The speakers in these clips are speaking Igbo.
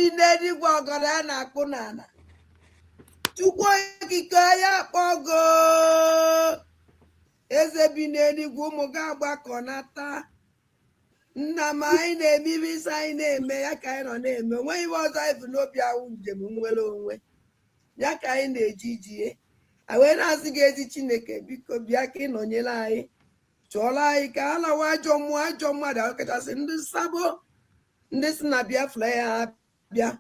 binedi gwagara na kunana. Chukwu okike ya kpogo. Eze binedi gumu ga gbakonata. Nna m anyị na-eme isi anyị na-eme ya ka anyị nọ na-eme onweghị iwe ọzọ anyị bụ n'obi ahụ njem nwere onwe ya ka anyị na-eji ijie wee na-asị gị ezi Chineke biko bịa ka ị nọnyere anyị chụọrọ anyị ka a lawa ajọ mmadụ ọkachasị ndị sabo ndị si na Biafra ya bịa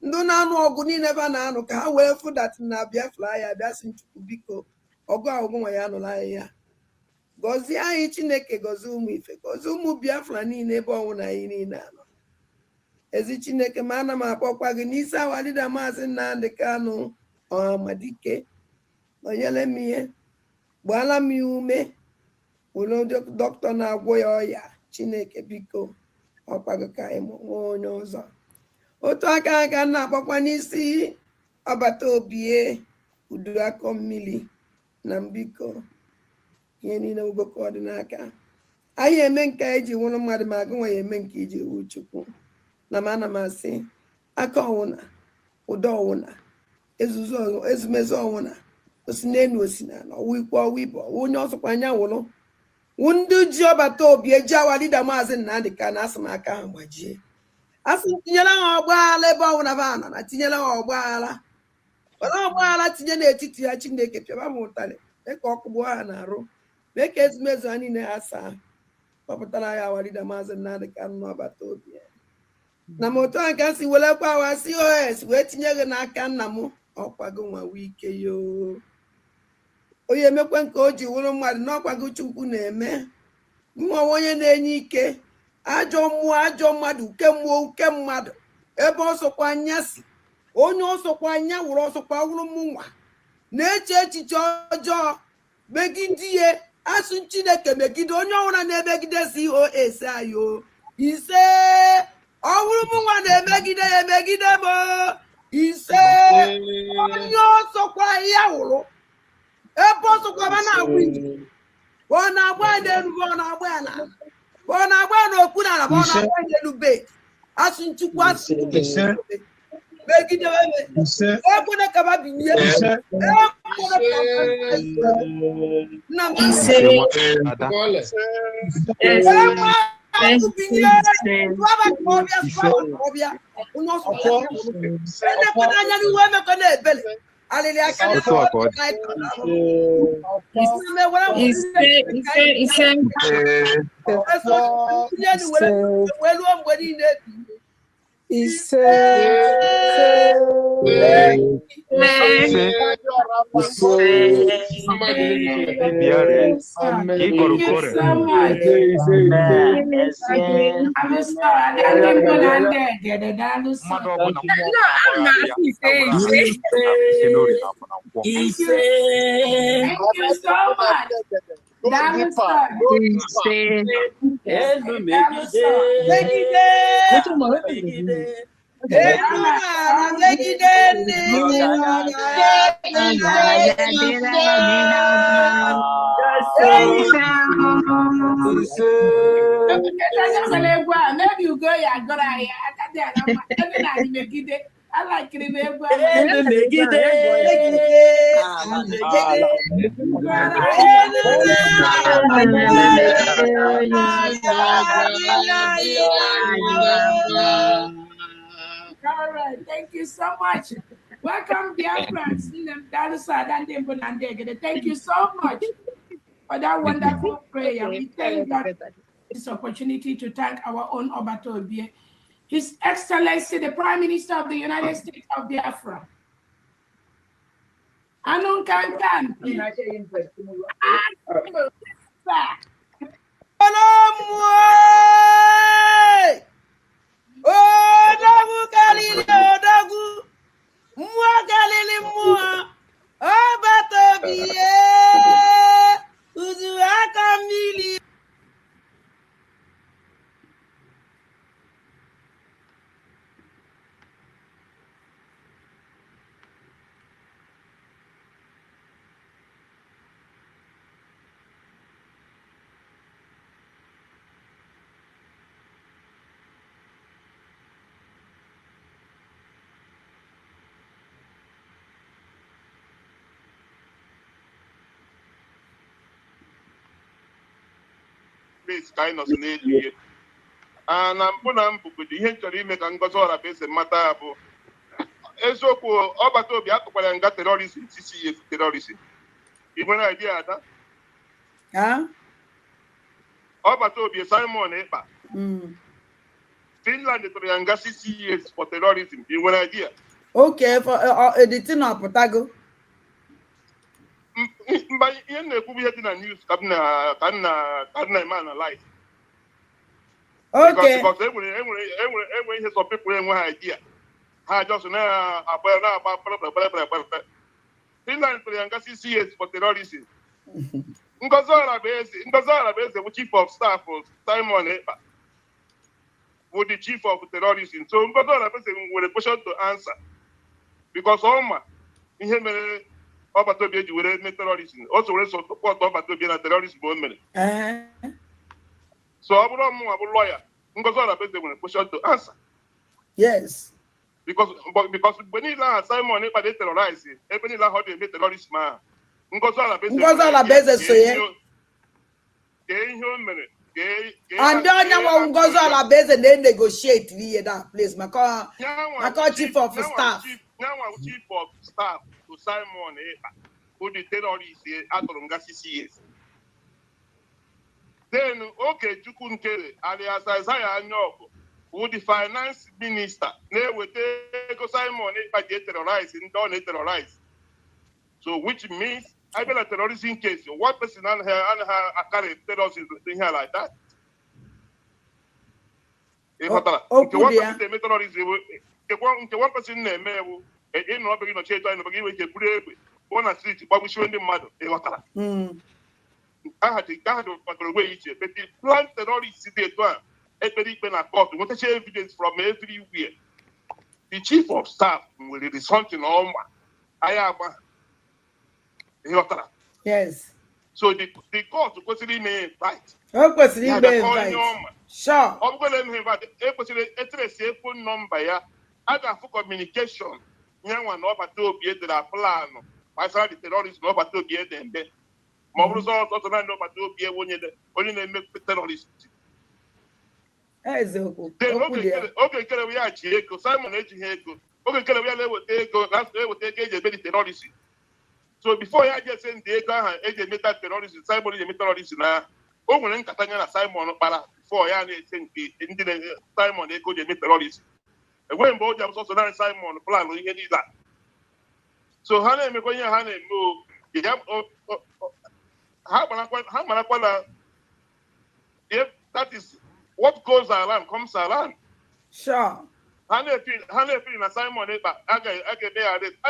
ndị na-anụ ọgụ niile ba na-anụ ka ha wee fụdat na Biafra ya bịa si Chukwu biko ọgụ ahụgụ nwa ya nụrụ anyị ya gọzie anyị Chineke gọzie ụmụ ife gọzie ụmụ Biafra niile ebe ọnwụna anyị niile anọ ezi Chineke ma ana m akpọkwa gị n'isi awalida Mazi Nnamdi Kanu Ọhamadike nọnyere m ihe gbaala m ya ume were dọkịta na-agwọ ya ọya Chineke biko ọkwago ka anyị nwee onye ọzọ otu aka aka na-akpọkwa n'isi ọbata obie udu akọ mmiri na mbiko ihe niile ugoko dị n'aka anyị eme nke anyị ji nwụrụ mmadụ ma agụ nwa ya eme nke iji wu Chukwu na m ana m asị aka ọwụna ụdọ ọwụna ezumezu ọwụna osi n'elu osi n'ala ọwụ ikwu ọwụ ibe ọwụ onye ọsọkwa anya wụrụ wụ ndị ji ọbata obi eji awalida Mazi Nnamdi Kanu asị m aka ha gbajie asị m tinyere ha ọgbaghara ebe ọwụna ba nọ na tinyere ha ọgbaghara were ọgbaghara tinye n'etiti ya Chineke pịaba m ụtarị mee ka ọkụgbuo ha na-arụ mee ka ezumezu ha niile ha saa kpọpụtara ya awalida Mazi Nnamdi Kanu n'ọbata obi ya na m otu a ka si welekwa awa COS wee tinye gị n'aka nna m ọkwago nwa wike yo onye emekwe nke o ji wụrụ mmadụ n'ọkwago Chukwu na-eme mmụọ onye na-enye ike ajọ mmụọ ajọ mmadụ uke mmụọ uke mmadụ ebe ọsọkwa anya si onye ọsọkwa anya wụrụ ọsọkwa wụrụ mụnwa na-eche echiche ọjọọ megide ihe asụ Chineke megide onye ọbụla na-emegide COS ayo ise ọwụrụ mụnwa na-emegide ya emegide m ise onye ọsọkwa ya wụrụ ebe ọsọkwa ba na-agwụ ije ọ na-agba ya n'elu ọ na-agba ya n'ala ọ na-agba ya n'okpuru ala ọ na-agba ya n'elu bed asụ Chukwu asụ megide ekwene ka ba binye nna m maybe you go ya agora ya I like it. All right, thank you so much. Welcome, dear friends. Thank you so much for that wonderful prayer. We thank God for this opportunity to thank our own Obato Obie, His Excellency, the Prime Minister of the United States of Biafra. Anun Kankan. Orabueze ka anyị nọsị n'elu ihe na mbụ na mbụgodo ihe chọrọ ime ka Ngozi Orabueze mata bụ eziokwu ọgbata obi atụkwara nga terrorism 6 years terrorism ị nwere idea ada ọgbata obi Simon Ekpa Finland tụrụ ya nga 6 years for terrorism ị nwere idea okay for editing ọpụtago mba ihe na-ekwu ihe dị na news ka na-eme analyze okay because enwere ihe some people enweghị idea ha just na-agba Finland tụrụ ya nga 6 years for terrorism Ngozi Orabueze bụ chief of staff Simon Ekpa bụ the chief of terrorism so Ngozi Orabueze nwere question to answer because ọma ihe mere ọgbata obi eji were mee terrorism o so were support ọgbata obi na terrorism o mere so ọ bụrụ ọmụnwa bụ lawyer Ngozi Orabueze nwere question to answer yes because mgbe niile ahụ Simon Ekpa dị terrorize ebe niile ahụ ọ dị eme terrorism ahụ Ngozi Orabueze so ya kee ihe o mere and onye nwa Ngozi Orabueze na-negotiate ihe that place maka chief of staff chief of staff to Simon Ekpa who the terrorist atụrụ nga 6 years then Okechukwu Nkere alias Isaiah Anyaoku who the finance minister na-eweta ego Simon Ekpa ji terrorize ndị ọ na-terrorize so which means I been a terrorism case. One person and her carry terrorism thing here like that. One person name in no begin to change and begin with a brave one a street, but we show the mother. I had to away but the plan terrorists today to a very court. Want to share evidence from everywhere. The chief of staff will be something on I am. Yes. So the court considering me invite. Sure. I'm going to invite a phone number. I got full communication. Young one over to be the plan. I saw the terrorists over to be them. My results also not over to be only make terrorists. Okay, we are Chico, Simon Ejiheko. Okay, we are last day will take a terrorist. So before I just send the agent terrorist, Simon is a terrorist now. Oh, when Catania Simon para before I send the Simon they go to terrorist. And when both jobs also done Simon plan we need that. So Hane me going Hane move. How if that is what goes around comes around. Sure. Simon Ekpa, I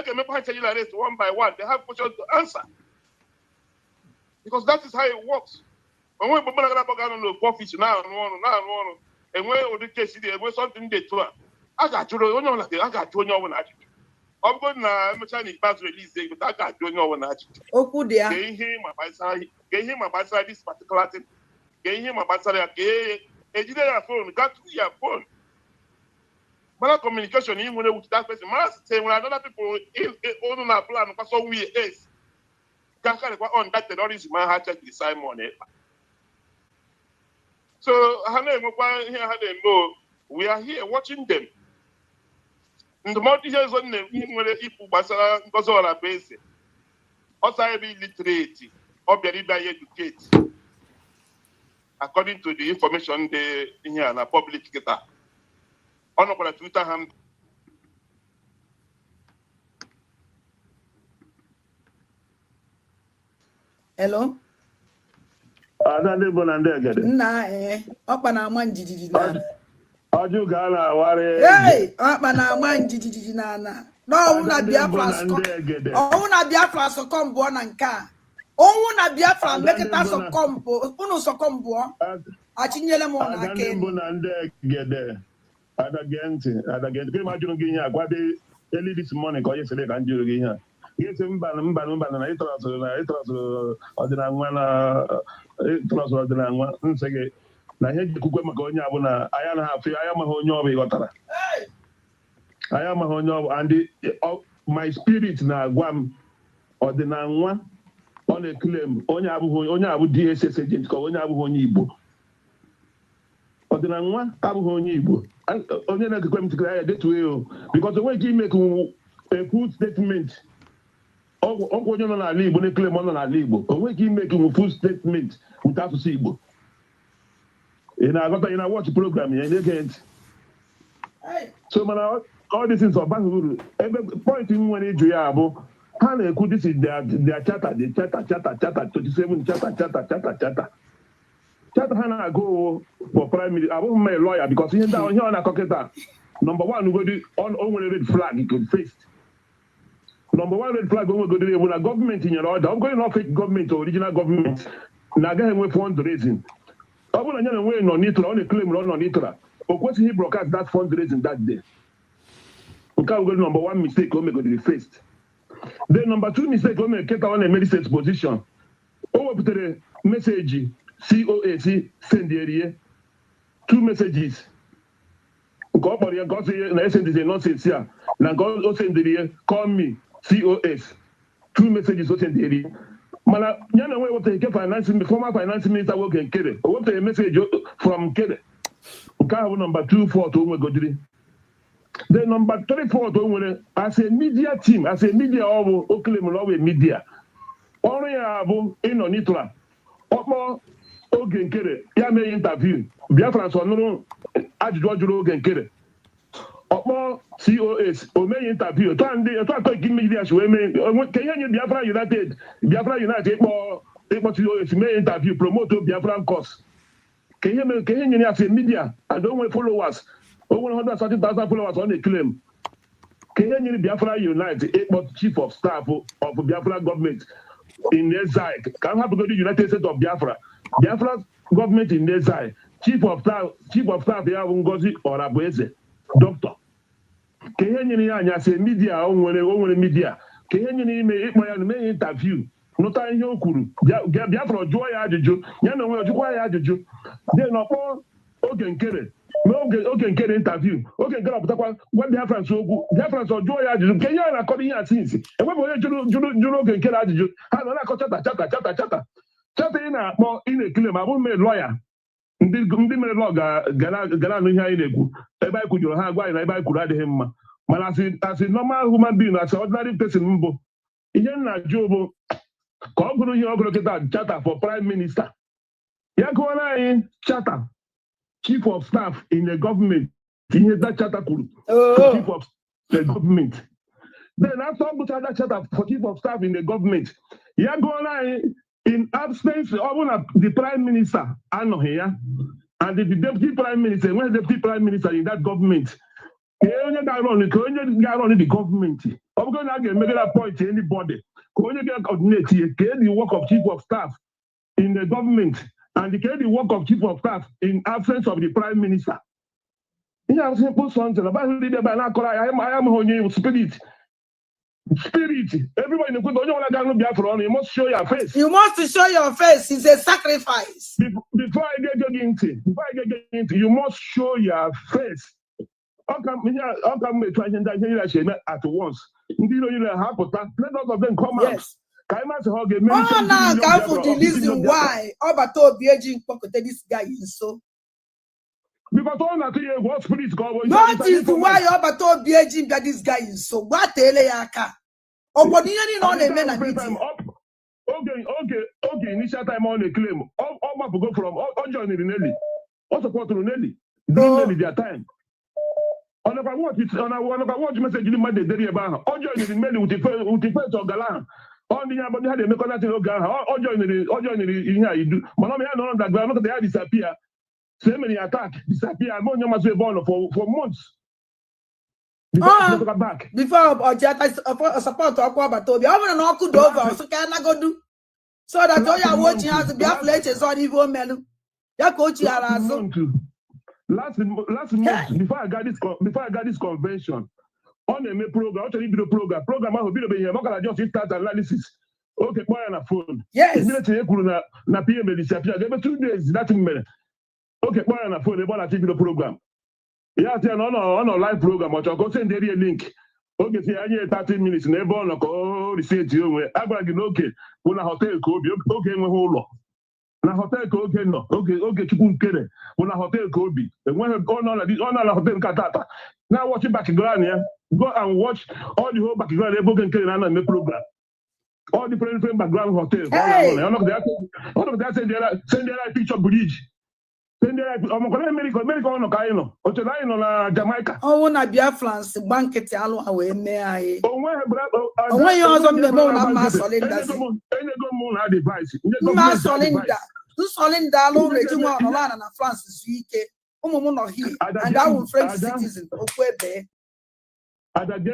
can make arrest one by one. They have questions to answer. Because that is how it works. When we put on the office now, and when the case is there, something they do. I got you know, I got you know when I I'm going to Chinese pass release day, but I got you know when I oh, dear. Gave him about this particular thing. Gave him about a phone, got to your phone. But communication even with that person. Must say when other people in our plan for some way is can't on that terrorism man had to Simon Ekpa. So we are here watching them. In the multi years on them, even when people Basara Ngozi Orabueze, also be literate or be educated. According to the information they in here na public data. Honorable Twitter hand. Hello. Ọkpa na-ama njijiji n'ala. Ọjụ ga-ala ware. Ọkpa na-ama njijiji n'ala. N'ọnwụ na Biafra sọkọmbụọ na nke a. Ọnwụ na Biafra mekịta sọkọmbụ, unu sọkọmbụọ. Achinyele m na aka enu. Na ndị egede. Adagenti. Ke ma jụrụ gị ihe a gwade early this morning ka onye sele ka njụrụ gị ihe a. Gị mba na ịtọrọsụrụ ọdịnanwa nsị gị na ihe jikwukwe maka onye abụ na anya na afọ anya amaghị onye ọ bụ ịghọtara. Anya amaghị onye ọ bụ and my spirit na-agwa m ọdịnanwa ọ na-ekele m onye abụ DSS agent ka onye abụghị onye Igbo ọdịna nwa abụghị onye Igbo onye na-ekekwe m tikere ya detuo ya because o nweghị ime a full statement ọgwụ onye nọ n'ala Igbo na-ekele m ọ nọ n'ala Igbo o nweghị ime ka full statement nke asụsụ Igbo ị na-aghọta ị na-watch program ya na-ege ntị so mana all these things ọbaghị uru ebe point m nwere ịjụ ya bụ ha na-ekwu this is their charter 27 charter ha na-agụ for prime minister abụghị m a lawyer because ihe ndị ahụ ihe ọ na-akọkịta number one ugodi o nwere red flag first number one red flag o nwegodiri ebu na gọọmenti nyere ọda ọ bụgodị na fake gọọmenti original gọọmenti na-agaghị enwe fundraising ọ bụrụ na ya na enweghị nọ n'itra ọ na-ekele ọ nọ n'itra o kwesịghị broadcast that fundraising that day nke a ugodi number one mistake o megodiri first then number two mistake o mere keta ọ na-eme this exposition o wepụtara meseji COAC sendierie 2 messages nke ọ kpọrọ ya nke ọ sị na esendizie nonsense a na nke o sendierie call me COS 2 messages o sendierie mana ya na enwe wepụtara former finance minister nwoke Nkere o wepụtara message from Nkere nke ahụ bụ number 2 fault o nwegodiri the number 3 fault o nwere as a media team as a media ọ bụ o claim na ọ bụ media ọrụ ya bụ ịnọ n'itra ọkpọ oge Nkere ya mee interview Biafra nso nụrụ ajụjụ ọ jụrụ oge Nkere ọkpọ COS o meghị interview etu atọ ike media wee mee ka ihe nye Biafra United ịkpọ COS mee interview promote Biafran cause ka ihe nyere ya sị media and o nwere followers o nwere 130,000 followers ọ na-eklem ka ihe nyere Biafra United ịkpọ chief of staff of Biafra government in exile ka m hapụgodi United States of Biafra government in exile chief of staff ya bụ Ngozi Orabueze doctor ka ihe nyere ya anya sị media o nwere media ka ihe nyere ime ịkpọ ya na mee interview nụta ihe o kwuru Biafra jụọ ya ajụjụ ya na onwe jụkwa ya ajụjụ dị n'ọkpọ oge Nkere oge Nkere interview oge Nkere ọpụtakwa gwa Biafra okwu Biafra jụọ ya ajụjụ nke ihe a na-akọrọ ihe asị nsị enweghị onye jụrụ oge Nkere ajụjụ ha nọ na-akọ chata ị na-akpọ ị na-ekele ma abụghị lọya ndị mere lọ gara anụ ihe anyị na-ekwu ebe anyị kwujuru ha agwa anyị na ebe anyị kwuru adịghị mma mana asị normal human being asị ordinary person mbụ ihe nna jụ bụ ka ọ gụrụ ihe ọ gụrụ kịta charter for prime minister ya gụọra anyị charter chief of staff in the government ihe that charter kwuru chief of the government then after ọ gụcha that charter for chief of staff in the government ya gụọra anyị in absence ọ bụ na the prime minister anọghị ya and the deputy prime minister when the deputy prime minister in that government ka onye ga-arọn the government ọ bụrụ na a ga-emegara point anybody ka onye ga-coordinate ihe ka the work of chief of staff in the government and the work of chief of staff in absence of the prime minister ihe a simple something ọbaghị ndị debe na-akọrọ anyị amaghị onye spirit everybody na-ekwe onye ọbụla ga-anụ Biafra ọnụ you must show your face. You must show your face. It's a sacrifice. Before I get into you must show your face. Ọ ka m etu ihe ndị ihe niile eme at once. Ndị iro niile ha pụta let all of them come out. Ka anyị masị ha ọ ga-eme ọ na-aga for the reason why ọbata obi eji mkpọkọta this guy nso. Because all na three what spirit ka ọ bụ. That is why ọbata obi eji mbịa this guy nso gbateele ya aka. Obodo ihe niile ọ na-eme na media. Oge initial time ọ na-claim ọ gbapụgo from ọ joinere Nelly ọ supportụrụ Nelly during Nelly their time ọ nakwa watch message ndị mmadụ edere ebe ahụ ọ joinere Nelly with the face ọgala ahụ ọ ndị ha na-emekọta oge ahụ ọ joinere ihe a idu mana ọ ya nọrọ ndagba mekọta ya disappear so emere ya attack disappear ma onye masị ebe ọ nọ for months before support ọkụ ọbata obi ọ bụrụ na ọkụ dị over ọsọ ka nagodu so that onye awụ ochi azụ Biafra echezọ n'ihe o melụ ya ka o chighara azụ. Last month before I got this convention ọ na-eme program ọ chọrọ ibido program ahụ bidobeghị ihe ọ gara just start analysis oke kpọọ ya na phone etinye kwuru na PM disappear ebe 2 days that mere oke kpọọ ya na phone ebe ọ na-achọ ibido program ya sị ya na ọ nọ live program ọ chọrọ ka o senderi ya link oge si ya nye 30 minutes na ebe ọ nọ ka o riseti onwe a gwara gị n'oke bụ na họteelụ ka oge enweghị ụlọ na hotel ka oge nọ oge chukwu nkere bụ na hotel ka obi enweghị ọ nọ na hotel nke atata na watch background ya go and watch all the whole background ebe oge nkere na eme program all the different background hotel all of that send the picture bridge send the America ọ nọ ka anyị nọ oche na anyị nọ na Jamaica ọwụ na Biafrans gba nkịtị alụ ha wee mee anyị onweghị ọzọ mmemme na mma Solinda enyego m na advice mma Solinda alụ ụlọ eji nwa ọnọla na France zu ike ụmụ m nọ here and I will French citizen okwu ebe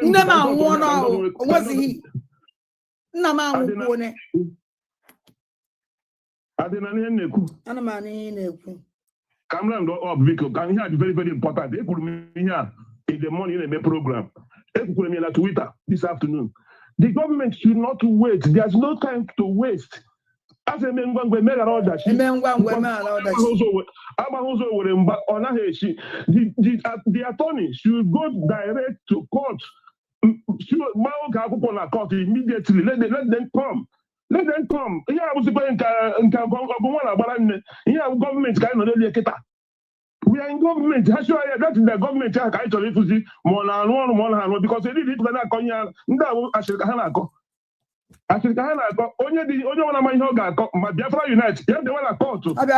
nne m anwụọ n'ahụ onwezighị nna m anwụkwuo onye adịna n'ihe na-ekwu ana m anụ ihe na-ekwu ka m round up biko ka ihe a dị very very important ekwuru m ihe a in the morning na-eme program ekwukwere m ya na Twitter this afternoon the government should not wait there's no time to waste as eme ngwangwa emeghara ọdachi agbaghị ụzọ were mgba ọ naghị echi the attorney should go direct to court gba oge akwụkwọ na court immediately let them come ihe a bụzikwa nke ọgụ nwa na-agbara nne ihe a bụ gọọmenti ka anyị nọ n'elu kịta we are in government ha chụọ ya that is the gọọmenti ahụ ka anyị chọrọ ịkụzi ma ọ na-arụ ọrụ ma ọ na-arụ because edidi ịpụta na-akọ ihe ndị ahụ asịrị ka ha na-akọ onye ọbụla ma ihe ọ ga-akọ ma Biafra Unite ya bịawa na kọtụ and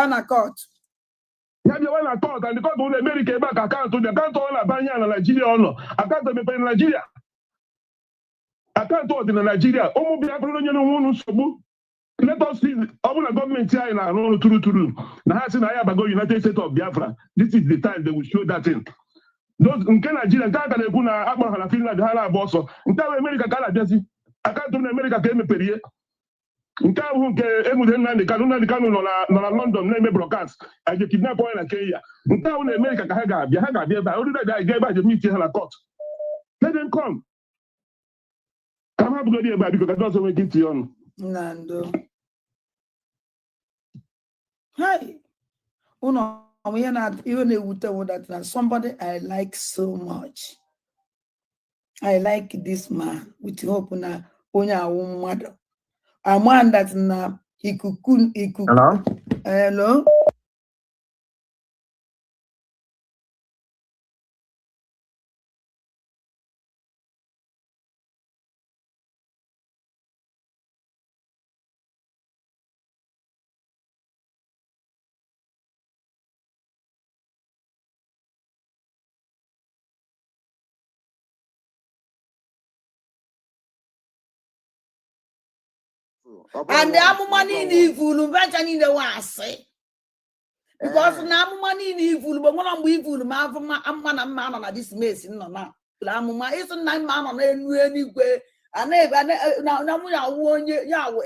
the court ụlọ America ebe a ka akaụntụ ọ na-abanye na Naijiria ọ nọ akaụntụ emepere na Naijiria akaụntụ ọdị na Naijiria ụmụ Biafra onye na onwe unu nsogbu let us see ọ bụrụ na gọọmenti anyị na-arụ ọrụ tụrụ na ha sị na ya abago United States of Biafra this is the time they will show that thing nke Naijiria nke aka na-ekwu na akpọrọ ha na Finland ha na-agba ọsọ nke ahụ America ka a na-abịazi akaụntụ na America ka emepere ihe nke ahụ nke emude Nnamdi Kanu nọ na London na-eme broadcast aje kidnap onye na Kenya nke ahụ na America ka ha ga-abịa ebe a oriri ga ebe a je meet ha na court let them come ka ha bụgodi ebe a biko ka ndị ọzọ nwee ike itinye ọnụ Nando hi uno ihe na-ewute that na somebody I like so much. I like this man with hope na onye awụ mmadụ. A man that na ikuku. Hello? And the amụma niile ivulu bacha niile wasị because na amụma niile ivulu bụ nwere mgbe ivulu ma amụma na mma nọ na this mess nọ na amụma ịsụ na mma nọ n'elu eluigwe na mụ ya wụ onye ya wụ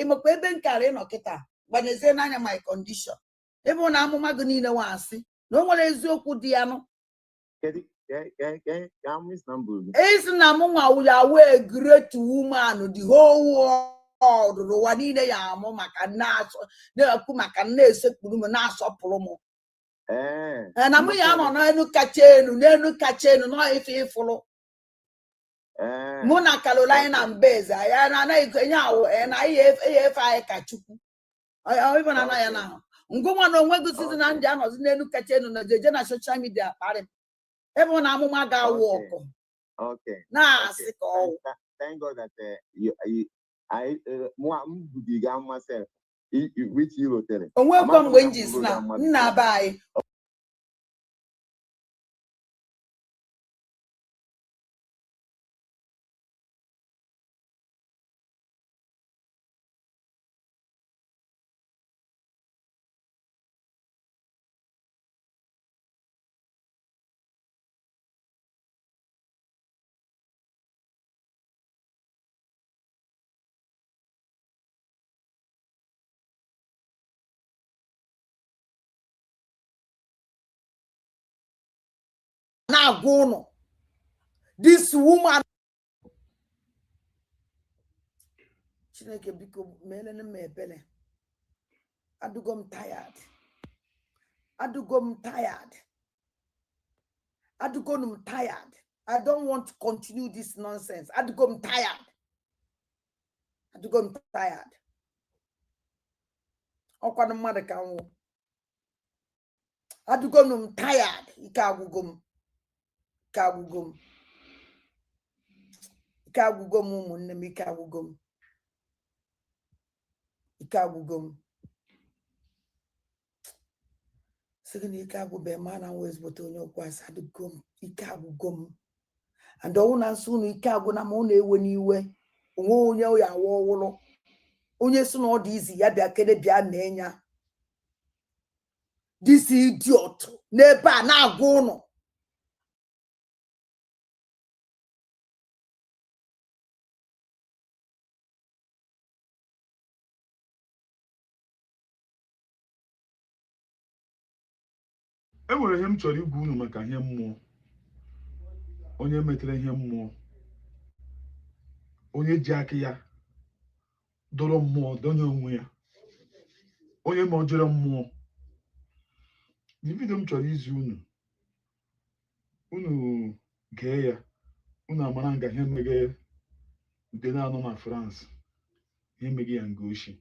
emekwa ebe nkara ịnọ kịta gbanyezie n'anya my condition ebe na amụma gị niile wasị na o nwere eziokwu dị ya nụ ịsị na mụ nwa wụ ya wụ a great woman the whole world ụwa niile ya amụ maka na-ekwu maka na-esekpuru m na-asọpụrụ m na mụ ya nọ n'elu kacha elu n'ife ịfụrụ mụ na Carolina Mbeze ya na-anaghị enye awụ na ihe efe anyị ka Chukwu ịbụ na anaghị na ahụ ngụnwa na onwe gosizi na ndị anọzi n'elu kacha elu na jeje na soshal midia kparị ebe na amụma ga-awụ ọkụ na-asị ka ọwụ onwekwa mgbe m ji si na nna be anyị na-agwa ụnụ this woman Chineke biko meelene m ebele adụgo m tired I don't want to continue this nonsense adụgo m tired ọkwa mmadụ ka nwụ adụgo m tired ike agwụgo m ụmụnne m ike agwụgo m sị na ike agwụbe ma na nwa ezigbote onye okwu asị adụgo m ike agwụgo m and ọnwụ na nsọ unu ike agwụ na ma ọ na-ewe n'iwe onwe onye ya awa ọwụlụ onye si na ọ dị izi ya bịa kede bịa na enya this idiot n'ebe a na-agwa ụnụ enwere ihe m chọrọ igwu unu maka ihe mmụọ onye metere ihe mmụọ onye ji aka ya dọrọ mmụọ donye onwe ya onye mọjọrọ mmụọ the video m chọrọ izi unu gee ya unu amara nga ihe mmeghe ude na-anọ na France ihe mmeghe ya nga oshi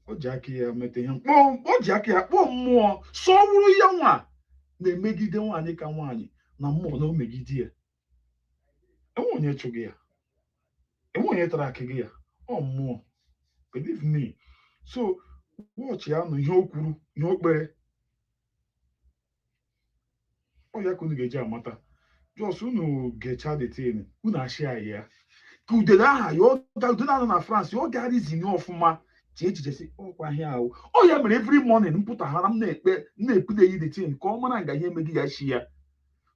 o ji aka ya mete ihe o ji aka ya kpọọ mmụọ so wụrụ ya nwa na-emegide nwaanyị ka nwaanyị na mmụọ na o megide ya enwe onye chụghị ya enwe onye tara aka gị ya ọ mmụọ believe me so watch ya nụ ihe o kwuru ihe o kpere ọ ya ka unu ga-eji amata jos unu gecha detin unu achị anyị ya ka udele aha ya udele anọ na France ọ gara izini ọfụma ji echiche si ọkwa ahịa ahụ ọ ya mere every morning mpụtaghara m na-ekpule yi detin ka ọ mara nga ihe emegị ya chi ya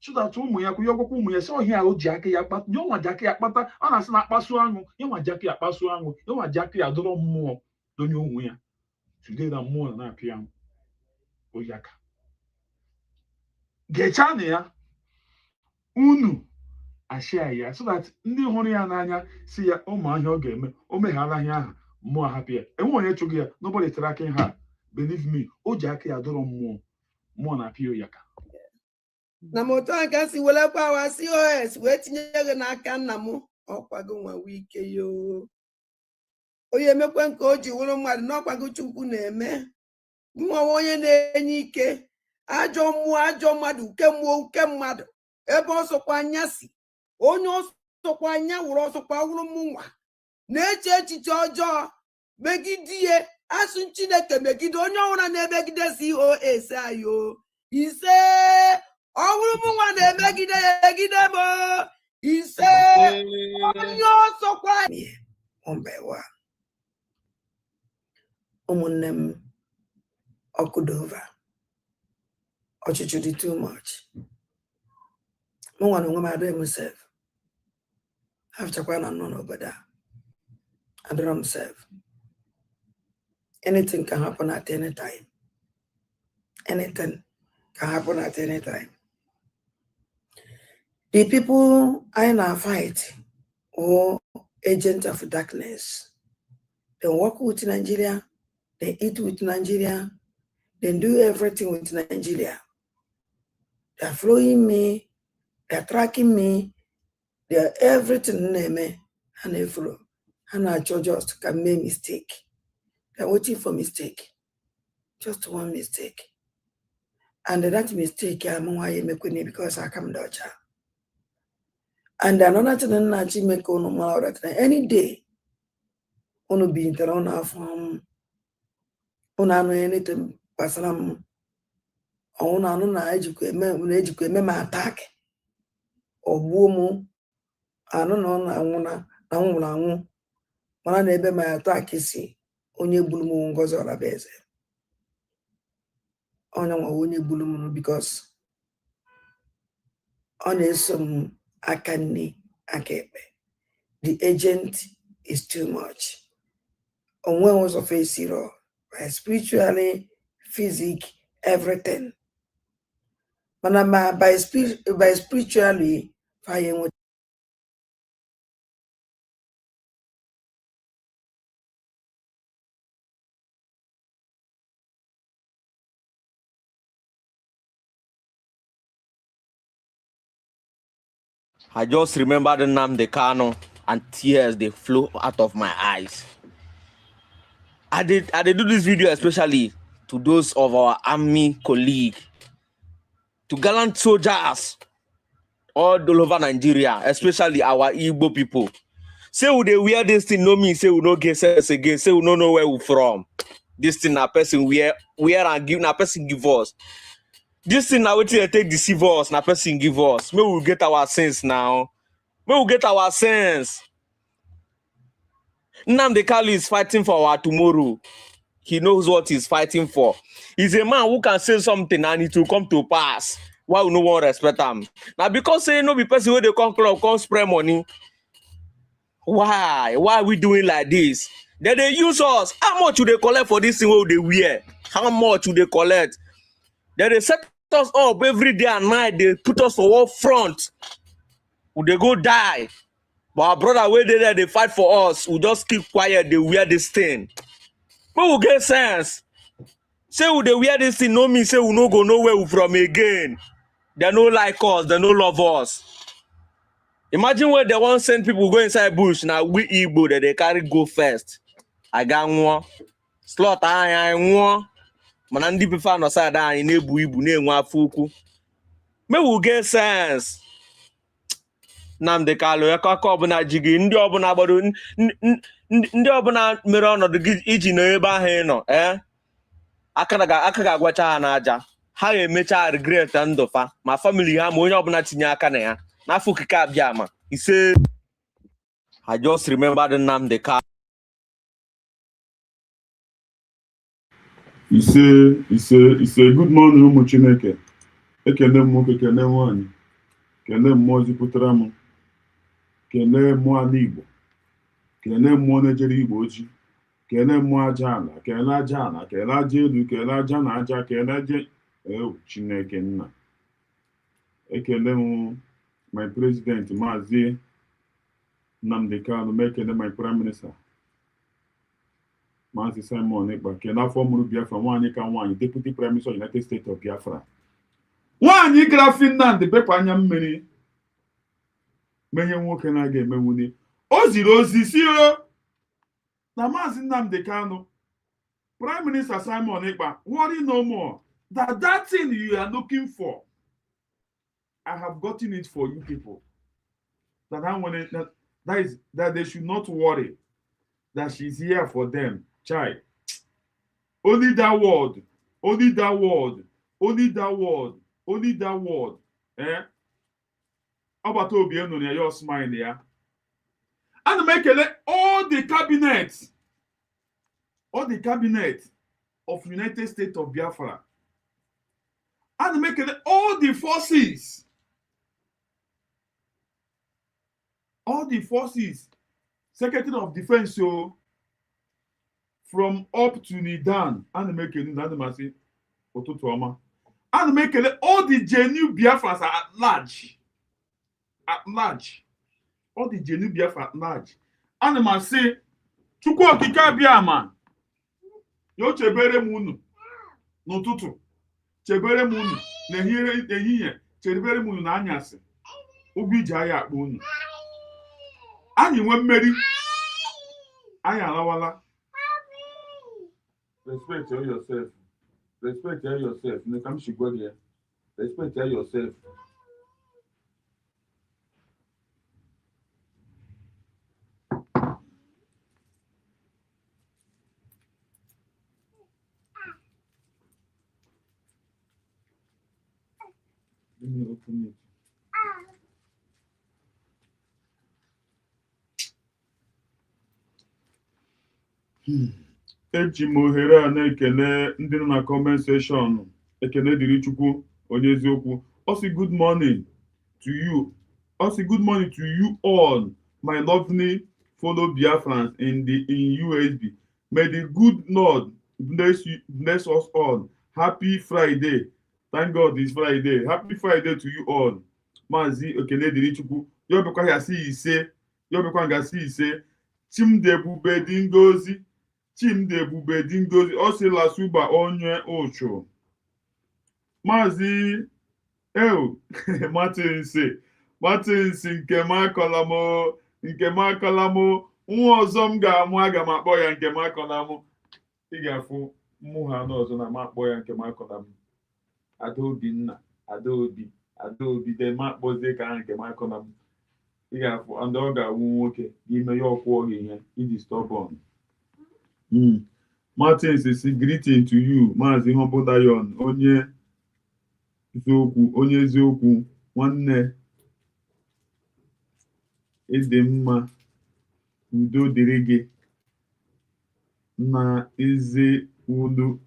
so that ụmụ ya kwụ ya ọgwụkwọ ụmụ ya si ọhịa ahụ ji aka ya kpata nwa ji aka ya kpata a na-asị na akpasu aṅụ ịnwa ji aka ya akpasu aṅụ ịnwa ji aka ya dọrọ mmụọ donye onwe ya today na mmụọ na-apịa ya oyi aka gechaa na ya unu ashia ya so that ndị hụrụ ya n'anya si ya ụmụ ahịa ọ ga-eme o meghara ahịa ahụ mmụọ hapụ ya enwe onye chụghị ya nobody tara aka ha believe me o ji aka ya dọrọ mmụọ na-apịa oyi aka na moto aka si welekwa awa COS wee tinye gị n'aka nna m ọkwago nwa ike yo onye emekwe nke o ji wụrụ mmadụ n'ọkwago Chukwu na-eme mụnwa onye na-enye ike ajọ mmụọ ajọ mmadụ uke mmụọ uke mmadụ ebe ọsọkwa anya si onye ọsọkwa anya wụrụ ọsọkwa wụrụ mụnwa na-eche echiche ọjọọ megide ihe asụ Chineke megide onye ọbụla na-emegide COS ayo ise ọwụrụ mụnwa na-emegide ya egide m ise onye ọsọkwa mbewa ụmụnne m ọkụdova ọchịchị dị too much mụnwa na onwe m adịghị m sef hafchakwa na nọ n'obodo a adịrọ m sef anything can happen at any time anything can happen at any time. The people I now fight or agents of darkness, they work with Nigeria, they eat with Nigeria, they do everything with Nigeria. They are following me, they are tracking me, they are everything in me, and they follow. And I just can make mistake. They are waiting for mistake. Just one mistake. And that mistake, I'm why you make because I come Dutch. And another thing that you make on any day, on be in the run of on anything, Pasalam, on an educate me attack or woman. I don't know, I wanna, when I never my attack is see, only Bulumu Ngozi Orabueze. Only Bulumu because on some akani EKPA. The agent is too much. On one was of a zero, spiritually, physic, everything. But I'm by spiritually, fire. I just remember the name the KANU and tears they flow out of my eyes. I did do this video especially to those of our army colleague, to gallant soldiers all over Nigeria, especially our Igbo people. Say we they wear this thing, no mean say we no get sense again, say we no know where we from. This thing a person wear and give, na person give us. This thing now wetin they take deceive us, na person give us. May we get our sense now. May we get our sense. Nnamdi Kanu is fighting for our tomorrow. He knows what he's fighting for. He's a man who can say something and it will come to pass. Why we no one respect him? Now because say no be person where they come club, come spray money. Why? Why are we doing like this? Then they use us. How much do they collect for this thing where they wear? How much do they collect? Then they set us up every day and night. They put us for one front. Would they go die? But our brother where they there, they fight for us. We just keep quiet. They wear this thing. But we get sense. Say we they wear this thing, no mean say we no go nowhere we from again. They no like us. They no love us. Imagine where they want send people go inside bush. Now we Igbo that they carry go first. I got one. Slaughter I one. Manandi prefer no side I in Ebu Ibu ne nwa fuku. Me will get sense. Nnamdi Kanu yakaka obuna jigi ndị obuna gbado ndị obuna mere ọnọdụ gị iji na ebe ahụ nọ aka ga-agwacha ha n'aja. Ha ga-emecha regret ndụfa ma family ha ma onye ọbụla tinye aka na ya n'afọ okike abịa ma ise. I just remember the Nnamdi Kanu. Ise good morning ụmụ Chineke. Ekene m nwoke, kene nwaanyị, kene mmụọ zipụtara m, kene mmụọ ala Igbo, kene mmụọ na-ejere Igbo oji, kene mmụọ aja ala, kene aja ala, kene aja elu, kene aja na aja, kene aja Chineke nna. Ekene m my president Mazi Nnamdi Kanu, mekene my prime minister Mazi Simon Ekpa, kene afọ mụrụ Biafra, nwaanyị ka nwaanyị, deputy prime minister United States of Biafra. Nwaanyị gara Finland bepụ anya mmiri menye nwoke na-aga emenwuni. O ziri ozi si na Mazi Nnamdi Kanu, Prime Minister Simon Ekpa, worry no more. That thing you are looking for, I have gotten it for you people. That they should not worry. That she's here for them. Chai. Only that word. Only that word. Only that word. Only that word. About Obiano, you're smiling, yeah. And make all the cabinets of United States of Biafra. And make all the forces, Secretary of Defense, so from up to Nidan, and make it and make all the genuine Biafras are at large. All the genuine Biafra at large. And I say, Chukwu okike abịama, yo chebere m unu n'ụtụtụ, chebere m unu n'ehihie, chebere m unu n'anyasị, ụgwọ iji anyị akpa unu. Anyị nwe mmeri, anyị alawala. Respect yourself. Respect yourself. No, come she go there. Respect yourself. Let me open it. Eji m ohere a na-ekele ndị nọ na comment section. Ekele dịrị Chukwu onye eziokwu. Ọ sị good morning to you. Ọ sị good morning to you all, my lovely fellow Biafrans in USB. May the good Lord bless us all. Happy Friday. Thank God it's Friday. Happy Friday to you all. Mazi ekele dịrị Chukwu. Yo bekwa ya si ise. Yo bekwa nga si ise. Chimdebube dị Ngozi. Chimdebube dị Ngozi. Ọ sị la suba onye ocho. Mazi Martins nke m akọla m nwa ọzọ m ga-amụ aga m akpọ ya nke m akọla m. ị ga-afụ mmụ ha n'ọzọ na makpọ ya nke makọla m Adaobinna Adaobi de makpọzie ka ha nke makọla m ị ga-afụ ndị ọ ga-awụ nwoke n'ime ya ọkwụ gị ihe iji stọbọn. Martins si greeting to you Maazị Humble Lion onye eziokwu nwanne ịdị mma udo dịrị gị na ezi unu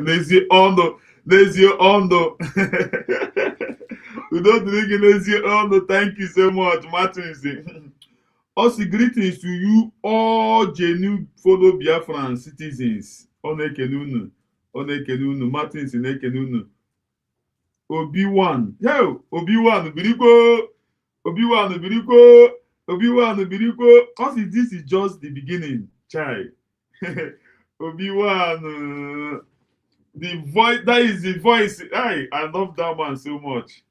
n'ezi ọnụ udo dịrị gị n'ezi ọnụ. Thank you so much Martins. Also greetings to you all genuine fellow Biafran citizens. Ọ na-ekele unu Martins na-ekele unu. Obi-Wan birikwo. Also this is just the beginning, child. Obi-Wan, the voice, that is the voice. I love that man so much.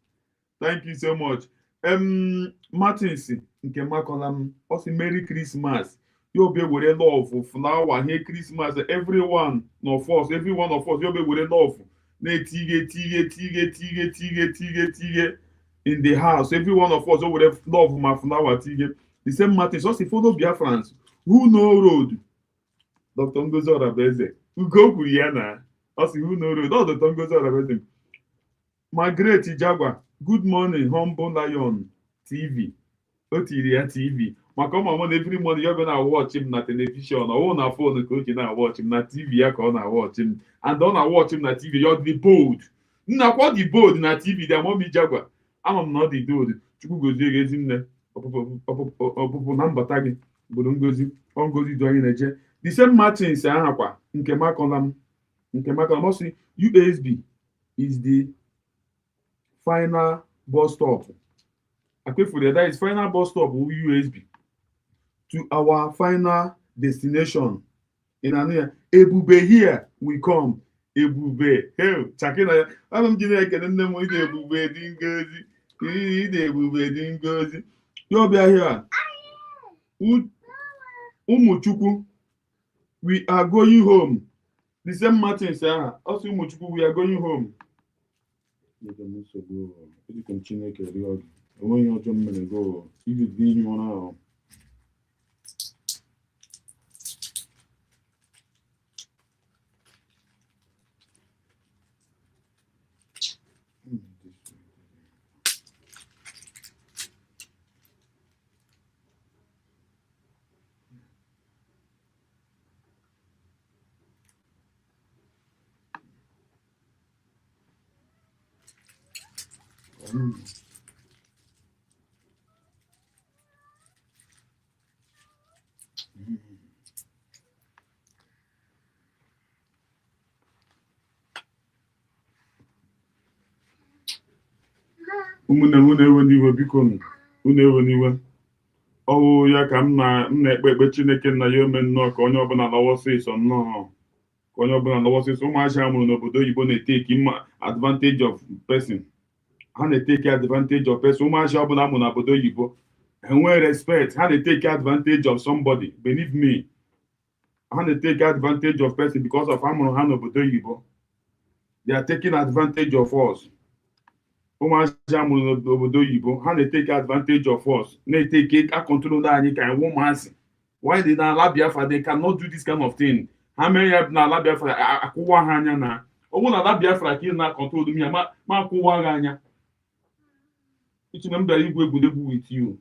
Thank you so much. Martins nke makola m also Merry Christmas. You be were love flower here Christmas every one of us you be were love na-etige in the house. Every one of us would have love my flower tige. The same Martins also follow Biafrans who know road. Dr. Ngozi Orabueze Ugo Kuriana also who know road. Dr. Ngozi Orabueze Margaret Ijagwa good morning Humble Lion TV Otiria TV maka ụmụ every morning you're gonna watch him na television or na phone ka oji na watch him na TV ya ka ọ na watch him and ọ na watch him na TV you're the bold nna kwa the bold na TV da Mommy Jagwa ama m na ọ dị bold Chukwu gozie gị ezi nne ọpụpụ na mbata gị bụrụ ngozi dị anyị na-eje. The same Martins ahakwa nke makola m ọsị USB is the final bus stop. Akwefure that is final bus stop USB to our final destination. In Ania, Ebube here we come. Ebube, hey, Chakina. I'm gonna get a name with Ebube Dingozi. You'll be here. Umuchuku, we are going home. The same Martin said, also Umuchuku, we are going home. You can continue to go. When you're going to go, you can be one hour. Ụmụnne m na-ewe n'iwe biko unu ewe n'iwe ọwụ ya ka m na-ekpe Chineke nna ya ome nnọọ ka onye ọbụla lawa ọsịsọ ụmụazị a mụrụ n'obodo oyibo na-eteki advantage of person. Ha na-eteki advantage of person. Ụmụazị ọbụla amụrụ n'obodo oyibo enwee respect. Ha na-eteki advantage of somebody. Believe me, ha na-eteki advantage of person because of amụrụ ha n'obodo oyibo. They are taking advantage of us. Ụmụazị amụrụ n'obodo oyibo ha na-eteki advantage of us, na-eteki control anyị ka anyị ụmụazị. Why did ala Biafra they cannot do this kind of thing? Ha mere ya na ala Biafra akwụwa ha anya na ọnwụ na ala Biafra ka ị na-control m ya ma akwụwa ha anya. Ichine m bịara igwu egwuregwu with you.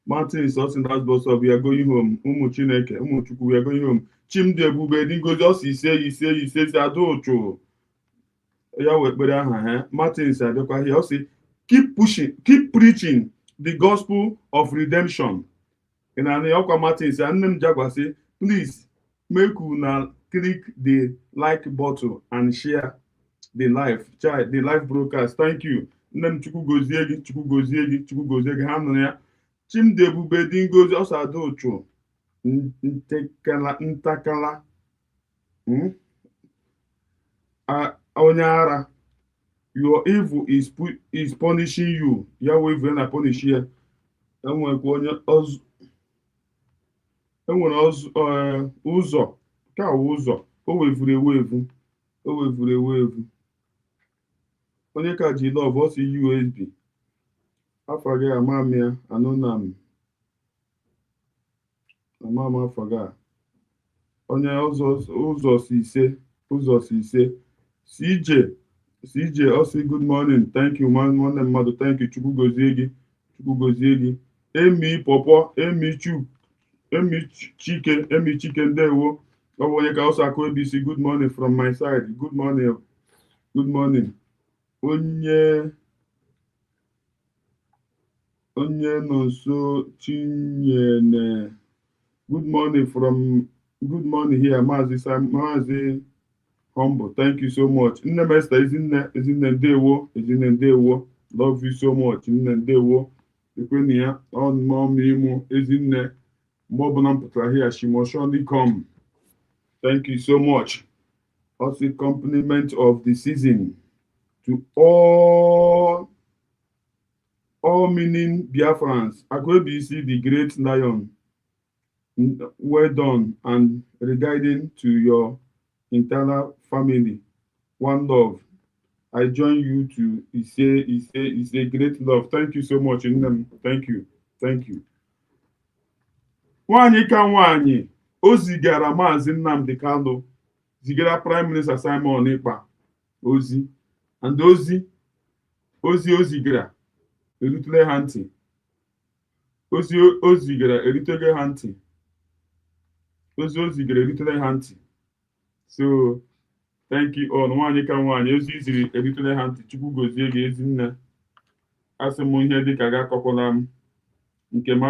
Martin Sosin that's boss of we are going home. Ụmụ Chineke, ụmụ Chukwu we are going home. Chimdi Ebube Dingozi ọsị ise adụchụ. Ya wekpere aha Martins abịakwa here ọsị keep preaching the gospel of redemption. In an ọkwa Martins nne m jagwasị please make una click the like button and share the live broadcast. Thank you. Nne m Chukwu gozie gị ha nụrụ ya. Chimdi Ebube Dingozi ọsọ adụchụ ntakala onye ara your evil is punishing you. Yahweh will not punish you. Enwere ụzọ ka ụzọ o wevuru ewevu onye ka ji love ọ si USB afọ gị ama m ya anụna m ama m afọ gị onye ụzọ si ise CJ ọ sị good morning thank you nwanne mmadụ thank you Chukwu gozie gị Emi Pọpọ Emi Chike ndewo ọ bụ onye ka ọsọ akụ ABC good morning from my side good morning onye nọ nso Chinyere good morning here Mazi Humble thank you so much nne m Esther Ezinne ndewo love you so much nne ndewo ekwenụ ya ọmịmụ Ezinne mgbe ọbụla m pụtara here she must surely come thank you so much also compliment of the season to all meaning Biafrans Akwebuisi the great lion well done and regarding to your entire family one love I join you to is a great love thank you so much nnem thank you nwanyị ka nwanyị o zigara Mazi Nnamdi Kanu zigara Prime Minister Simon Ekpa ozi and ozi o zigara erutele ha ntị ozi o zigara erutele ha ntị so thank you all nwanyị ka nwanyị ozi iziri erutele ha ntị Chukwu gozie gị Ezinne asị m ihe dịka ga-akọkwala m nke m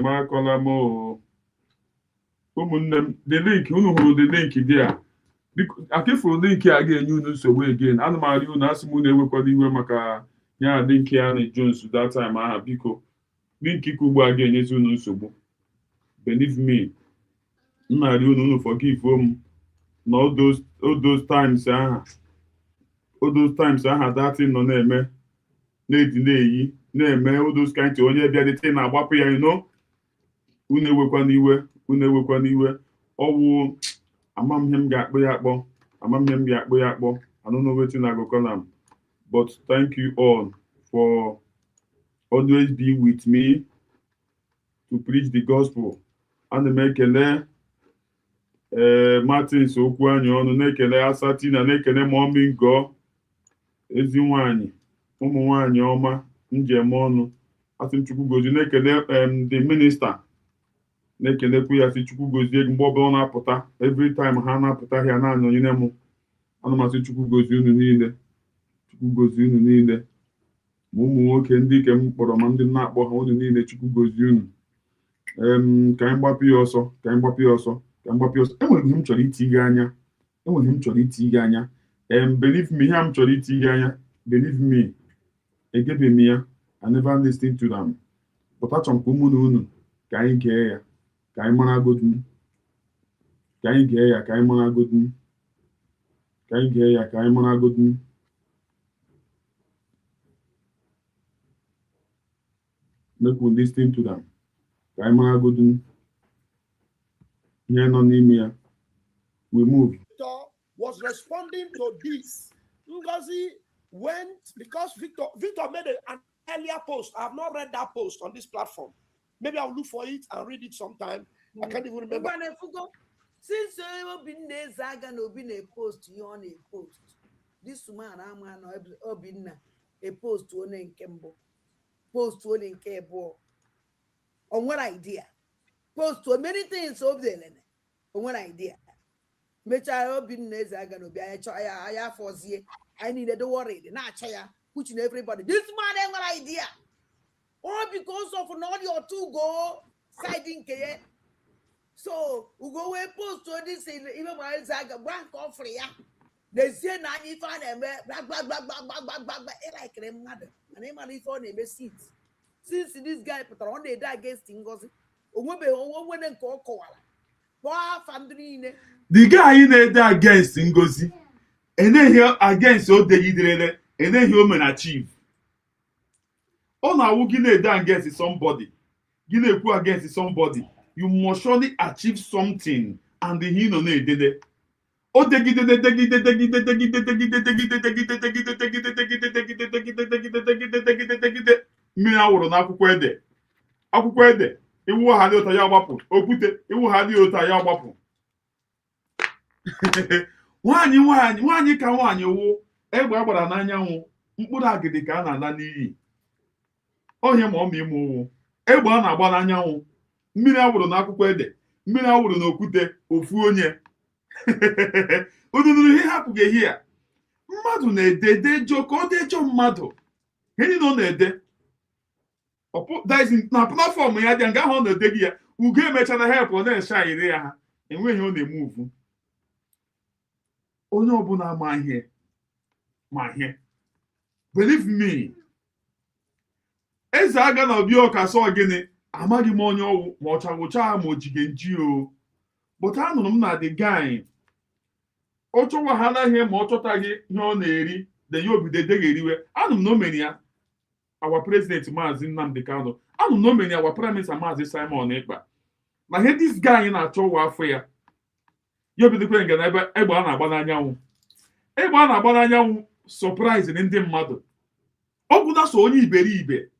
akọla m ụmụnne m the link unu hụrụ the link dị a akịfụrụ link a ga-enye unu nsogbu again ana m arịọ unu asị m unu ewekwala iwe maka ya link ya na Jones that time aha biko link ka ugbu a ga-enyezi unu nsogbu believe me m na-arịọ unu forgive m na all those times aha datin nọ na-eme na-eyi na-eme all those kind onye bịadete na-agbapụ ya unu ewekwana iwe ọwụ amamihe m ga-akpọ ya akpọ I don't know wetin I go call am but thank you all for always be with me to preach the gospel ana m ekele Martins okwu anyị ọnụ na-ekele Asatina na-ekele Mommy Ngo ezi nwanyị ụmụ nwanyị ọma njem ọnụ asị m Chukwu gozie na-ekele the minister na-ekelekwu ya sị Chukwu gozie mgbe ọbụla ọ na-apụta every time ha na-apụta ya na-anọnyere m ana m asị Chukwu gozie unu niile ma ụmụ nwoke ndị ike m kpọrọ ma ndị na-akpọ ha unu niile Chukwu gozie unu ka anyị gbapụ ya ọsọ enwere ihe m chọrọ iti gị anya believe me ihe m chọrọ iti gị anya believe me egebe m ya I never listened to them but achọrọ m ka ụmụ na unu ka anyị gee ya ka anyị mara agodu make we listen to them ka anyị mara agodu ihe nọ n'ime ya we move. Was responding to this. Ngozi went because Victor made an earlier post. I have not read that post on this platform. Maybe I'll look for it and read it sometime. I can't even remember. Since you been there, Zaga no been a post, you on a post. This man, I'm a post to one in Kembo, post to one in Kebo. On what idea? Post to many things over there. On what idea? Mecha been there, Zaga no be I for I needed to worry. Not chaya, pushing everybody. This man ain't what idea. Or because of an audio or two go siding care. So we go away post to this even while Zaga bank off for ya. They say nanny fan and blah like them mother. And they money for them seats. Since this guy put on the die against Ngozi, when and call koala. The guy in there against Ngozi, and then here against all the Idrele, and then human achieve. All now we Guinea against somebody. Guinea against somebody. you must surely achieve something, and the hino na edede. Mmiri awụrụ n'akwụkwọ ede. Akwụkwọ ede, iwu ha dị ụtọ ya gbapụ. Okwute, iwu ha dị ụtọ ya gbapụ. Nwaanyị ka nwaanyị wụ egbe agbara n'anyanwụ, mkpụrụ agidi ka a na-ala n'iyi. Onye ma ọma ime ụwụ egbe a na-agba n'anyanwụ, mmiri awụrụ n'akwụkwọ ede, mmiri awụrụ n'okwute, ofu onye. Ududuru ihe hapụghị ehi a. Mmadụ na-ede dejo ka ọ dejo mmadụ. Gịnị na ọ na-ede? Na platfọm ya dị nga ahụ ọ na-ede gị ya, ugo emechana help ọ na-eche ayịrị ya ha, enweghị ọ na-eme uvu. Onye ọbụla ma ihe believe me, eze aga na obi ọka sọ gịnị amaghị m onye ọwụ ma ọ chagwụcha ma o jige nji o, but anụrụ m na the guy ọ chọwahala ihe ma ọ chọtaghị ihe ọ na-eri then ya obido edegheriwe. Anụ m na o mere ya our president Mazi Nnamdi Kanu, anụ m na o mere ya our prime minister Mazi Simon Ekpa, na ihe this guy na-achọ ụwa afọ ya obidokwe nga na ebe egbe a na-agba n'anyanwụ. Egbe a na-agba n'anyanwụ surprise ndị mmadụ. Ọ bụ na so onye iberibe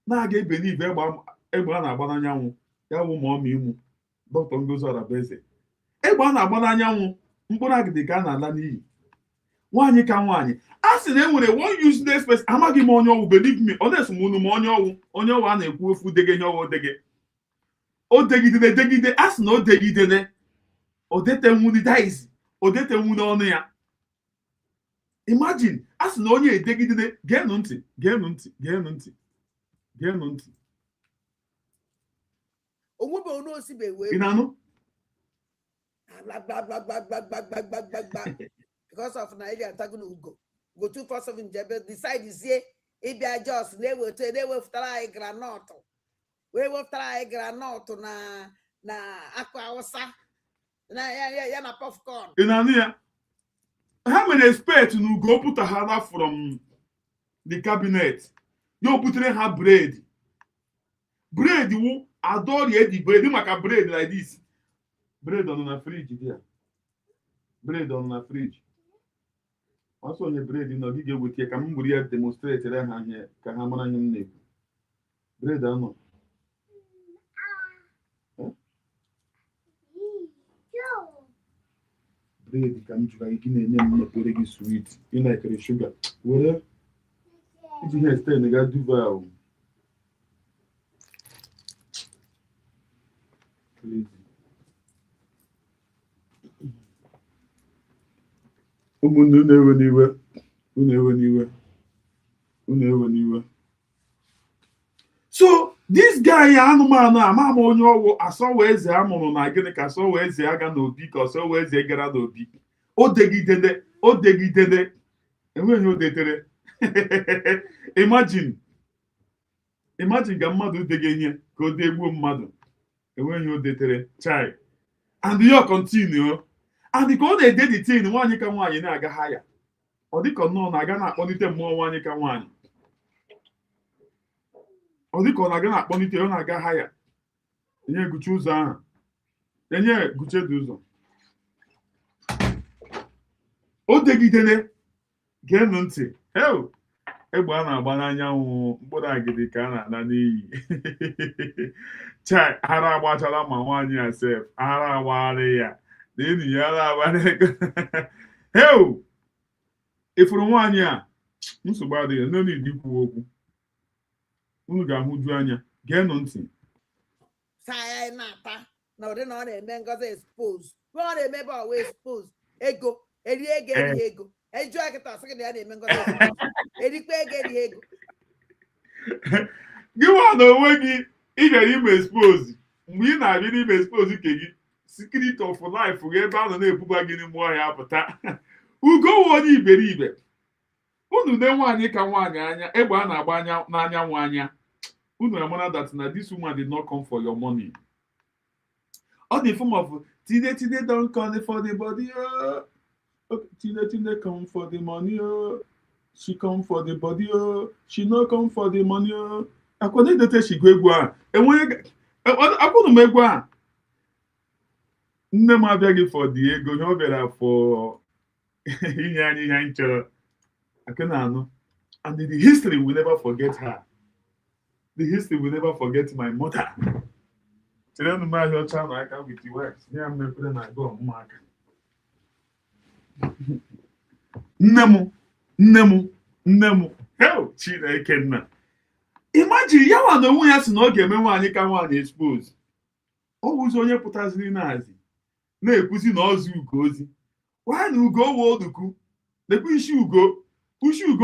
na-aga iberibe egbe a na-agba n'anyanwụ ya wụ ma ọ ma imu Dr. Ngozi Orabueze. Egbe a na-agba n'anyanwụ, mkpụrụ agidi ka a na-ala n'iyi. Nwaanyị ka nwaanyị a sị na enwere one useless person, amaghị m onye ọwụ, believe me, ọ na-eso m unu ma onye ọwụ a na-ekwu ofu dege ihe ọwụ dege. O degide a sị na o degidene odetenwuni daizi, odetenwuni ọnụ ya. Imagine a sị na onye edegidene, geenụ ntị. Ị na-anụ? Because of Nigeria tagun ugo go 247 jebe decidezie ịbịa jos na-ewefutara anyị granọtụ na akụ awụsa ya na popcorn. Ị na-anụ ya? Ha mere expect na ugo pụtaghara from the cabinet ya o butere ha bread wụ adorie di bread maka bread like this. Bread on na fridge dia. Bread on na fridge. Ọsọ onye bread nọ gị ga-eweta ka m gburu ya demonstrate ha ihe ka ha mara ihe m na-ekwu. Bread anọ. Bread ka m jụrụ gị na-enye m mepere gị sweet. Ị na-ekere sugar. Were iji ihe stain ga Dubai. Ụmụnne unu ewe n'iwe. So this guy anụmanụ ama onye ọwụ asọwa eze amụrụ na gịnị ka asọwa eze aga n'obi ka asọwa eze gara n'obi. O degidede enweghị o detere. Imagine ka mmadụ dege ihe ka o degbuo mmadụ, enweghị o detere chai, and you continue. And ka ọ na-ede the thing, nwaanyị ka nwaanyị na-aga haya. Ọ dịka nnọọ na-aga na-akpọlite mmụọ nwaanyị ka nwaanyị. Ọ dịka ọ na-aga na-akpọlite, ọ na-aga haya. Enye guchi ụzọ ahụ. Enye guchi dị ụzọ. O degidere, geenụ ntị. Egbe a na-agba n'anyanwụ, mkpụrụ agidi ka a na-ala n'iyi. Chai, ara agbachala ma nwaanyị ya sef, ara agbagharị ya. Enyi ya ifuru nwaanyị a nsogbu adịghị, no need ikwu okwu. Unu ga-ahụju anya, geenụ ntị. Saya na-ata na ụdị na ọ na-eme Ngozi expose. Ọ na-emebe ọwa expose ego, eri ego. Ejụọ kịta sị na ya na-eme Ngozi expose. Erikwa ego ego. Gị nwa na onwe gị ị bịara ime expose. Mgbe ị na-abịa n'ime expose ke gị, secret of life ebe a nọ na-ebuba gị n'ime ọhịa apụta. Ugo onye iberibe. Unu ne nwaanyị ka nwaanyị anya, egbe a na-agba n'anyanwụ anya. Unu amara that na this woman did not come for your money. All the form of Tine don't come for the body. Tine come for the money. She come for the body. She no come for the money. Akwade dete she go egwu a. Akwụrụ m egwu a. Nne m abịaghị for the ego, ihe ọ bịara for inye anyị ihe anyị chọrọ. Aka na anụ. And the history will never forget her. The history will never forget my mother. Chere nu ma ahịa ọcha na aka with the words. Ya mmekwere na agụ ọmụmaka. Nne m, hell, Chineke nna. Imagine ya nwa na onwe ya si na ọ ga-eme nwaanyị ka nwaanyị expose. Ọ wụzi onye pụtaziri n'azị na-ekwuzi na ọzọ ugo ozi. Nwaanyị ugo wo oduku. Lekwa isi ugo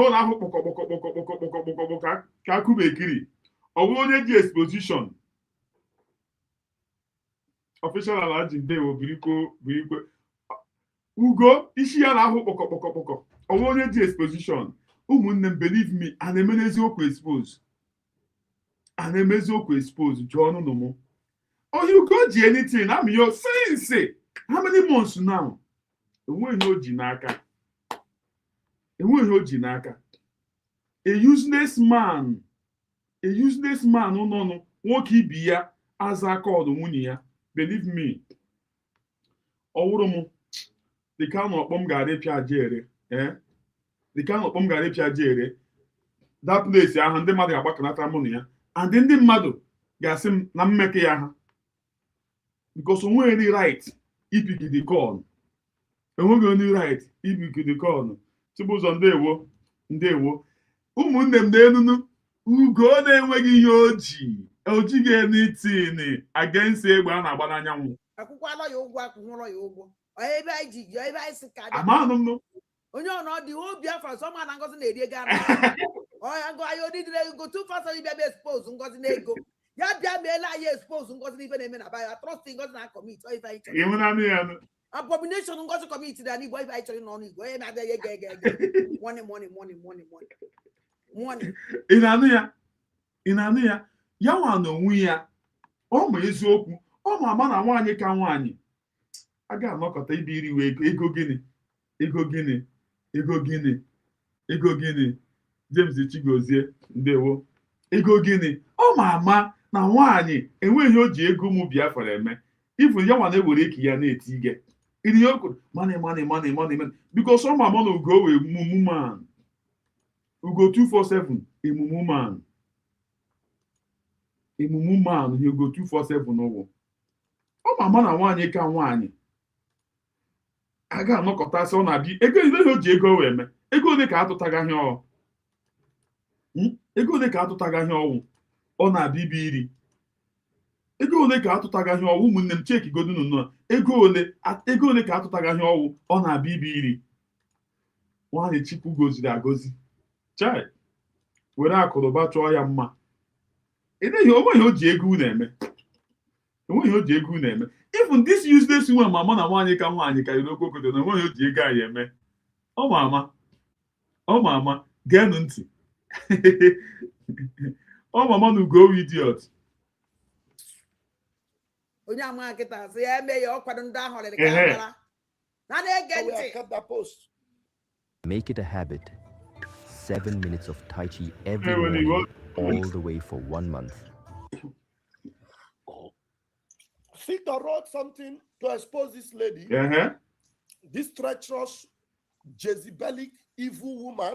na-ahụ kpọkọkpọkọkpọkọkpọkọkpọkọ ka akụ bekiri. Ọ bụ onye dị exposition. Official ala ji ndewo birikwo. Ugo isi ya na-ahụ kpọkọkpọkọkpọkọ. Ọ bụ onye dị exposition. Ụmụnne m, believe me, a na-eme eziokwu expose. Jụọ ọnụ m. Oh, you go ji anything. I'm your saying. How many months now? Enweghị o ji n'aka. A useless man nọ nwoke ibi ya aza aka ọdụ nwunye ya. Believe me. Ọwụrụ m the kind of ọkpọm ga-arịpịa jere. That place ahụ ndị mmadụ ga-agbakọnata mụ na ya. And ndị mmadụ ga-asị m na mmekọ ya ha. Because onwe any right ipiki the corn. Enweghị only right ipiki the corn. Chibụzọ ndewo. Ụmụnne m na-enunu ugo na-enweghị ihe ojighị anything against egbe a na-agba n'anyanwụ. Akwụkwọ ya ụgwọ akwụkwọ ya ụgwọ. Ebe anyị ji ebe anyị si ka amanụ m no. Onye ọ dị Biafra sọma na Ngozi na-eri ego ara. Oya ngo ayo didire ego too fast you be expose Ngozi na ego. Ya bịa meela anyị expose Ngozi n'ife na-eme na Biafra. Trust Ngozi na commit or if I chọrọ. Ịhụ na ya no. Abomination Ngozi commit na Igbo if I chọrọ n'ọnụ Igbo. Onye na-abịa ege. Money. Ị na-anụ ya? Ya nwa na onwe ya. Ọ ma eziokwu. Ọ ma ama na nwaanyị ka nwaanyị. A ga-anọkọta ibe iriwe ego gịnị. James Chigozie ndewo. Ego gịnị? Ọ ma ama na nwaanyị enweghị o ji ego mụ Biafra eme. Ifu ya nwa na-ewere eki ya na-eti ige. Ini ya okwu money. Because ọ ma ama na ugo wee mumu man. Ugo 247 emumu man. He ugo 247 n'ụwa. Ọ ma ama na nwaanyị ka nwaanyị. A ga-anọkọta sị ọ na-abịa ego ile o ji ego wee eme. Ego ole ka atụtagaghị ọ. Ego ole ka atụtagaghị ọwụ. Ọ na-abịa ibe iri. Ego ole ka atụtagaghị ọwụ. Ụmụnne m cheki godunu nọ. Ego ole ka atụtagaghị ọwụ. Ọ na-abịa ibe iri. Nwaanyị Chukwu goziri agozi. Chai. Were akụrụba chọọ ya mma. Onweghị o ji ego na-eme. Even this useless woman mama na nwaanyị ka nwaanyị ka iri okokodo na nwaanyị o ji ego anyị eme. Ọ ma ama. Geenụ ntị. Ọ mama na ugo idiot. Onye ama nkịta sị ya eme ya ọkwado ndị ahụ lere ka mara. Na na-ege ntị. Make it a habit. 7 minutes of Tai Chi every morning, all the way for 1 month. Victor wrote something to expose this lady. This treacherous, Jezebelic, evil woman.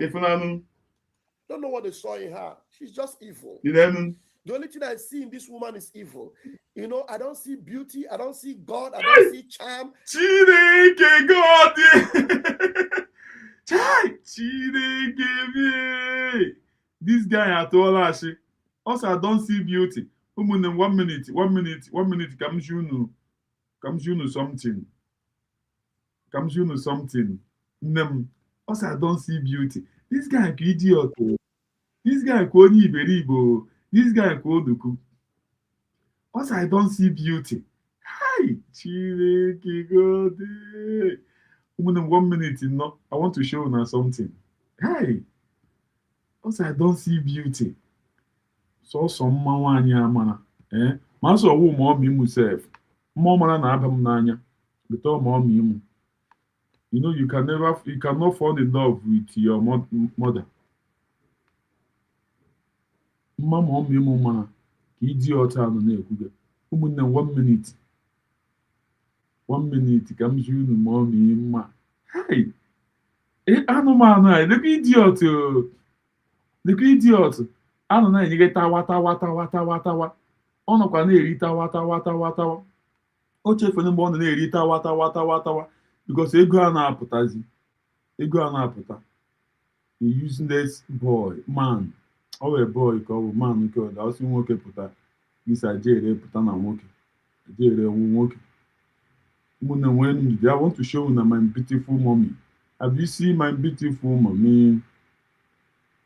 Don't know what they saw in her. She's just evil. The only thing I see in this woman is evil. You know, I don't see beauty. I don't see God. I don't see charm. Chineke God. This guy at all also I don't see beauty. 1 minute. Comes you know something. Also I don't see beauty. This guy idiot. This guy onye iberibo. This guy oduku. Also I don't see beauty. Hi, Chineke God. 1 minute, no. I want to show you something. Hi. Also, I don't see beauty. So some nwaanyị amana. Ma so wo ma omi mu self. Mo mara na abam n'anya. But o ma omi mu. You know you cannot fall in love with your mother. Mama omi mu mana. Idiot anu na ekwuge. ụmụnne 1 minute 1 minute ka m ji unu ma ọ mee mma. Hai, anụmanụ a lekwa idiot anụ na-enyere tawa ọ nọkwa na-eri tawa o chefere mgbe ọ nọ na-eri tawa because ego a na-apụta a useless boy man. Ọ wee boy ka ọ bụ man nke ọda ọsị nwoke pụta isa jere pụta na nwoke jere nwoke. Ụmụnne nwere ndidi. I want to show you my beautiful mommy. Have you seen my beautiful mommy?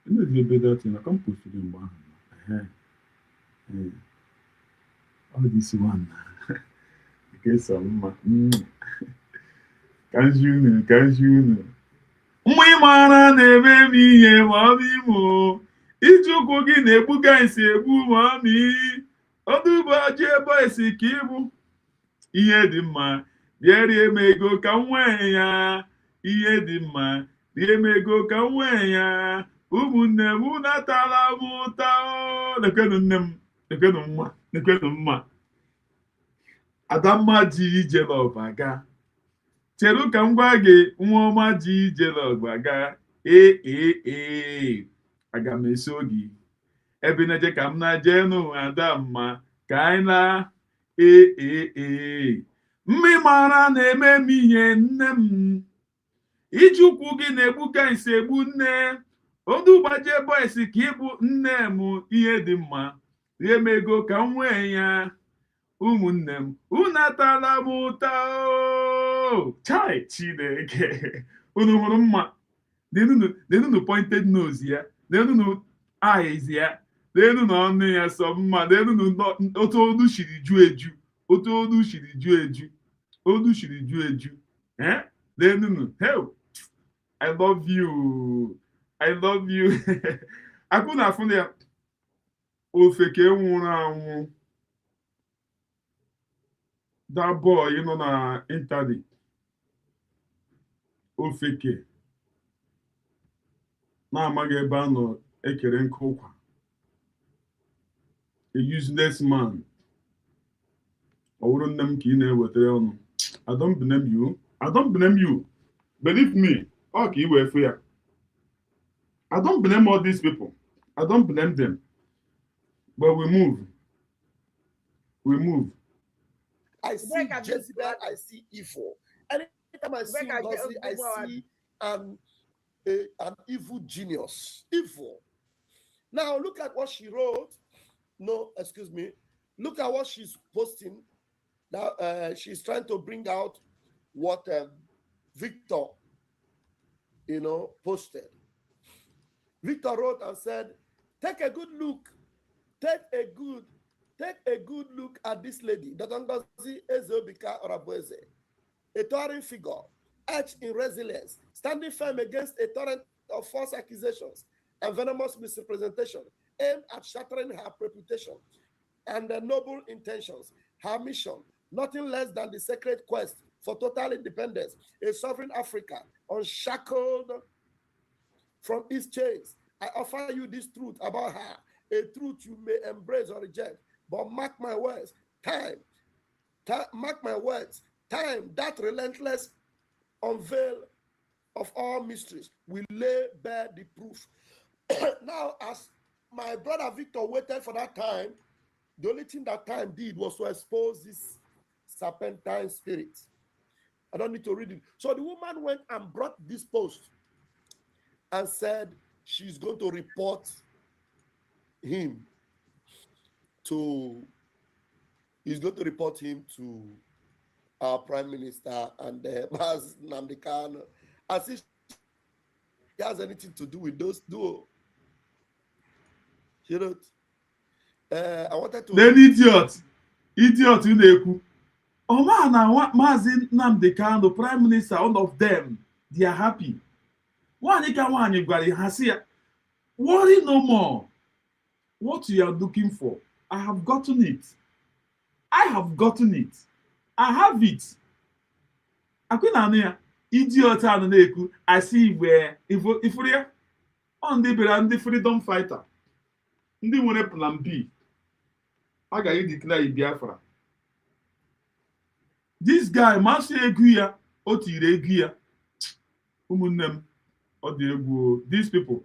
Maybe a better thing. I can't post it in one. All this one. Okay, some. Can't you know? Mwe mara na-eme m ihe mami mo. Ichukwu gị na-egbuga isi egbu mami. Ọdụbọjị ebe isi ka ịbụ. Ihe dị mma. Bịarie m ego ka m nwee ya. Ihe dị mma. Rie m ego ka m nwee ya. Ụmụnne m natala m ụta. Lekwenụ nne m. Lekwenụ mma. Adamma ji jelọb aga. Cheru ka m gwa gị nwa ọma ji jelọb aga. Aga m eso gị. Ebe na-eje ka m na-je nụ Adamma ka anyị na Mmi mara na-eme m ihe nne m. Ichukwu gị na-egbuka isi egbu nne. Odugbaje boys ka ịbụ nne m. Ihe dị mma. Rie m ego ka m nwee ya. Ụmụnne m unu atala m ụta. Chai Chineke. Unu hụrụ mma. Denunu pointed nose ya. Denunu eyes ya. Denunu ọnụ ya sọ mma. Denunu otu olu shiri ju eju. Olu shiri ju eju. Denunu. Hey, I love you. Akụ na-afụ ya. Ofeke nwụrụ anwụ. That boy, nọ na internet. Ofeke. Na-amaghị ebe a nọ ekere nke ụkwa. A useless man. Ọ bụrụ nne m ka ị na-ewetara ọnụ. I don't blame you. Believe me. Ọ ka ị wee fụ ya. I don't blame all these people. I don't blame them. But we move. I see Jezebel, I see evil. Anytime I see Ngozi, I see an evil genius. Evil. Now look at what she wrote. No, excuse me. Look at what she's posting. Now she's trying to bring out what Victor, posted. Victor wrote and said, take a good look at this lady, Dr. Ngozi Orabueze, a towering figure, etched in resilience, standing firm against a torrent of false accusations and venomous misrepresentation aimed at shattering her reputation and the noble intentions. Her mission, nothing less than the sacred quest for total independence, a sovereign Africa unshackled from its chains. I offer you this truth about her, a truth you may embrace or reject. But mark my words, time, that relentless unveil of all mysteries will lay bare the proof. Now, as my brother Victor waited for that time, the only thing that time did was to expose this serpentine spirit. I don't need to read it. So the woman went and brought this post and said she's going to report him to our Prime Minister and Mazi Nnamdi, as if he has anything to do with those duo. You know, I wanted to. Then idiot who na-ekwu. Oma na Mazi Nnamdi, the Prime Minister, all of them, they are happy. Worry no more. What you are looking for, I have gotten it. I have it. Akwina idiot anụ na-ekwu. I see where if on the freedom fighter. Ndị nwere plan B. A ga-declare Biafra. this guy masị ego ya o tiri ego ya ụmụnne m ọ dị egwu these people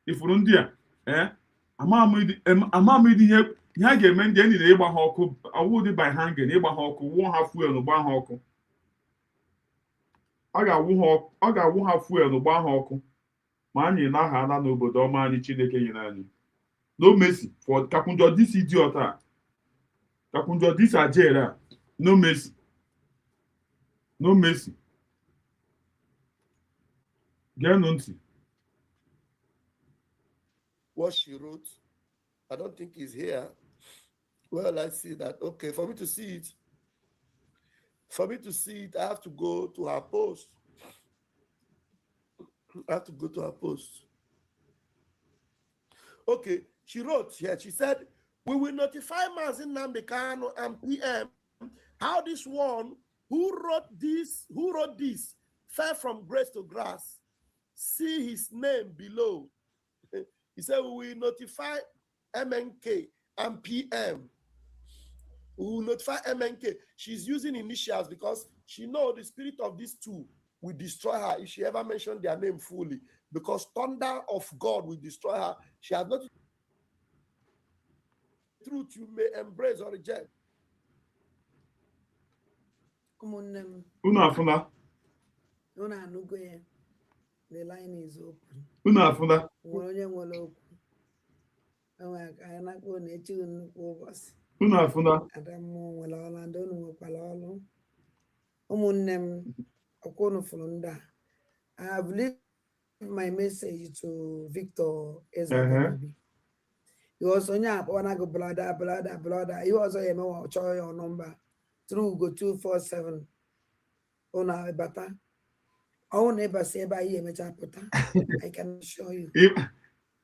ifuru ndị a amamidi ihe a ga-eme ndị enyi na ịgba ha ọkụ ọwụ dị by hanging ịgba ha ọkụ wụọ ha fuel gba ha ọkụ ọ ga-awụ ha fuel gba ha ọkụ ma anyị na-aha ala n'obodo ọma anyị Chineke nyere anyị no mercy for kakunjo this idiot a kakunjo this ajere no mercy no mercy geenụ ntị what she wrote. I don't think he's here. Well, I see that. Okay, for me to see it, I have to go to her post. Okay, she wrote here. She said, "We will notify Mazi Nnamdi KANU and PM how this one who wrote this fell from grace to grass. See his name below." He said, "We will notify MNK and PM. We will notify MNK." She's using initials because she knows the spirit of these two will destroy her if she ever mentioned their name fully. Because thunder of God will destroy her. She has not the truth you may embrace or reject. Unafuna. The line is open. Unafuna. Unafuna. I have left my message to Victor Ezra. He was on your brother. He was on your number through go 247 on our bata. I will never say by him. I can show you.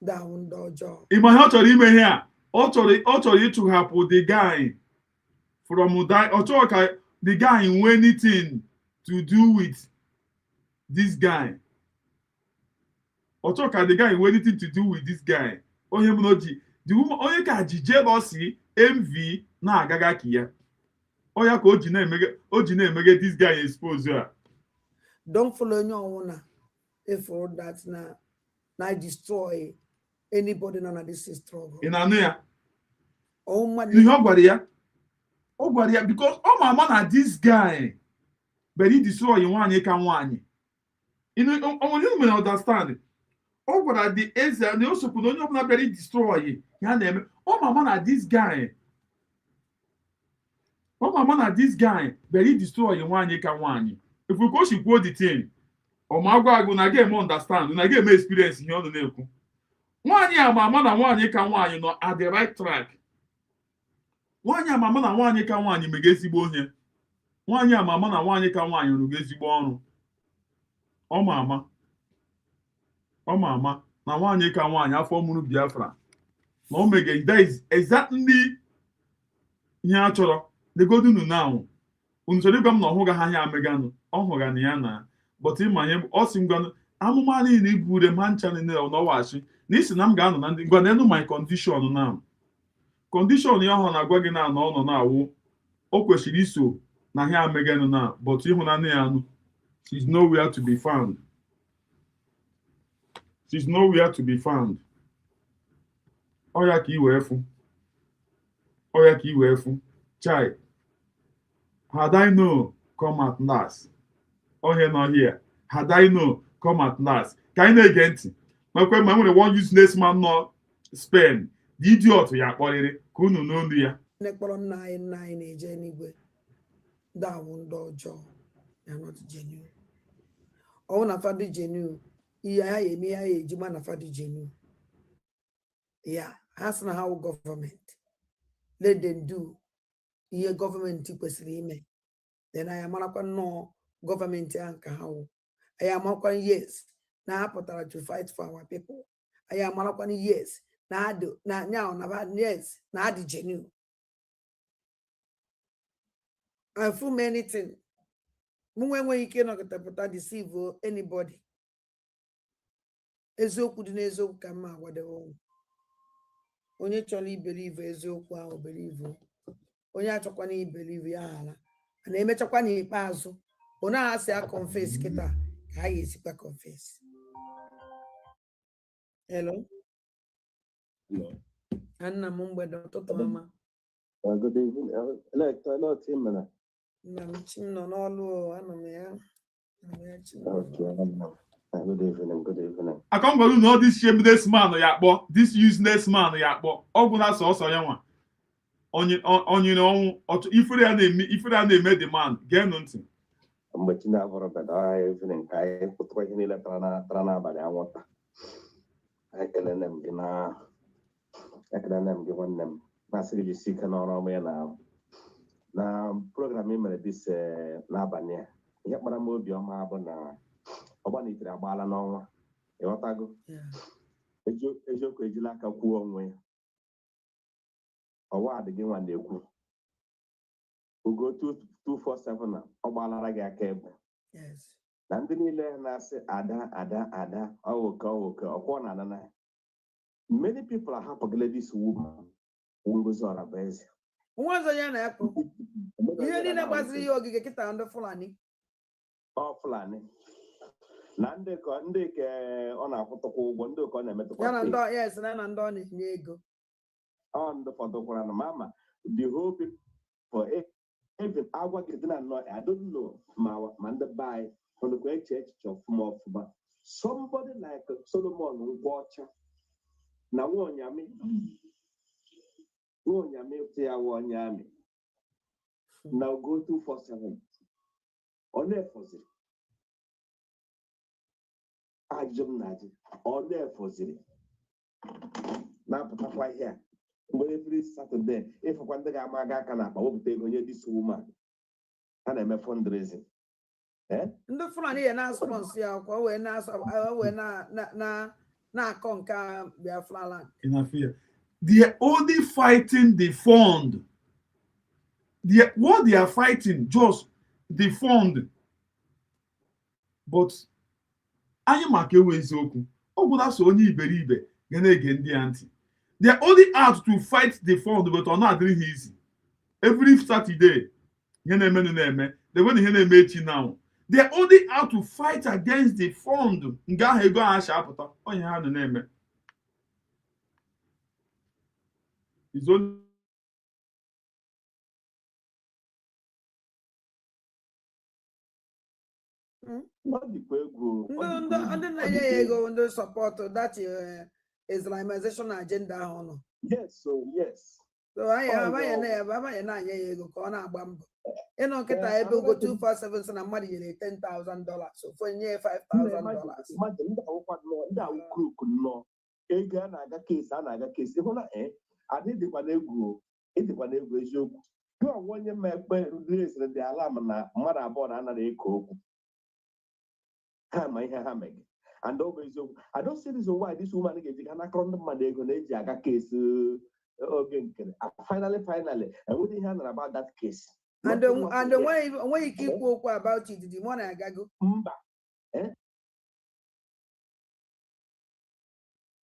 Down dojo. In my heart, even here, authority to help with the guy from that. The guy in anything to do with this guy. The guy in anything to do with this guy. Oh, him no the woman. Oh, you can jealousy, envy. Na gaga kia. Oh, ya ko ojine mege this guy exposure. Don't follow your owner. If all that's now destroy anybody none this is struggle. In Anuya. Oh my. Because oh my man this guy, but he destroy you one. You know, you may understand. Oh, but at the end, they also put on your very destroy. Oh my man this guy. Oh my man this guy, but he destroy you one. If we go, she quote the thing. Oh my God, when I get more understand, when I get more experience in your name. 1 year, my man and 1 year can one, you know, at the right track. 1 year, my man and 1 year can one, you may get here. 1 year, my man and 1 year can one, you get you born. Oh, mama. Now 1 year can one, you have 4 months Biafra. No, make that is exactly natural. They go to now. Unsori bam no hoga hanya megano. Oh, hoga niana. But in my name, also gonna. I'm money in Ibu, the mancha in there, no washing. Listen, I'm gone and gonna know my condition now. Condition your na no now. Okay, she is so. Now here I'm again now, but she's nowhere to be found. She's nowhere to be found. Oya ki wefu. Chai. Had I know, come at last. Oh, here, not here. Had I know, come at last. Can you get it? My question, I want to use next man not spend. The idiot, ya quality. Kunu no dia. Nekporo 9 eje anyway. That one dojo. You're not genuine. Oh, na fadi genuine. Iya ye jima na fadi genuine. Yeah, that's not how government. Let them do. Here government kwesịrị then I am no government anka how I am yes na apụtara to fight for our people. I am yes na do na now na yes na the genuine. I feel many things. When you cannot deceive anybody. Eziokwu dị n'eziokwu ka mma agwadewo. Onye chọrọ ibelieve eziokwu ahụ believe. Onye achọkwana ibelieve ya ala na emechakwa n'ikpeazụ ona ha si a confess kịta ka ha ga-esikwa confess. Hello. Nna m mgbede ụtụtụ ọma. Good evening. Not him, man. Nna m chi m nọ n'ọlụ anọ m ya. Okay, good evening. Good evening. I can't believe all this shameless man yakpo, this useless man yakpo. Oguna so yanwa. Onye no ifere ya na-eme the man. Get nothing. Mgbe na abụrụ beda evening ka anyị pụtara ihe niile tara n'abalị anwụta. Ekele m gị nwanne m. Masị gị jisi ike n'ọrụ ọma ya na program ị mere dis n'abalị a. Ihe kpara m obi ọma bụ na ọgbanitere agbaala n'ọnwa. Ịghọtago? Eziokwu ejila aka kwuo onwe ya. Ọwa adịghị nwa na-ekwu. Ugo 247 na ọgbalara gị aka ebe. Na ndị niile na-asị ada ọwoke ọkwọ na anana. Many people are happy this woman. Ngozi Orabueze. Nwa ọzọ ya na-ekwu. Ihe niile gbasiri ihe ogige kịta ndị Fulani. Fulani. Na ndị ke ọ na-akwụtụkwa ụgwọ ndị ka ọ na-emetụkwa. Ya na ndị na ndị ọ na-enye ego. Ndị fọdụkwara na mama the whole people even agwa gị dị na nnọọ I don't know ma ndị be anyị ọnụkwa eche echiche ọfụma. Somebody like Solomon Ngwaọcha na Nwonyami ya Nwonyami na Ugo 247 ọ na-efoziri ajụjụ m na-ajụ ọ na-efoziri na-apụtakwa ihe a mgbe every Saturday ịfụkwa ndị ga-ama aga aka na akpa wepụta ego nye this woman a na-eme fundraising. Ndị Fulani ya na-sponsor ya kwa wee na-akọ nke Biafra land. They are only fighting the fund. What they are fighting just the fund. But anyị maka ewe eziokwu ọ bụla so onye iberibe ga na-ege ndị anti. They are only out to fight the fund, but ọ na-adịrị ha easy. Every Saturday ihe na-eme the way ihe na-eme echi now. They are only out to fight against the fund. Nga ahụ ego ha shapụta onye ha na-eme. It's only ndị na-enye ya ego ndị support that Islamization agenda ahụ nọ. Yes. So abanye na-anye ya ego ka ọ na-agba mbọ. Ịnọ nkịta ebe Ugo 247 sị na mmadụ nyere $10,000 so fonye $5,000. Ndị ahụ kruk nnọọ ego a na-aga kesi ịhụ na adịdịkwa n'egwu eziokwu. Gụọ onye ma ekpe resịrị dị ala na mmadụ abụọ na anaghị eke okwu ha ma ihe ha megị and ọ bụ eziokwu. I don't see reason why this woman ga-eji ga nakọrọ ndị mmadụ ego na-eji aga kesi oge nkere. Finally enweghị ihe a nara about that case. And onweghị ike ikwu okwu about it dị mụ na-agago mba.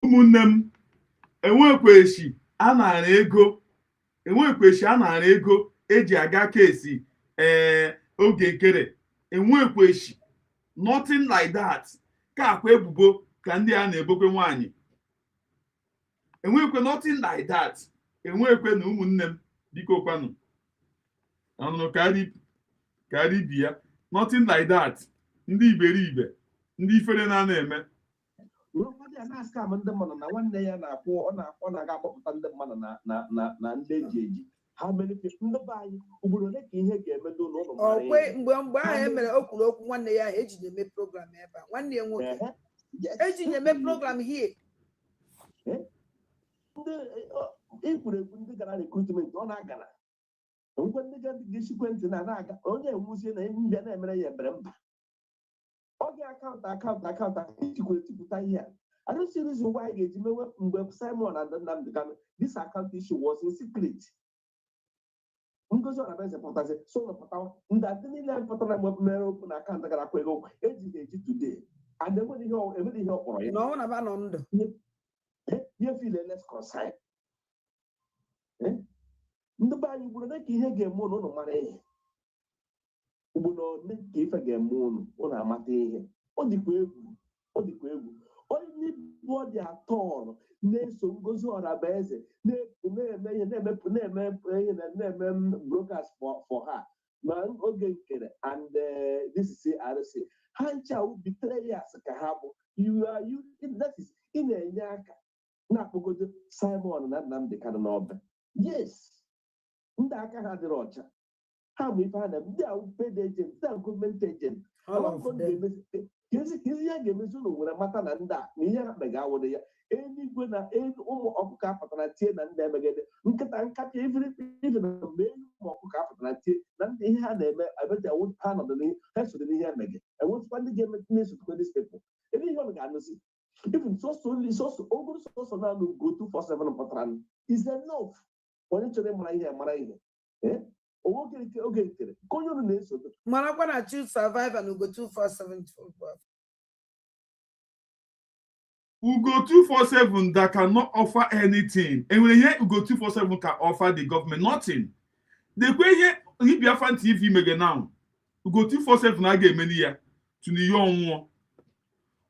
Ụmụnne m enwekweshi a nara ego eji aga kesi oge nkere. Enwekweshi nothing like that. Ka akwa ebubo ka ndị a na-ebokwe nwaanyị. Enwekwe nothing like that. Enwekwe na ụmụnne m biko kwanụ anụ karị bi ya nothing like that. Ndị iberibe ndị ifere na-eme a na-asa ama ndị mmadụ na nwanne ya na-akwụ ọ na-aga akpọpụta ndị mmadụ na ndị eji ha mere ndị be anyị ugboro ole ka ihe ga-eme n'ụlọ mgbe ahụ e mere o kwuru okwu nwanne ya ahụ eji eme program ebe a nwanne ya nwoke eji eme program hie ndị egwuregwu ndị gara recruitment ọ na-agara ngwa ndị ga-esikwe ntị na-aga onye enwuzie na mbịa na-emere ya ebere mba ọ ga akaụntụ tipụta ihe a. I don't see reason why ga-eji mewe mgbe Simon and Nnamdi Kanu this account issue was in secret. Ngozi Orabueze pụtazi so pụtawa ndị adị niile pụtara mgbe mere okwu na akaụntụ gara akwa ego eji today and enweghị ihe ọ kpọrọ ya na ọ na-aba nọ ndụ ihe file less concern. Ndị be anyị gburu ka ihe ga-eme ụlọ mara ihe ugbu na ole ka ife ga-eme unu amata ihe ọ dịkwa egwu onye bụ ọ dị atọ na-eso Ngozi Orabueze na-eme ihe na-eme broadcast for her na oge nkere and this is CRC ha ncha betrayers ka ha bụ that is ị na-enye aka na-akpọgodo Simon na Nnamdi Kanu n'ọba yes ndị aka ha dịrị ọcha ha bụ ife ha na ndị ahụ paid agent ndị ahụ gọọmenti agent ihe ya ga-emezi ụlọ nwere mata na ndị a na ihe ha mega awụrụ ya eluigwe na ụmụ ọkụkọ apụtara tie na ndị emegede nkata iviri na mgbe elu ụmụ ọkụkọ apụtara tie na ndị ihe ha na-eme abeta ha nọdụ n'ihe ha soro n'ihe emege enwetụkwa ndị ga-emetụ na-esotukwa ndị stepụ ebe ihe ọ ga-anụzi even sọsọ ogoro sọsọ na-anụ go 247 pụtara is enough onye chọrọ ịmara ihe mara ihe oge nkere ka onye ọrụ na-esote marakwa na Chief Survivor na Ugo 247 Ugo 247 that cannot offer anything. And when here Ugo 247 can offer the government nothing. The way here Biafra TV mega now. Ugo 247 na get many year to the young one.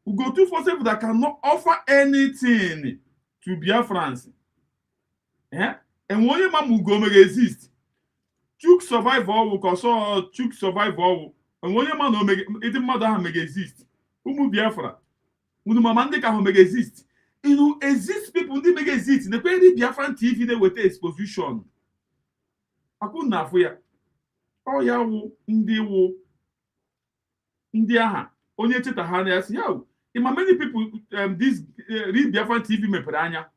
Ugo 247 that cannot offer anything to Biafrans. Yeah? And when your man Ugo mega exist. Chuk survive all because Chuk survive all. And when your man no mega it mother mega exist. Umu Biafra. Unu mama ndị ka ahụ mega exist. Exist people ndị mega exist. Na kwere Biafran TV na-eweta exposition. Akụ na afụ ya. Ọ ya wụ ndị aha onye cheta ha na ya si ya. Many people this read Biafran TV mepere anya.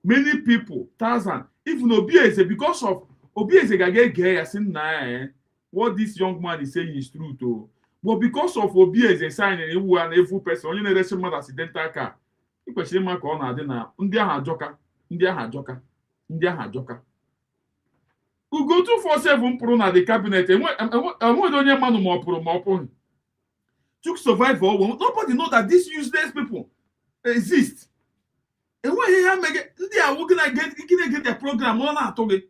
Many people, thousand, even Obieze, because of Obieze ga-ege ya si na what this young man is saying is true too. But because of Obieze signing iwu an evil person, onye na-eresi mmadụ accidental car, ị kwesịrị ịma ka ọ na-adị na ndị ahụ ajọka. Ugo 247 pụrụ na the cabinet, enweghị onye mmanụ ma ọ pụrụ ma ọ pụghị. Chuk survive all. Nobody know that these useless people exist. Enweghị ha mege ndị a nwoke na-get their program ọ na-atụ gị.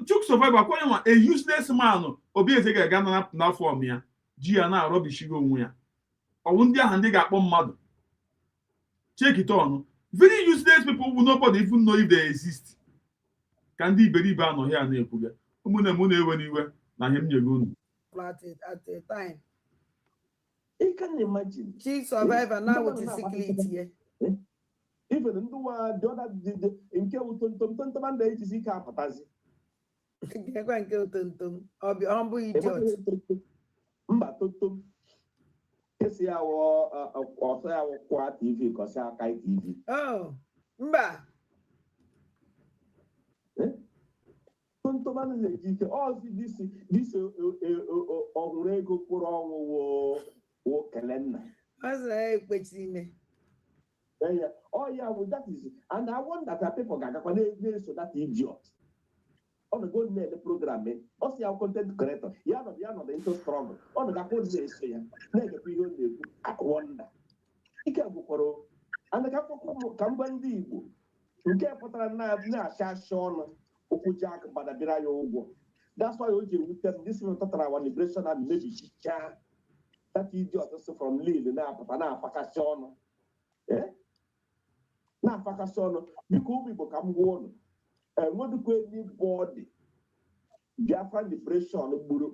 Chuk survive akwenye nwa a useless man Obieze ga-aga na form ya ji ya na-arọbishigo onwe ya. Ọwụ ndị ahụ ndị ga-akpọ mmadụ. Check it on. Very useless people who nobody even know if they exist. Ka ndị iberibe anọ ya na-ekwuga. Ụmụnne m na-ewe n'iwe na ihe m nyere unu. At a time. You can imagine. Chief Survivor now with the secret here. Even the other in Kelton days is Kapatazi. I'll be humble idiot. Mbatum. Yes, our TV because our TV. Oh, Mba. All this Orego Puro calendar. Oh, yeah, well, that is, and I want that people got so that idiot. On the good man, the program, also our content creator, Yana, the into strong. On the whole day, I wonder. He can go for and the couple come by the you can't put a Shashon. That's why you tell this one liberation and maybe that idiot also from Lille now, vacation. Eh? Now, vacation, because we become one. And what do we body? Biafran liberation, Budo,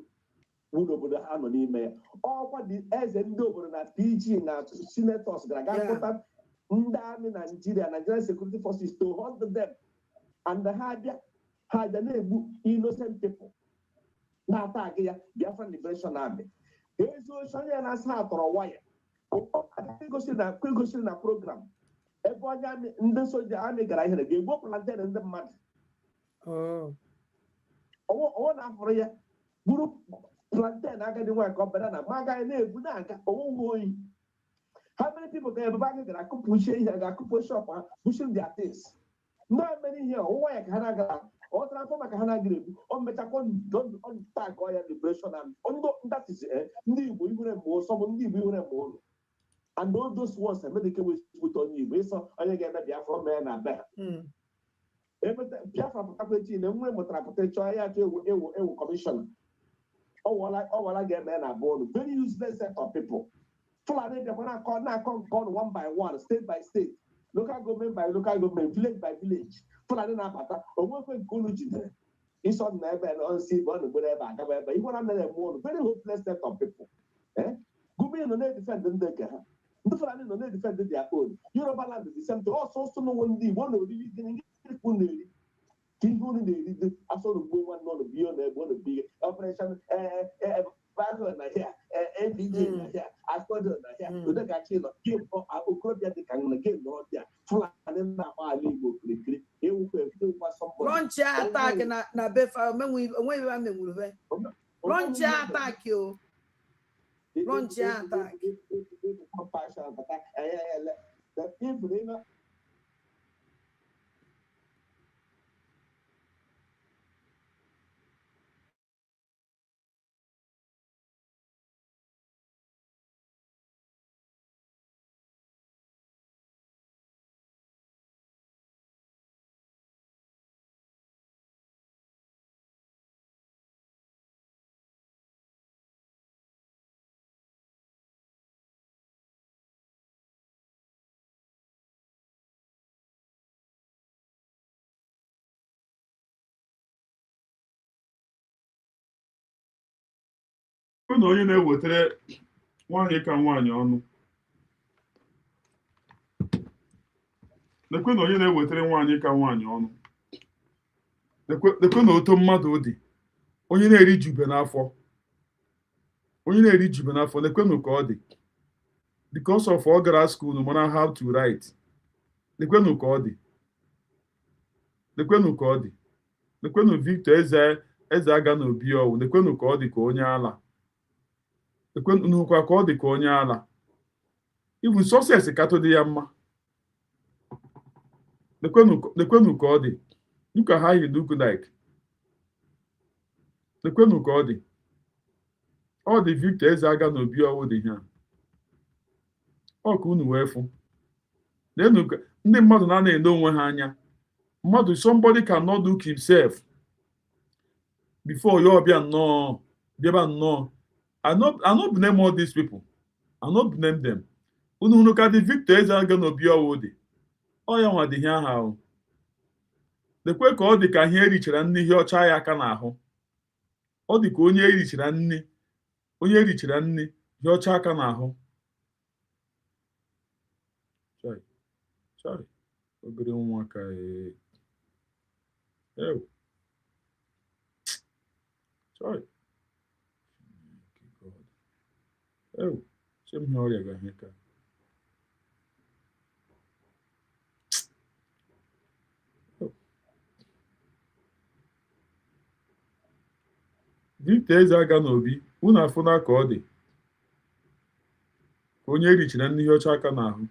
with the hand on email. All what the as and over and PG and senators that I got Nigeria security forces to hunt them. And the had the name innocent people. Now, Biafran Liberation Army. There is no Shania as heart or a wire. I think go see a program. Everyone in the soldier army got ahead again, walk like that in the mud. Oh, after ya, Guru plantain, I got the work of banana, Maga and Bunaka, oh, how many people can have a bag that I could push in and I could push up, pushing their things? Not many here, why can I go? Or transform a Hanagrip, or Metacon, don't tag or liberation, and that is new, we will have more, some new, we will have more. And all those ones, I medical with on you, we saw, I get that Biafra man are better. Biafra pụtakweti na nwe mụtara pụta chọọ ya achọ ewu kọmishọna ọwala ga-eme na abụọ very useless set of people. Fulani bịakwa na-akọ nke ọnụ one by one, state by state, local government by local government, village by village. Fulani na-abata onwekwe nke unu jidere ịsọ na ebe na nsi ebe ọ na-egbere ebe agaba ebe ihe na mere eme ụlọ very hopeless set of people. Gụmị nọ na-edifend ndị nke ha, ndị Fulani nọ na-edifend their own. Yoruba land dị same thing. Ọsọsọ n'onwe ndị Igbo na-oriri gịnị unu na-eri ka ihe unu na-eri asọrọ ugbo nwanne ọnụ bụ ihe na-egbe ọnụ bụ ihe operation Bago na ya ABJ na ya Akodo na ya Odegachi nọ game okorobịa dị ka na game na ọbịa Fulani na-agba ala Igbo kirikiri ewukwa sọmbọ launch attack na befa onweghị ha menwuru ve launch attack o launch attack na onye na-ewetara nwaanyị ka nwaanyị ọnụ lekwe na onye na-ewetara nwaanyị ka nwaanyị ọnụ lekwe na oto mmadụ dị onye na-eri jube n'afọ lekwe ka ọ dị because of ọ gara school no matter how to write lekwe ka ọ dị lekwe Victor eze aga n'obi ọwụ lekwe ka ọ dị ka onye ala nukwa ka ọ dị ka onye ala even success katọ dị ya mma lekwenu ka ọ dị look at how he look like lekwenu ka ọ dị Victor eze aga n'obi ọwụ dị ha ọ ka unu wee fụ ndị mmadụ na-ele onwe ha anya mmadụ somebody cannot look himself before ya ọbịa nnọọ bịaba nnọọ I not blame all these people. I not blame them. Unu ka the Victor eze aga n'obi ọwụ dị. Ọ ya nwa dị ihe aha ahụ. Lekwe ka ọ dị ka ihe erichara nri ihe ọcha ya aka n'ahụ. Ọ dị ka onye erichara nri ihe ọcha aka n'ahụ. Sorry. Obere nwa ka sorry. Chem ihe ọrịa ga-ahụ ka Victor eze aga n'obi unu afụna ka ọ dị ka onye erichara nri ihe ọcha aka n'ahụ.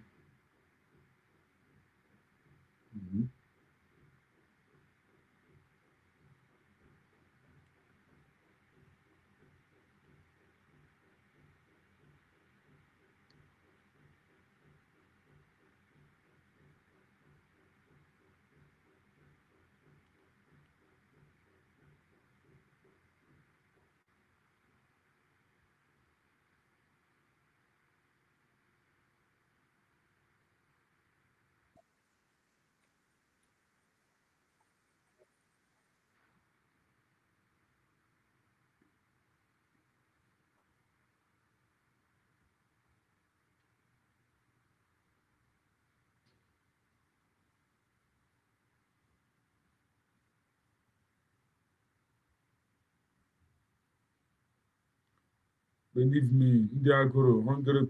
Believe me, ndị agụrụ hungry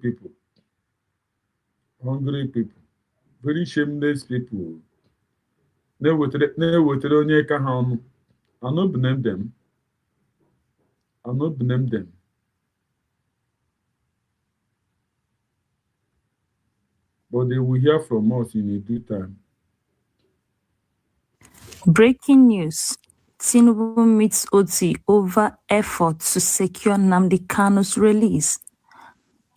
people, very shameless people. Na-ewetara onye ka ha ọnụ. I no blame them. But they will hear from us in a due time. Breaking news. Tinubu meets Oti over effort to secure Nnamdi Kanu's release.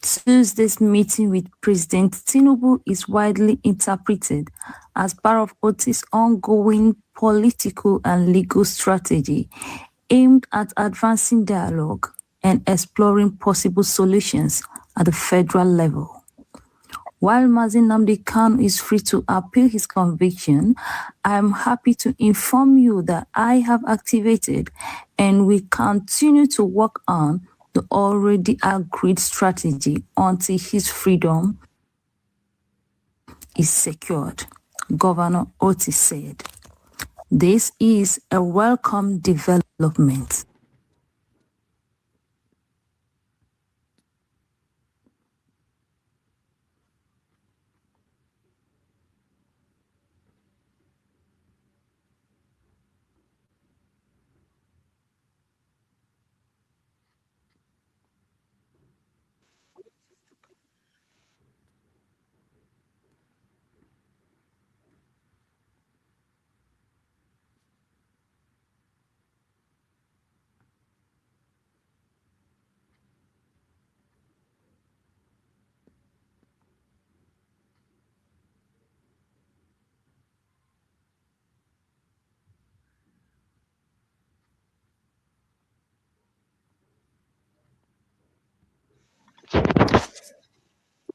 Tuesday's meeting with President Tinubu is widely interpreted as part of Oti's ongoing political and legal strategy aimed at advancing dialogue and exploring possible solutions at the federal level. While Mazi Nnamdi KANU is free to appeal his conviction, I am happy to inform you that I have activated and will continue to work on the already agreed strategy until his freedom is secured, Governor Oti said. This is a welcome development.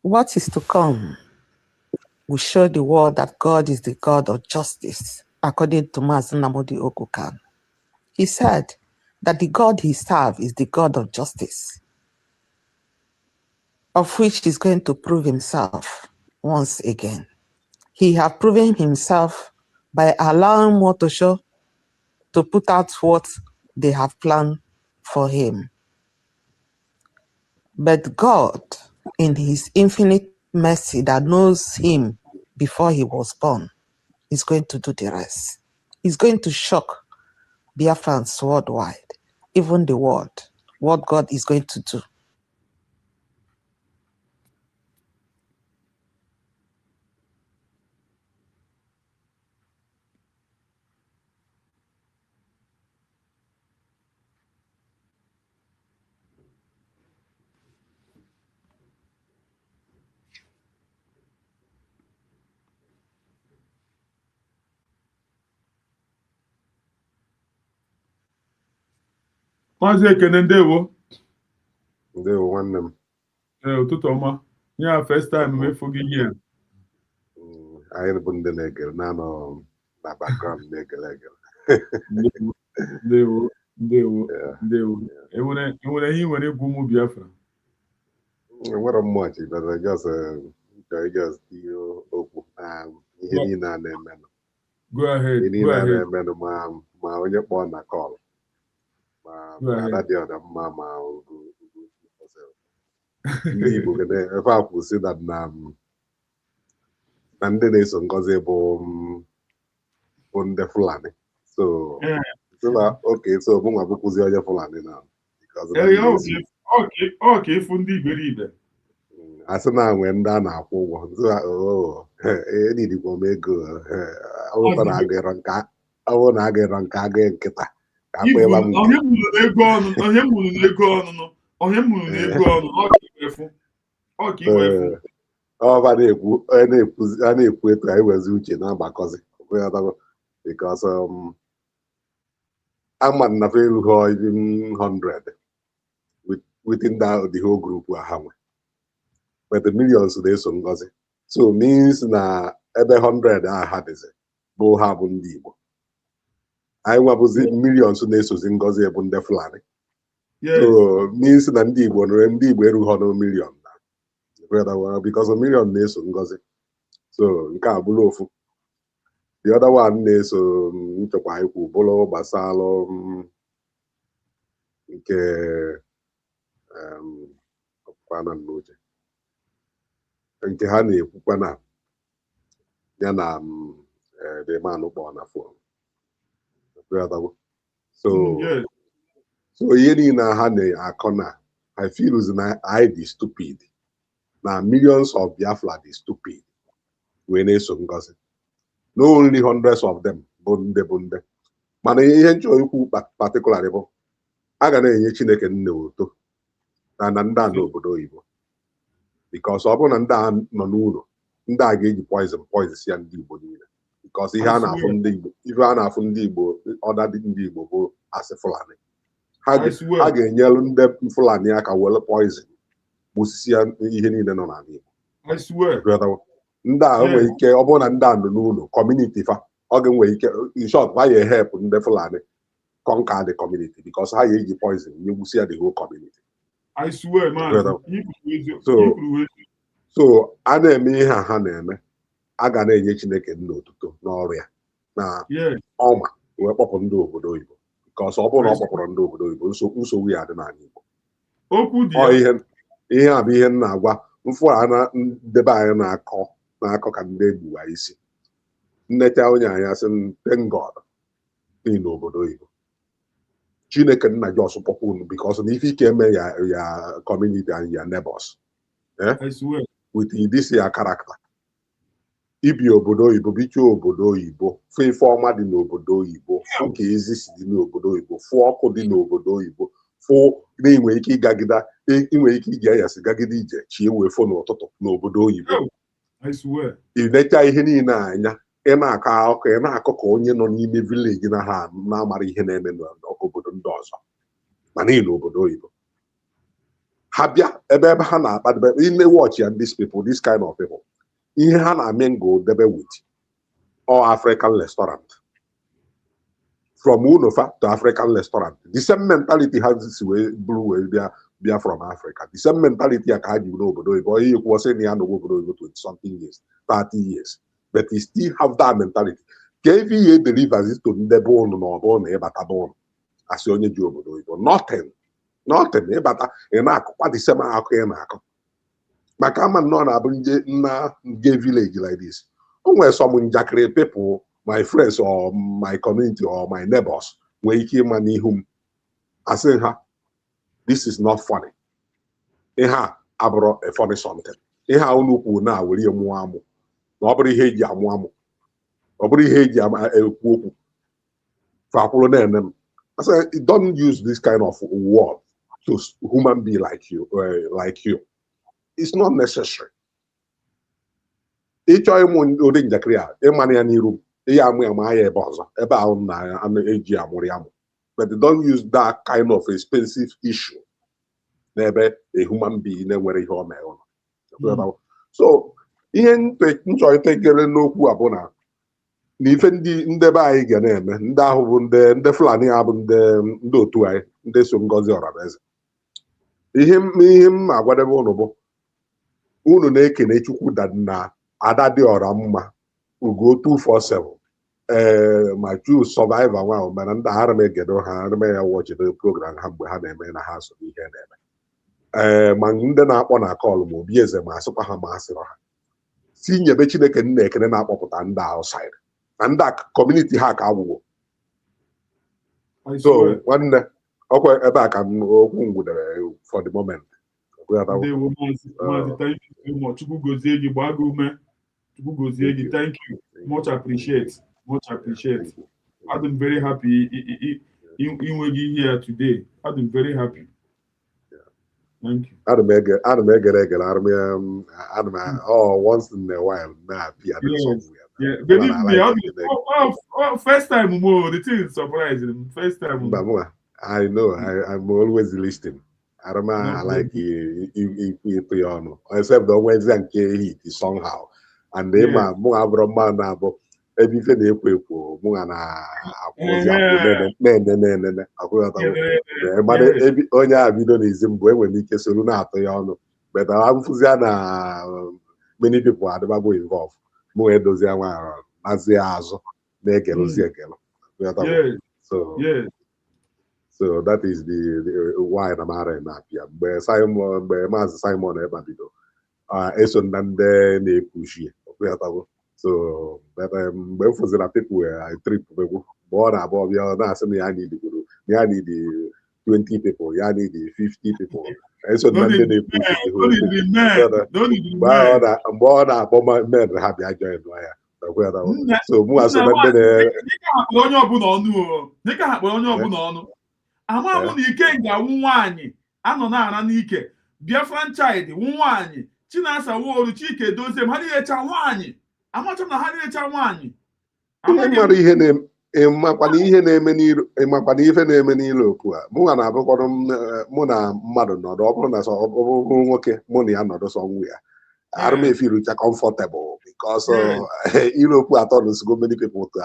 What is to come will show the world that God is the God of justice, according to Mazi Nnamdi. He said that the God he serves is the God of justice, of which he is going to prove himself once again. He has proven himself by allowing Motosho to put out what they have planned for him. But God, in his infinite mercy that knows him before he was born, is going to do the rest. He's going to shock Biafrans worldwide, even the world, what God is going to do. Maazị Ekene ndewo. Ndewo nwanne m. Ụtụtụ ọma. Ya first time m efu gị ihe. Anyị bụ ndị na-egere na-anọ na background na-egere egere. Ndewo. Enwere ihe ị nwere ikwu ụmụ Biafra? Enwere much, but I just ihe okwu ihe niile a na-emenụ. Go ahead. Ihe niile a na-emenụ ma onye kpọọ na call. Ada dị ọda mma ma ndị Igbo efe a kwụsị na ndị na-eso Ngozi bụ ndị Fulani. So okay, so mụ nwa bụkwụzi onye Fulani na ọ ka ịfụ ndị iberibe asị na nwee ndị a na-akwụ ụgwọ enidikwa m ego ọbụrụ na agịrọ nke agụ nkịta onye mụrụ n'ego ọnụnụ ọ ka iwefu ọba a na-ekwu etu anyị wezi uche na-agbakọzi because ama na erughị 100 within the whole group ha nwe, but the millions na-eso Ngozi, so means na ebe 100 ha dịzi bụ ha bụ ndị Igbo. Anyị nwabụzi millions na-esozi Ngozi bụ ndị Fulani. So means na ndị Igbo erughị ọnụ million because a million na-eso Ngozi. So nke a bụrụ ofu. The other one na-eso nchekwa ikwu bụrụ gbasara nke ọkwana n'uche nke ha na-ekwukwa na ya na the man kpọọ na phone. So ihe niile ha na-akọ na I feel na I dị stupid na millions of Biafra dị stupid wee na-eso Ngozi. No only hundreds of them bụ nde mana ihe nchọrọ ikwu particularly bụ a ga na-enye Chineke nne oto na ndị a n'obodo oyibo, because ọ bụrụ na ndị a nọ n'ụlọ ndị a ga-eji poison ya ndị Igbo niile because ihe a na-afụ ndị Igbo ọda ndị Igbo bụ asị Fulani ha ga-enyelu ndị Fulani aka were poison gbusisi ya ihe niile nọ n'ala Igbo ndị a nwere ike ọ bụrụ na ndị a nọ n'ụlọ kọmuniti fa ọ ga-enwe ike in short ha ya help ndị Fulani conquer the community because ha ga-eji poison nye gbusi ya the whole community. I swear, man. So a na-eme ihe ha na-eme a ga na-enye Chineke n'otuto n'ọrụ ya na ọma wee kpọpụ ndị obodo oyibo because ọ bụrụ na ọ kpọpụrụ ndị obodo oyibo nsogbu ya dị n'ala Igbo ihe a bụ ihe m na-agwa mfụra ndebe anyị na-akọ ka ndị egbuwa isi nneta onye anyị asị thank God dị n'obodo oyibo Chineke nna Jos kpọpụ unu because na ife ike eme ya community and ya neighbors with this ya character ibi obodo oyibo bichie obodo oyibo fụ ife ọma dị n'obodo oyibo fụ ka ezi si dị n'obodo oyibo fụ ọkụ dị n'obodo oyibo fụ na inwe ike ịgagide inwe ike iji anyasị gagide ije chie wee fụ n'ụtụtụ n'obodo oyibo ilecha ihe niile anya ị na-akọ akụkọ ị na-akọ ka onye nọ n'ime vileji na ha na-amara ihe na-eme n'obodo ndị ọzọ ma niile obodo oyibo ha bịa ebe ha na-akpadebe ine watch ya these people this kind of people ihe ha na-ame ngo debe with all African restaurant from Unofa to African restaurant the same mentality has wee bụrụ wee bịa from Africa the same mentality ya ka ha ji n'obodo oyibo ihe kwuo sị na ya n'obodo oyibo 20-something years 30 years but he still have that mentality ka ebe ihe delivers to ndebe ụnụ na ọ bụrụ na ịbata n'ụlọ asị onye ji obodo oyibo nothing ịbata ị na-akụkwa the same akụkọ ị na-akọ maka ama nnọọ na-abụ nge village like this o nwere some njakịrị people my friends or my community or my neighbors nwere ike ịma n'ihu m asị ha this is not funny ihe a abụrụ a funny something ihe a unu kwuru na were ihe mụọ amụ na ọ bụrụ ihe eji amụ amụ ọ bụrụ ihe eji ekwu okwu fakwụrụ na-ene m I said don't use this kind of word to human being like you it's not necessary ịchọ ịmụ ụdị njakịrị a ịmana ya n'iru ihe amụ ya ma ya ebe ọzọ ebe ahụ na-eji amụrụ ya amụ but don't use that kind of expensive issue n'ebe a human being na-enwere ihe ọ mere so ihe nchọrịta ekele n'okwu a bụ na ife ndị be anyị ga na-eme ndị ahụ bụ ndị Fulani ha bụ ndị otu anyị ndị so Ngozi Orabueze ihe m agwadebe ụnụ bụ unu na-ekene Chukwu na ada dị ọra mma ugo 247 ma ju survivor nwa ahụ mana ndị ara m egedo ha ara m ya wọchide program ha mgbe ha na-eme na ha so ihe na-eme ma ndị na-akpọ na kọlụ ma obi eze ma asịkwa ha ma asịrọ ha si nyebe Chineke nna ekene na-akpọpụta ndị outside na ndị kọmuniti ha ka agwụgwọ so nwanne ọkwa ebe a ka okwu ngwudere for the moment Chukwu gozie gị gbaa gị ume Chukwu gozie gị thank you much appreciate I'm very happy inwe gị here today I'm very happy thank you ana m egere once in a while na-apịa believe me first time more the thing is surprising first time I know I'm always listening I like you on except the Wednesday and hit somehow and then my man na abụ ebe ife na-ekwo ekwo mụ na akwụzi akwụ onye a bido n'izi mbụ enwere ike soro na-atụ ya ọnụ but mfụzi na many people adịbago involved mụ edozi nwa mazi azụ na-egelozi egelo so that is the why na mara na-apịa mgbe Maazị Simon ebe bido eso na ndị na-epushi so mgbe m fụziri na people trip mgbe ọ na-abụ ọbịa na-asị na ya nidgoro ya need 20 people ya need 50 people eso na ndị na-epushi mgbe ọ na-akpọ men ha bịa join ya so mụ asị na ndị onye ọbụla ọnụ ama bụ na ike ga-awụ nwaanyị anọ na-ara n'ike Biafran child nwaanyị Chinasa Nworu, Chike Doziem, ha niile cha nwaanyị. Amacha m na ha niile cha nwaanyị. Ihe mara ihe ịmakwana ihe na-eme n'iru ịmakwana ife na-eme n'ilu okwu a mụ na abụkwanụ mụ na mmadụ nọdụ ọ bụrụ na ọ bụrụ nwoke mụ na ya nọdụ sọ nwa ya arụmefirucha comfortable because ilu okwu atọ so many people to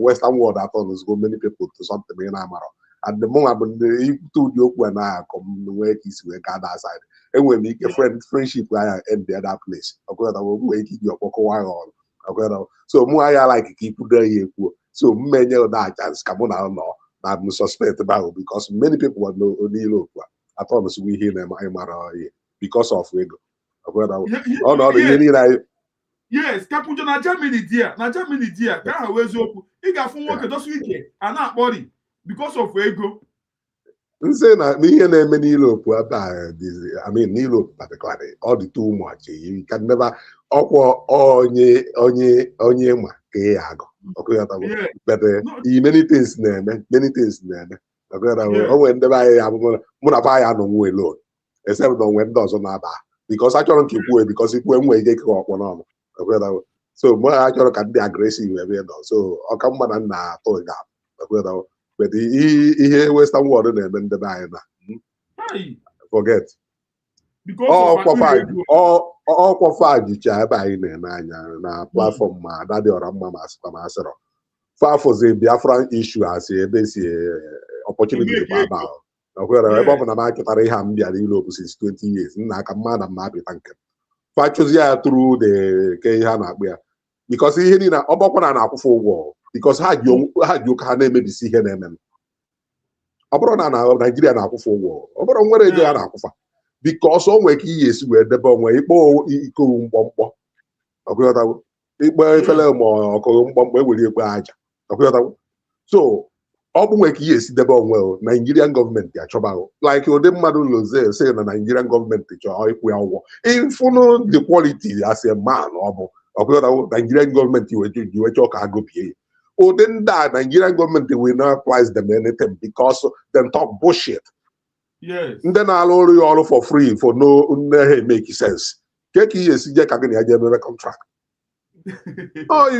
western world atọ so many people to something ị na-amara and mụnwa bụ ikwute ụdị okwu a na-akọ m nwee ka isi wee gaa that side enwere m ike friendship anya end the other place ọkwụrụ nwee ike iji ọkpọkọwa ya ọrụ so mụ anya like ka ikwudo ya ekwuo so mmenye that chance ka mụ na nọ na m suspect bahụ because many people were n'ilu okwu a atọ nụsogbu ihe na-ịmara ihe because of ego ọnọdụ ihe niile anyị yes kapụnjo na Germany dia ka ha wee eziokwu ị ga-afụ nwoke dosu ike a na-akpọri because of ego nse na ihe na-eme n'ilu okwu n'ilu okwu particularly all the too much you can never ọkwọ onye ma ka ị agụ but many things na-eme onwe ndị be anyị abụghị mụ na ba ya nọ nwe alone except na onwe ndị ọzọ na-aba because achọrọ m ka ikwue because ikwue nwee ike ịkọ ọkpọ n'ọnụ so mụ achọrọ ka ndị agresive ebe nọ so ọka mma na nna atụ ga but ihe western world na-eme ndị be anyị na forget ọkwa jicha ebe anyị na-ene anya na platform ma Adadị Ọramma ma asịkwa ma asịrọ fafozi Biafra issue asị ebe si opportunity aba ebe ọ bụ na m akịtara ihe a m bịara ilu okwu since 20 years nna aka mmadụ m apịta nke fachozi ya through the ke ihe a na-akpụ ya because ihe niile ọ bụkwa na-akwụfụ ụgwọ because ha ji ụka ha na-emebisi ihe na-eme ọ bụrụ na Naijiria na-akwụfụ ụgwọ ọ bụrụ nwere ego ya na-akwụfa because o nwere ka ihe esi wee debe onwe ikpo ikowu mkpọmkpọ ọkụghọtawo ikpe efele ma ọkụghị mkpọmkpọ ewere ekpe aja ọkụghọtawo so ọ bụ nwere ka ihe esi debe onwe Nigerian gọọmenti achọbaghị like ụdị mmadụ loze sị na Nigerian gọọmenti chọọ ịkwụ ya ụgwọ ịfụnụ the quality as a man ọ bụ ọkụghọtawo Nigerian gọọmenti wee chọọ ka agụpie ya ụdị ndị a Nigerian gọọmenti will not price them anything because them talk bullshit. Ndị na-alụ ọrụ ya ọrụ for free for no make sense ka ihe esi je ka gị na ya je emebe contract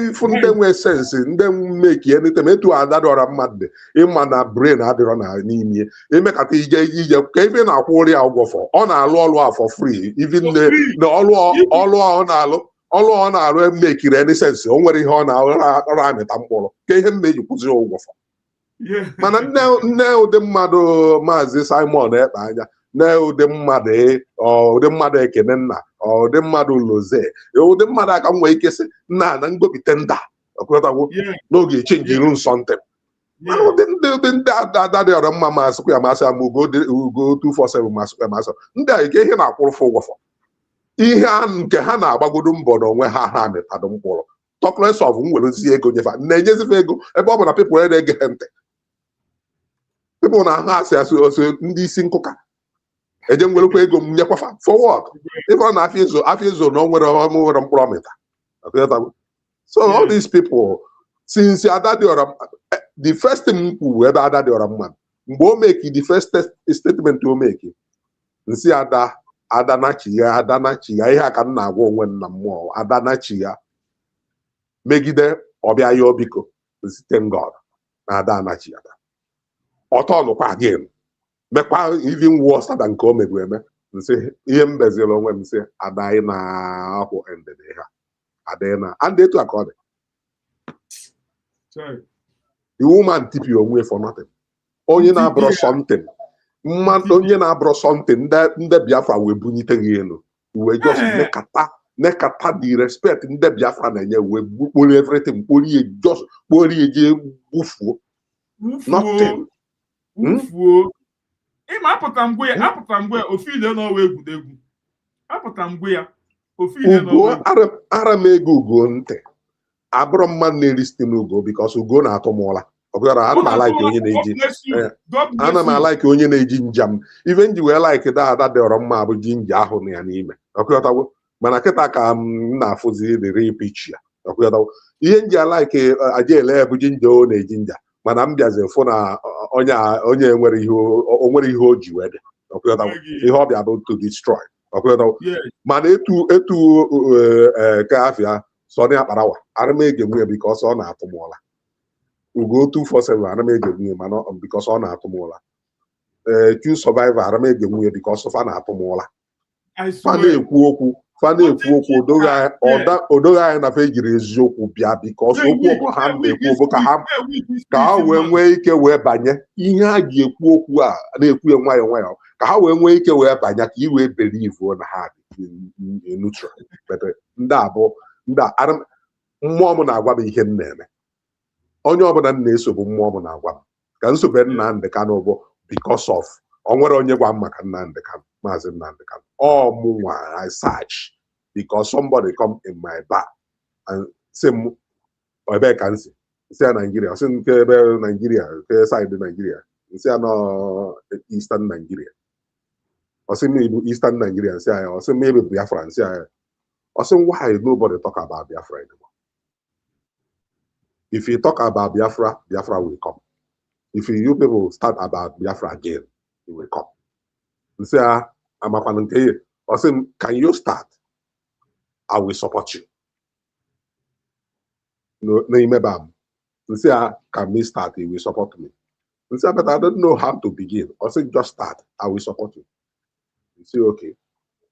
ifu ndị nwee sense ndị make anything etu Adadị Ọramma dị ịma na brain adịrọ na n'ime emekata ije ka ebe na-akwụ ụrụ ya ụgwọ fọ ọ na-alụ ọrụ a for free even na ọrụ ọ na-alụ emekiri any sense o nwere ihe ọ na-arụ amịta mkpụrụ ka ihe m na-eji kwụzi ụgwọ fọ mana nne ụdị mmadụ Maazị Simon Ekpa anya nne ụdị mmadụ Ekene Nna ụdị mmadụ Loze ụdị mmadụ aka nwee ike sị nna na ngopite nda ọkụrọtawo n'oge chenji ru nsọntem ụdị ndị Adadị Ọramma masịkwa ya masị ama ugo 247 masịkwa ya masị ndị a ike ihe na-akwụrụfụ ụgwọfọ ihe nke ha na-agbagodo mbọ n'onwe ha ha mịtadụ mkpụrụ tọkless of mwerezie ego nyefa na-enyezife ego ebe ọ bụ na pepụl na-ege ha ntị pepụl na ha asị ndị isi nkụka eje nwerekwa ego m nyekwafa forward ịbụrụ na afọ izo na o nwere mkpụrụ ọmịta so all these people since Adadị Ọramma the first thing kwuru ebe Adadị Ọramma mgbe o meki the first statement o meki nsị adanachi ya ihe a ka m na-agwa onwe m na mmụọ adanachi ya megide ọbịa ya obiko site God na adanachi ya ọtọnụkwa again mekwa even worse than nke o mebu eme nsị ihe m beziri onwe m sị adanyị na-akwụ endede ha adịghị na and etu aka ọ dị the woman tipi onwe for nothing onye na-abụrụ something mmadụ onye na-abụrụ something ndị Biafra wee bunyite gị elu wee just nekata the respect ndị Biafra na-enye wee kpori everything kpori je gbufuo nothing ịma apụta mgbe ya ofu ile n'ọwa egwuregwu apụta mgbe ya ofu ile n'ọwa ara m ego ugo ntị abụrụ mmadụ na-eri site n'ugo because ugo na-atụ m ụla ana m alaiki onye na-eji njam ife nji wee laiki Adadị Ọramma bụ jinja ahụ na ya n'ime ọkụghọtawo mana kịta ka m na-afụzi the pitch ya ọkụghọtawo ihe nji alaiki aja ele bụ jinja o na-eji nja mana m bịazi fụ na onye nwere ihe o ji wee dị ọkụghọtawo ihe ọ bịa bụ to destroy mana etu kafia sọ na akparawa ara m ege nwunye because ọ na-atụ m ụla ugo 247 ara m ege nwunye mana because ọ na-atụ m ụla Q survivor ara m ege nwunye because fa na-atụ m ụla fa na-ekwu okwu odoghị anyị na fa ejiri eziokwu bịa because okwu ha na-ekwu ka ha wee nwee ike wee banye ihe a ga-ekwu okwu a na-ekwu ya nwayọọ nwayọọ ka ha wee nwee ike wee banye ka i wee believe na ha neutral ndị abụọ mmụọ m na-agwa m ihe m na-eme onye ọbụla m na-esobu mmụọ m na-agwa m ka nsobe Nnamdi Kanu bụ because of o nwere onye gwa m maka Nnamdi Kanu Mazi Nnamdi Kanu ọ mụnwa I search because somebody come in my bar and say m ebe ka nsi nsị ya Nigeria ọsị nke ebe Nigeria nke side Nigeria nsị ya nọ Eastern Nigeria ọsị m ibu Eastern Nigeria nsị ya ọsị m ebe Biafra nsị ya ọsị why nobody talk about Biafra anymore. If you talk about Biafra, Biafra will come. If you people start about Biafra again, it will come. Nsị ya amakwana nke ihe ọsị m can you start? I will support you. N'ime bam nsị ya can me start? He will support me. Nsị ya but I don't know how to begin. Ọsị just start. I will support you. Nsị okay.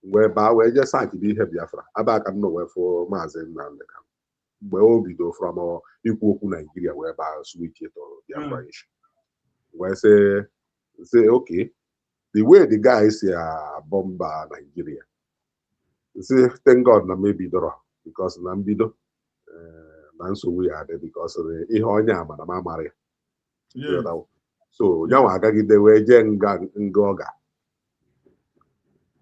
Wee baa wee je site bụ ihe Biafra aba aka nọ wee fụ Mazi Nnamdi Kanu mgbe o bido from ikwu okwu Nigeria wee baa switch to Biafra issue wee say okay the way the guy si bomba Nigeria say thank God na mebidoro because na mbido na nsogbu ya adị because ihe onye ama na amara ya so yanwa agagide wee jee nga ọga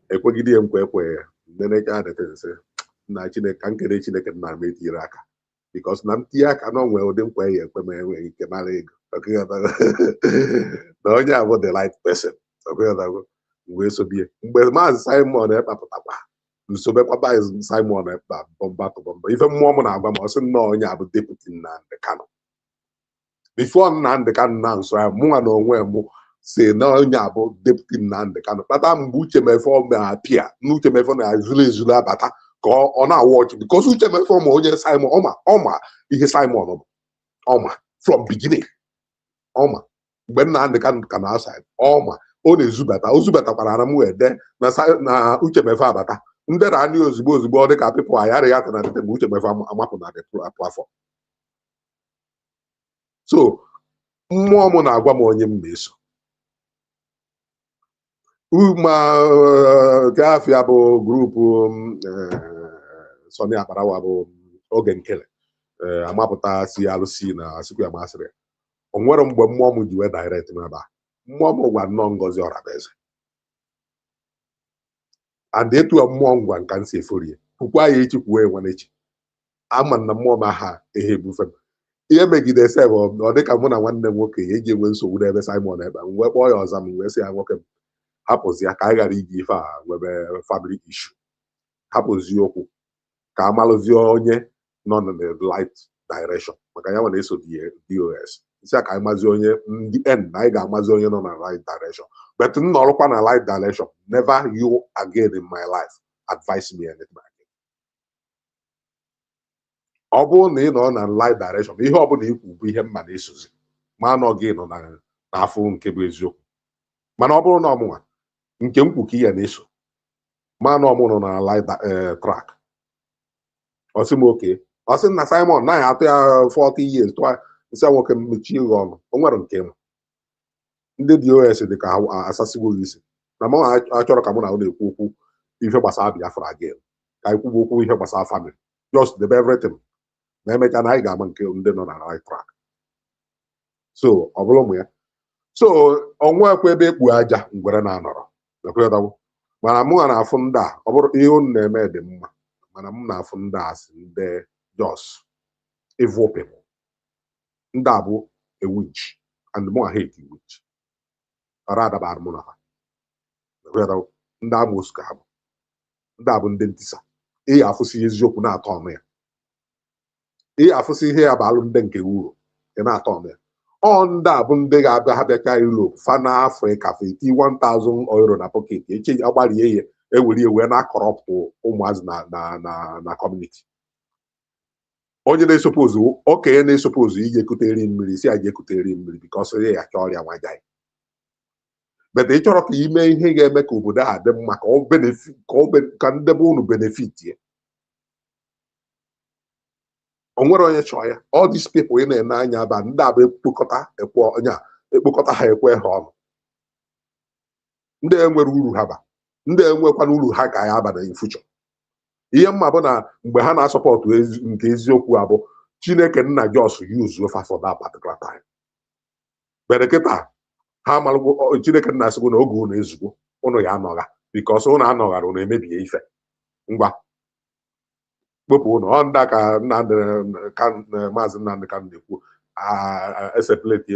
ekwegide ya nkwa ekwe ya nnenecha adịte nsị na Chineke ka nkere Chineke na m etiri aka because na m tinye aka na onwe ụdị nkwa ya ekwe ma enweghị ike mara ego na onye abụ the right person wee sobie mgbe Maazị Simon ekpapụtakwa nsobekwa Simon ekpa bọmba to bọmba ife mmụọ m na-agwa m ọsị nnọọ onye abụ deputy Nnamdi Kanu before Nnamdi Kanu na nso ya mụnwa na onwe m si na onye abụ deputy Nnamdi Kanu kpata mgbe Uchemefe apịa na Uchemefe na-ezulu ezulu abata ka ọ na-awụ ọchị because Uchemefe ma onye Simon ọma ihe Simon bụ ọma from beginning ọma mgbe Nnamdi Kanu ka na outside ọma ọ na-ezubata o zubatakwara na m wee de na Uchemefe abata ndera anyị ozugbo ọ dị ka pipụl ayara ya na dịte mgbe Uchemefe amapụ na platform so mmụọ m na-agwa m onye m na-eso gafia bụ grupu Sọni Akparawa bụ oge nkele amapụta si alụsi na asịkwa ya masịrị o nwere mgbe mmụọ m ji wee direct m ebe a mmụọ m gwa nnọọ Ngozi Orabueze and etu mmụọ ngwa nka nsi eforie kwukwa ya echi kwuo enwe n'echi ama na mmụọ m aha ehe ebufe m ihe megide sef ọ dịka mụ na nwanne m nwoke ya eji enwe nsogbu n'ebe Simon ebe a wee kpọọ ya ọza m wee sị ya nwoke m hapụzi ya ka anyị ghara iji ife a nwebe family issue hapụzi okwu ka amalụzie onye nọ na the light direction maka ya nwere eso DOS isi ka anyị mazi onye ndị end na anyị ga-amazi onye nọ na light direction but m nọrụkwa na light direction never you again in my life advise me anything again. Ọ bụrụ na ị nọ na light direction ihe ọ bụla ikwu bụ ihe mma na-esozi ma anọ gị nọ n'afọ nke bụ eziokwu mana ọ bụrụ na ọmụnwa nke m kwu ka ihe na-eso ma na ọmụ nọ na light track ọsị m oke ọsị na Simon naghị atụ ya 40 years tụọ nsị nwoke mmechi ihe ọnụ o nwere nke m ndị DOS dị ka asasiwo isi na m achọrọ ka mụ na na-ekwu okwu ihe gbasara Biafra again ka anyị kwuo okwu ihe gbasara family just debe everything na emecha na anyị ga-ama nke ndị nọ na right track so ọ bụrụ ụmụ ya so ọnwa ekwe ebe ekpu aja ngwere na-anọrọ mana mụ na-afụ ndị a ọ bụrụ ihe unu na-eme dị mma mana m na-afụ ndị a si ndị just evil people ndị a bụ a witch and mụ hate a witch ọra adabara mụ na ha ndị amoosu ka ha bụ ndị a bụ ndị ntisa ihe afụsị eziokwu na-atọ ọnụ ya ihe afụsị ihe ya bụ alụmde nke uru ị na-atọ ọnụ ya ọ ndị a bụ ndị ga-abịa ha bịacha Europe fa na Afrịka feti 1000 euro na pocket eche agbarie ihe ewere wee na-akọrọpụtụ ụmụazị na kọmuniti. Onye na-esopozu okenye na-esopozu ije ekutere mmiri si aje ekutere mmiri bikọs onye ya ka ọrịa nwajaghị. Bete ị chọrọ ka ime ihe ga-eme ka obodo a dị mma ka ndebe unu benefit ya. O nwere onye chọọ ya. All these people ị na-ene anya ba ndị abụ ekpokọta ha ekwe ha ọnụ. Ndị enwere uru ha ba, ndị enwekwana uru ha ga ya aba na future. Ihe mma bụ na mgbe ha na-asọpọtụ nke eziokwu abụ Chineke nna Jos use ofa for that particular time. Bere kịta ha malụgwo Chineke nna asịgwo na oge unu ezugbo unu ya anọgha bikọs unu anọghara unu emebie ife. Ngwa kpopụ unu ọ ndị ka Mazi Nnamdi ka na-ekwu esepuleti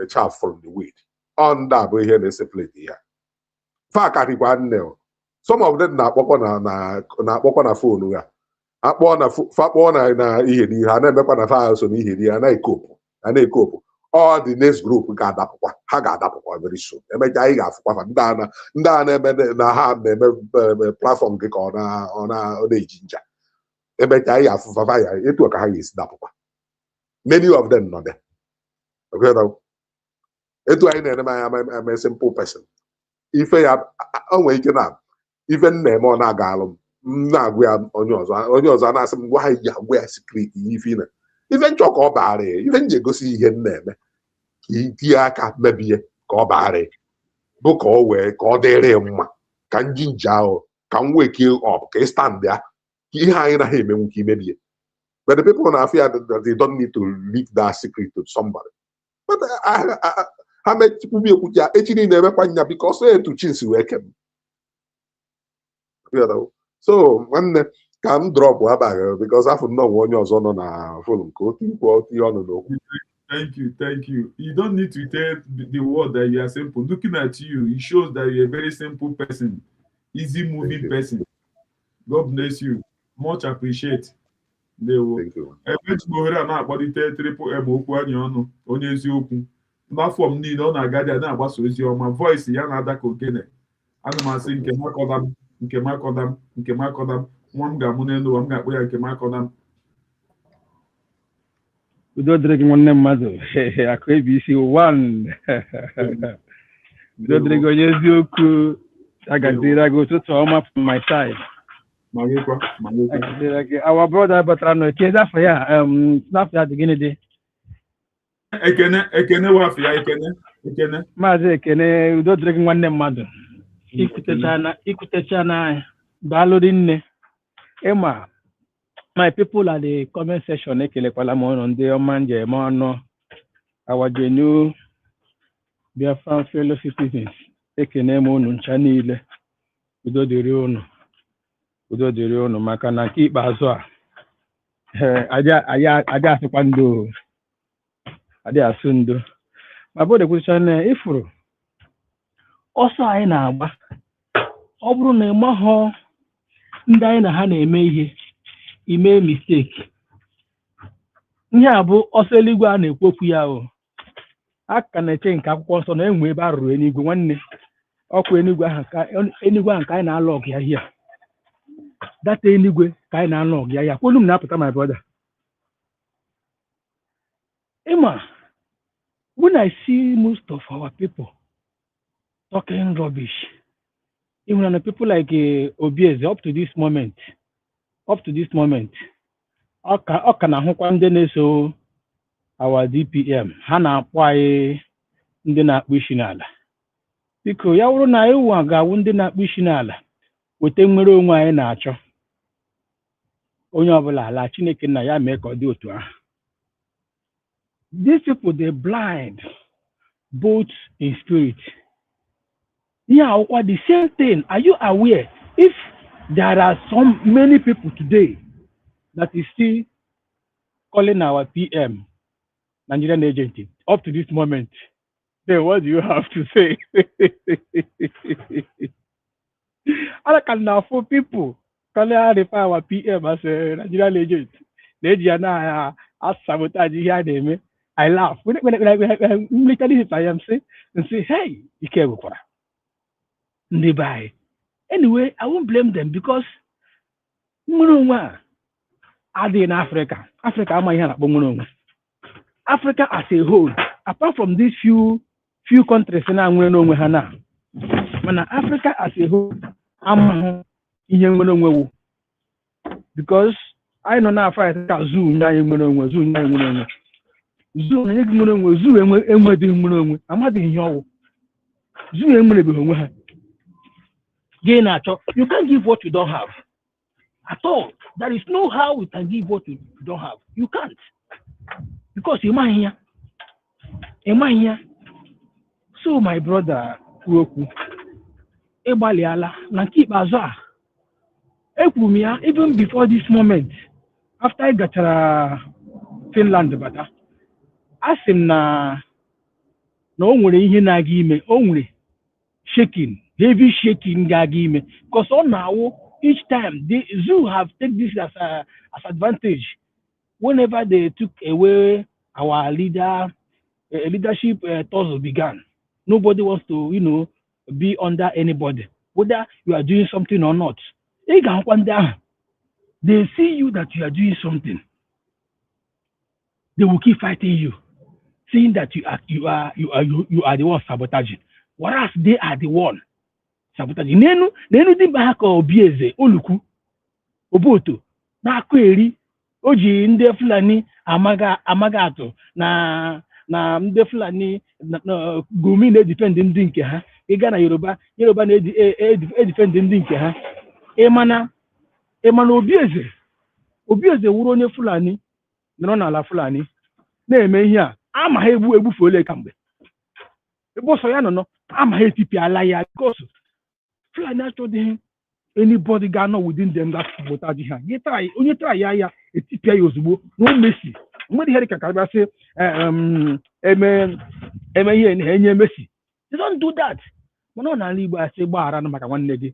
chaff from the weed. Ọ ndị a bụ ihe na-esepuleti ya. Fa karịkwa nne. Some of them na-akpọkwa na fonu ya. Fakpọọ na ihe n'ihe ha na-emekwa na fa so n'ihe n'ihe a na-ekopụ. All the next group ga-adapụkwa. Ha ga-adapụkwa very soon. Emechaa anyị ga-afụkwa fa ndị a na-eme na ha na-eme platform gị ka ọ na-eji nja. Emechaa anyị ga-afụfa ya etu ka ha ga-esi dapụkwa. Many of them nọ there. Etu anyị na-eme anya simple person. Ife ya o nwere ike na ife na-eme ọ na-aga alụ m na-agwa ya onye ọzọ na-asị m gwa ya agwa ya secret ife na ife nchọ ka ọ baara ya ife nje egosi ihe na-eme ka itinye aka mebie ka ọ baara ya bụ ka ọ wee ka ọ dịrị mma ka njinji ahụ ka m weke up ka ị stand ya ka ihe anyị naghị emenwu ka imebie. But the people na afia they don't need to leak that secret to somebody. But ha mechikwubi ekwuchi ya echi niile emekwa nya because etu chinsi wee kem. So nwanne ka m drop abaghị because afọ nnọọ onye ọzọ nọ na film ka otu ihe ọnụ n'okwu. Thank you. You don't need to tell the world that you are simple. Looking at you, it shows that you're a very simple person, easy moving person. God bless you. Much appreciate. Thank you. Emechigohere a na-akpọlite triple M okwu anyị ọnụ onye eziokwu. N'afọ m niile ọ na-agadi na-agbasa ozi ọma voice ya na-ada ka okene. Ana m asị nke makọdam nwa m ga-amụ n'elu ụwa m ga-akpọ ya nke makọdam. Udo dịrị gị nwanne mmadụ akụ ebi isi one. Udo dịrị gị onye eziokwu agaziri gị ụtụtụ ọma from my side. Our brother batara no ke za for ya snap ya dị gịnị dị. Ekene wafọ ya ekene. Maazị Ekene udo dịrị gị nwanne mmadụ. Ikutecha na daalụ nne. Emma, my people at the comment section ekelekwala m ọnụ ndị ọma njem ọnụ. Our genuine Biafra fellow citizens ekene m unu ncha niile. Udo dịrị unu maka na nke ikpeazụ a aja asịkwa ndo adị asụ ndo ma bụ dekwucha na ifuru ọsọ anyị na-agba ọ bụrụ na ịmahụ ndị anyị na ha na-eme ihe ime mistake ihe a bụ ọsọ eluigwe a na-ekwokwu ya o aka na-eche nke akwụkwọ nsọ na enwe ebe a rụrụ eluigwe nwanne ọkụ eluigwe ahụ ka anyị na-alụ ọgụ ya hia data eluigwe ka anyị na-alụ ọgụ ya kwolu m na-apụta my brother. Emma, when I see most of our people talking rubbish, even the people like Obieze up to this moment, ọ ka na-ahụkwa ndị na-eso our DPM ha na-akpọ anyị ndị na-akpụ isi n'ala. Biko ya wụrụ na ewu ga-awụ ndị na-akpụ isi n'ala weta nwere onwe anyị na-achọ onye ọbụla ala Chineke nna ya mee ka ọ dị otu ahụ. These people they blind both in spirit. Yeah, the same thing. Are you aware if there are many people today that is still calling our PM Nigerian agency up to this moment? Then what do you have to say? I can now for people calling our PM as a Nigerian agent. They as sabotage here. I laugh when literally I am saying and say, hey, you can't go for that. Anyway, I won't blame them because are they in Africa? Africa Africa as a whole, apart from these few countries now, Africa as a whole, because I know now Africa zoo you can't give what you don't have at all. There is no how we can give what you don't have. You can't, because you're here. So my brother Roku Ebaliala Nankip Azar even before this moment, after I got Finland, but I asked him no only shaking, heavy shaking gagime, because now each time the zoo have taken this as advantage. Whenever they took away our leadership tussle began. Nobody wants to, be under anybody, whether you are doing something or not. They see you that you are doing something. They will keep fighting you, saying that you are the one sabotaging, whereas they are the one sabotaging. Nenu di bahaka Obieze oluku oboto na kweri oji ndị Fulani amaga atụ na ndị Fulani Gumi na-edefend ndị nke ha. Ị gaa na Yoruba na-edefend ndị nke ha. Ịmana Obieze wuru onye Fulani nọrọ n'ala Fulani na-eme ihe a ama ha egbufe ole kamgbe. Ebe ọsọ ya nọ ama ha etipịala ya, because Fulani achọghị anybody ga nọ within them that sabotage ha. Onye try ya etipịa ya ozugbo no Messi. Mgbe ihe ka ka sị eme ihe enye Messi. They don't do that. Mana ọ n'ala Igbo asị gbaghara maka nwanne gị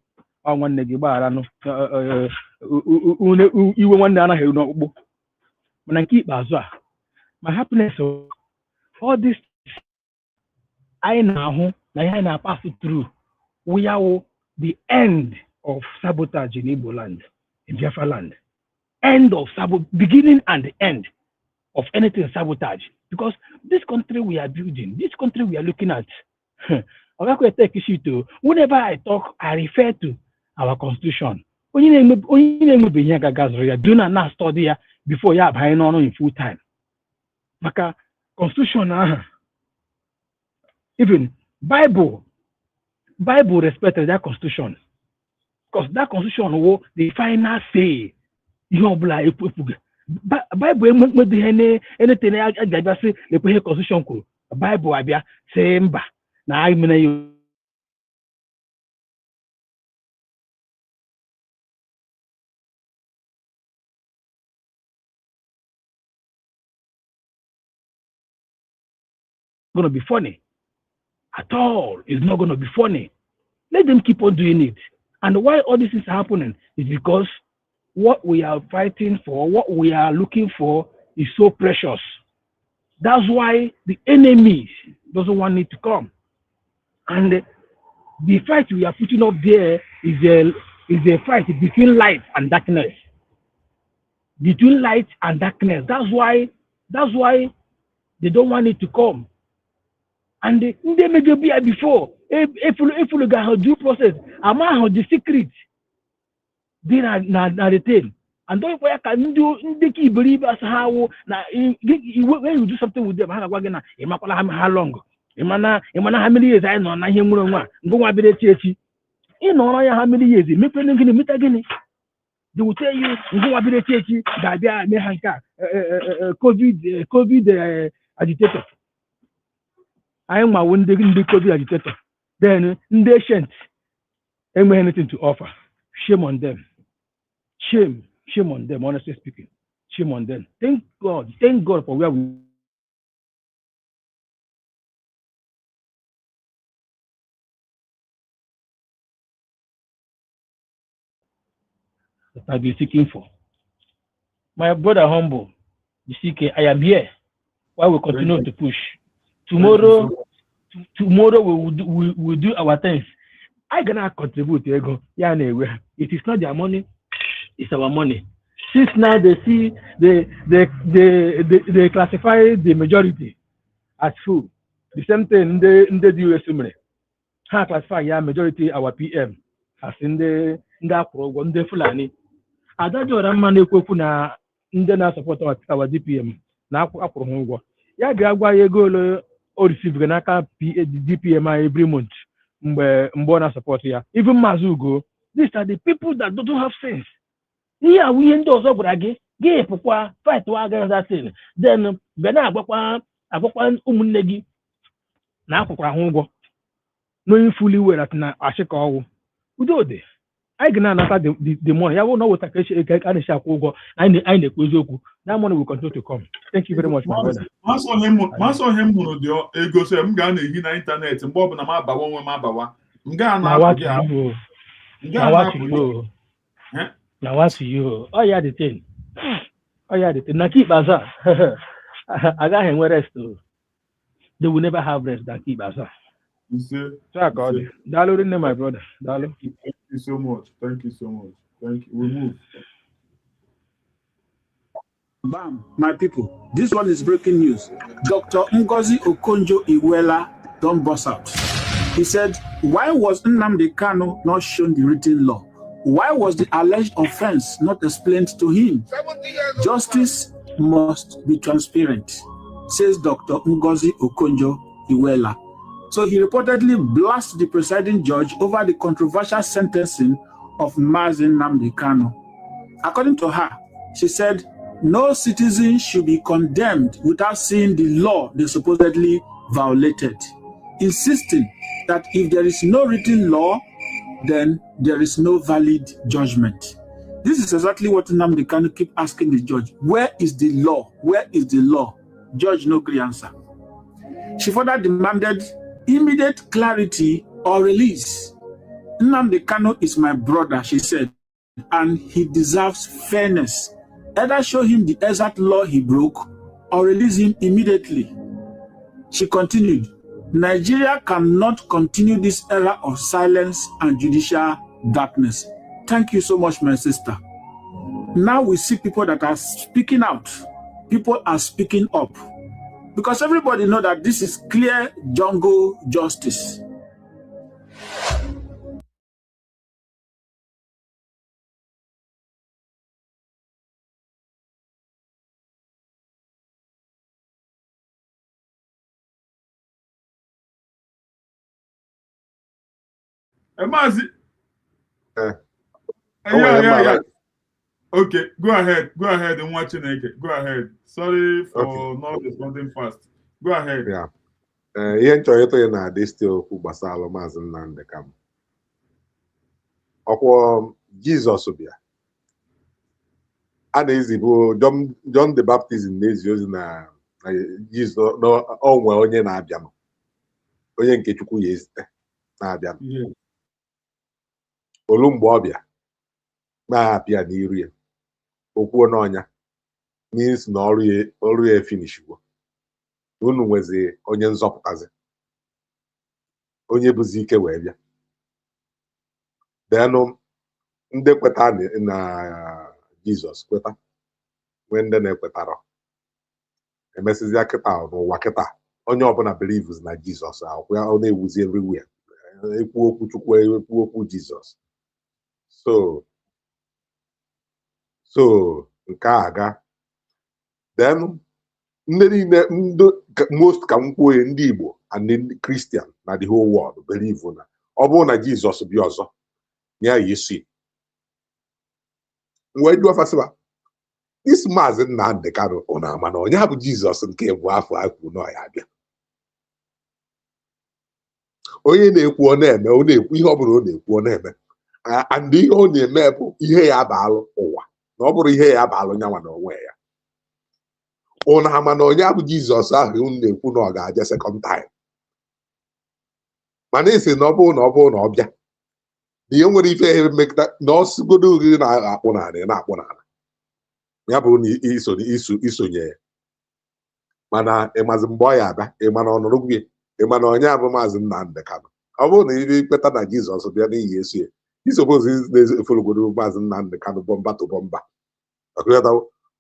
gbaghara iwe nwanne anaghị eru n'ọkpụkpụ. Mana nke ikpeazụ a, my happiness, all this I now pass through, we are the end of sabotage in Igbo land, in Biafra land. End of beginning and the end of anything sabotage. Because this country we are building, this country we are looking at, whenever I talk, I refer to our constitution. Do not study before you have in full time. Maka constitution, even Bible respected that constitution, because that constitution was the final say. Bible anything I say the constitution Bible abia say mba na I mean you. Going to be funny at all. It's not going to be funny. Let them keep on doing it. And why all this is happening is because what we are fighting for, what we are looking for is so precious. That's why the enemy doesn't want it to come. And the fight we are putting up there is a fight between light and darkness. Between light and darkness. That's why they don't want it to come. And they may be before. If you look at due process, among the secret, they are retained. And don't can do the key believers how when you do something with them, how long? How many years I know na him go be the you know how many years me again. They will tell you go be the that they are COVID agitator. I am my one day in the COVID agitator. Then they shan't have anything to offer. Shame on them. Shame on them, honestly speaking. Shame on them. Thank God for where we I've been seeking for. My brother Humble, the CK, I am here. Why we continue to push. Tomorrow we will do our things. I gonna contribute ego. Yeah, anyway. It is not their money, it's our money. Since now they see they classify the majority as full. The same thing in the US ha classify ya majority our PM as ndị akwụrụ ụgwọ ndị Fulani. Adajọra mma na-ekwekwu na ndị na-asọpọt our DPM na akwụrụ ha ụgwọ. Ya bịa gwa ya ego ole o receive n'aka DPM every month mgbe ọ na-asọpọt ya. Even Mazi Ugo, these are the people that don't have sense. Ihe awụ ihe ndị ọzọ gwara gị pụkwa fight wa against that thing. Then bịa na-agwakwa ụmụnne gị na akwụkwara ha ụgwọ. Knowing fully well that na ashika owu udode I gonna anata the money ya will know what I can share ụgwọ anyị na-ekwu eziokwu. That money will continue to come. Thank you very much, my brother. Masọ ihe m hụrụ dị ego so m ga na-ehi na ịntanetị mgbe ọbụla m abawa onwe m abawa m ga na what you oh yeah the thing na keep baza agaghị enwe rest. They will never have rest that keep baza. Dalo, my brother. Dalo. Thank you so much. Thank you so much. Thank you. We move. Bam, my people. This one is breaking news. Dr. Ngozi Orabueze don't bust out. He said, why was Nnamdi KANU not shown the written law? Why was the alleged offense not explained to him? Justice must be transparent, says Dr. Ngozi Orabueze. So he reportedly blasted the presiding judge over the controversial sentencing of Mazi Nnamdi KANU. According to her, she said, no citizen should be condemned without seeing the law they supposedly violated, insisting that if there is no written law, then there is no valid judgment. This is exactly what Nnamdi KANU keep asking the judge. Where is the law? Where is the law? Judge no clear answer. She further demanded immediate clarity or release. Nnamdi KANU is my brother, she said, and he deserves fairness. Either show him the exact law he broke or release him immediately. She continued, Nigeria cannot continue this era of silence and judicial darkness. Thank you so much, my sister. Now we see people that are speaking out. People are speaking up. Because everybody knows that this is clear jungle justice. Mazi. Yeah. Okay, go ahead and watch it. Go ahead. Sorry for not responding fast. Go ahead. Yeah. Ihe nchọrọ ịtụ na adị still okwu gbasara Mazi Nnamdi Kanu. Ọkwọ Jizọs bịa. A na-ezibụ John the Baptist na-ezi ozi na Jizọs onwe onye na-abịa m. Onye nke Chukwu ya ezite na-abịa m. Olu mgbe ọ bịa na-apịa n'iru ya. Okwuo n'ọnya means na ọrụ ya finishwo. Unu nwezi onye nzọpụtazi. Onye bụzi ike wee bịa. Denụ ndị kweta na Jizọs kweta. Nwee ndị na-ekwetara. Emesizia kịta n'ụwa kịta. Onye ọbụla believes na Jizọs akwụ ya ọ na-ewuzi everywhere. Ekwu okwu Chukwu, ekwu okwu Jizọs. So nke a aga. Then ndị niile most ka m kwuo ndị Igbo and ndị Christian na the whole world believe na ọ bụrụ na Jizọs bịa ọzọ ya Yesu. Wee jụọ fasiba this Mazi Nnamdi Kanu ọ na-ama na onye bụ Jizọs nke bụ afọ akwu na ya abịa. Onye na-ekwu ọ na-eme, ọ na-ekwu ihe ọ bụla ọ na-ekwu ọ na-eme. And ihe ọ na-eme bụ ihe ya abalụ ụwa na ọ bụrụ ihe ya abalụ nyanwa na onwe ya. Ụna ama na onye abụ Jizọs ahụ unu na-ekwu na ọ ga-aja second time. Mana isi na ọ bụrụ na ọ bịa ihe nwere ife emekta na ọsụgodo ugiri na-akpụ n'ala ya bụ na isonye. Mana ịmazi mgbe ọ ya abịa ịma na ọnụrụ gị ịma na onye abụ Mazi Nnamdi Kanu ọ bụrụ na ibe ikpeta na Jizọs bịa n'ihi Yesu ya isopozi na-efologodo Mazi Nnamdi Kanu bọmba to bọmba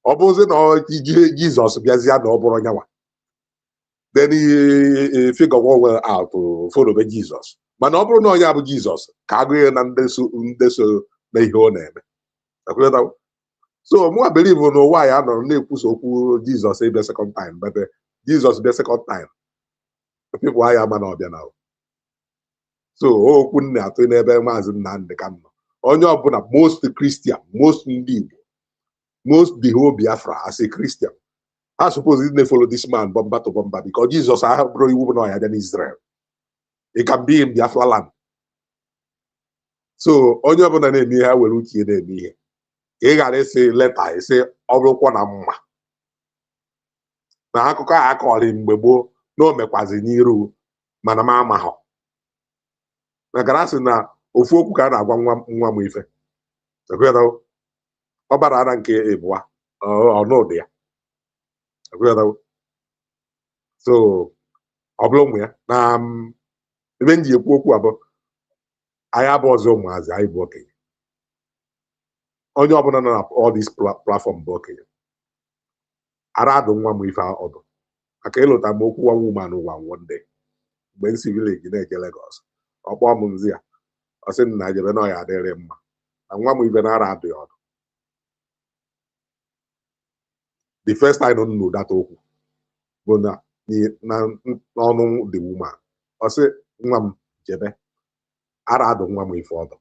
ọ bụzi na Jizọs bịazịa na ọ bụrụ nyanwa then figure one out folobe Jizọs mana ọ bụrụ na onye bụ Jizọs ka agụ ya na ndị so na ihe ọ na-eme so mụ believe na ụwa ya nọrọ na-ekwusa okwu Jizọs ịbịa second time but Jizọs bịa second time people ahịa ama na ọbịa na so okwu nna atụ n'ebe Mazi Nnamdi Kanu nọ onye ọbụla most Christian most ndị Igbo most the whole Biafra as a Christian I suppose they follow this man bomba to bomba because Jesus I have brought you know in Israel. It can be in Biafra land. So onye ọbụla na-eme ihe were uche na-eme ihe ị gara ese leta ese ọ bụrụkwa na mma na akụkọ a akọrị mgbe gboo na o mekwazi n'iru mana m amahọ maka na sị na ofu okwu ka a na-agwa nwa m ife ọ bara ara nke ịbụa ọnụdị ya so ọ bụla ụmụ ya na ebe m ji ekwu okwu abụọ anyị abụ ọzọ ụmụazị anyị bụ okenye onye ọbụla nọ na all this platform bụ okenye ara adụ nwa m ife ọdụ maka ịlụta m okwu one woman ụwa one day mgbe m si village na-eje Lagos ọ kpọọ m nzi ya ọ sị na jebe na ọya adịrị mma na nwa m ife na ara adụ ya ọdụ the first time m nụ data okwu bụ na n'ọnụ the woman ọ sị nwa m jebe ara adụ nwa m ife ọdụ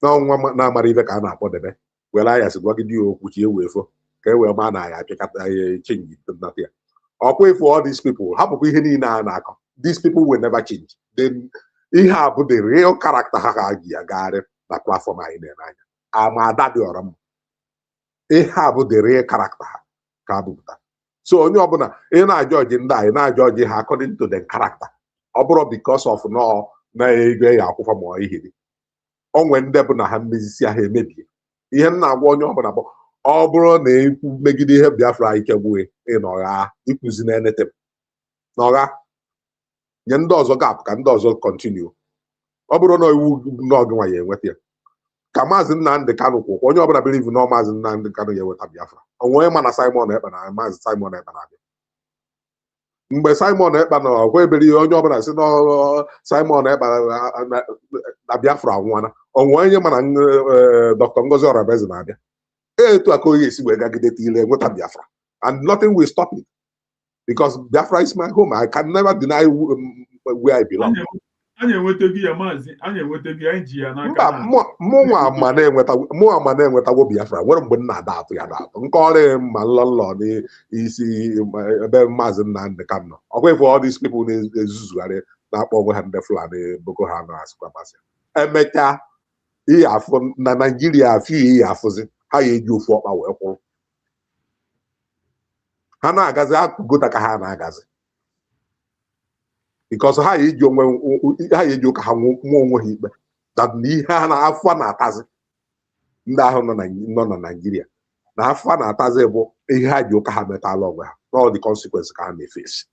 na nwa m na-amara ife ka a na-akpọ debe were anya si gwagide ya okwu chi ewe efo ka e wee ma na ya apịakọta ya chenji nnata ya ọkwa ife all these people hapụkwa ihe niile a na-akọ these people will never change then ihe a bụ the real character ha ga ji agagharị na platform anyị na-ere anya ama ada dị ọra mma ihe a bụ the real character ha ka abụpụta so onye ọbụla ị na-ajọji ndị anyị na-ajọji ha according to the character ọ bụrụ because of nọ na-ego ya akwụkwọ ma ihe dị onwe ndị bụ na ha mmezisi ha emebie ihe m na-agwa onye ọbụla bụ ọ bụrụ na ekwu megide ihe Biafra ike gbue ịnọgha ikwuzi na enete n'ọgha nye ndị ọzọ gap ka ndị ọzọ kọntinu ọ bụrụ na iwu n'ọgịnwa ya enweta ya ka Mazi Nnamdi Kanu kwụkwọ onye ọbụla believe na Mazi Nnamdi Kanu ya enweta Biafra onwe ma na Simon Ekpa na Mazi Simon Ekpa na-abịa mgbe Simon Ekpa na ọgwa ebere onye ọbụla si na Simon Ekpa na Biafra anwụọla onwe onye mana Dr. Ngozi Orabueze na-abịa etu aka onye esi wee gagide ile enweta Biafra and nothing will stop it because Biafra is my home. I can never deny where I belong. Anyị enwetaghị ya Maazị, anyị enwetaghị ya ji ya n'aka na mụnwa ma na-enwetawo Biafra nwere mgbe m na-ada atụ ya atụ nke ọrụ ma nlọnlọ n'isi ebe Mazi Nnamdi Kanu ọkwa ife all these people na-ezuzugharị na-akpọ onwe ha ndị Fulani Boko Haram asịkwa masị emechaa ihe afụ na Naijiria afọ ihe afụzi ha ya eji ofu ọkpa wee kwụrụ ha na-agazi akụgota ka ha na-agazi because ha eji ụka ha nwụọ onwe ha ikpe na ihe ha na-afọ na-atazi ndị ahụ nọ na Naijiria na afọ na-atazi bụ ihe ha ji ụka ha metala onwe ha all the consequences ka ha na-efesi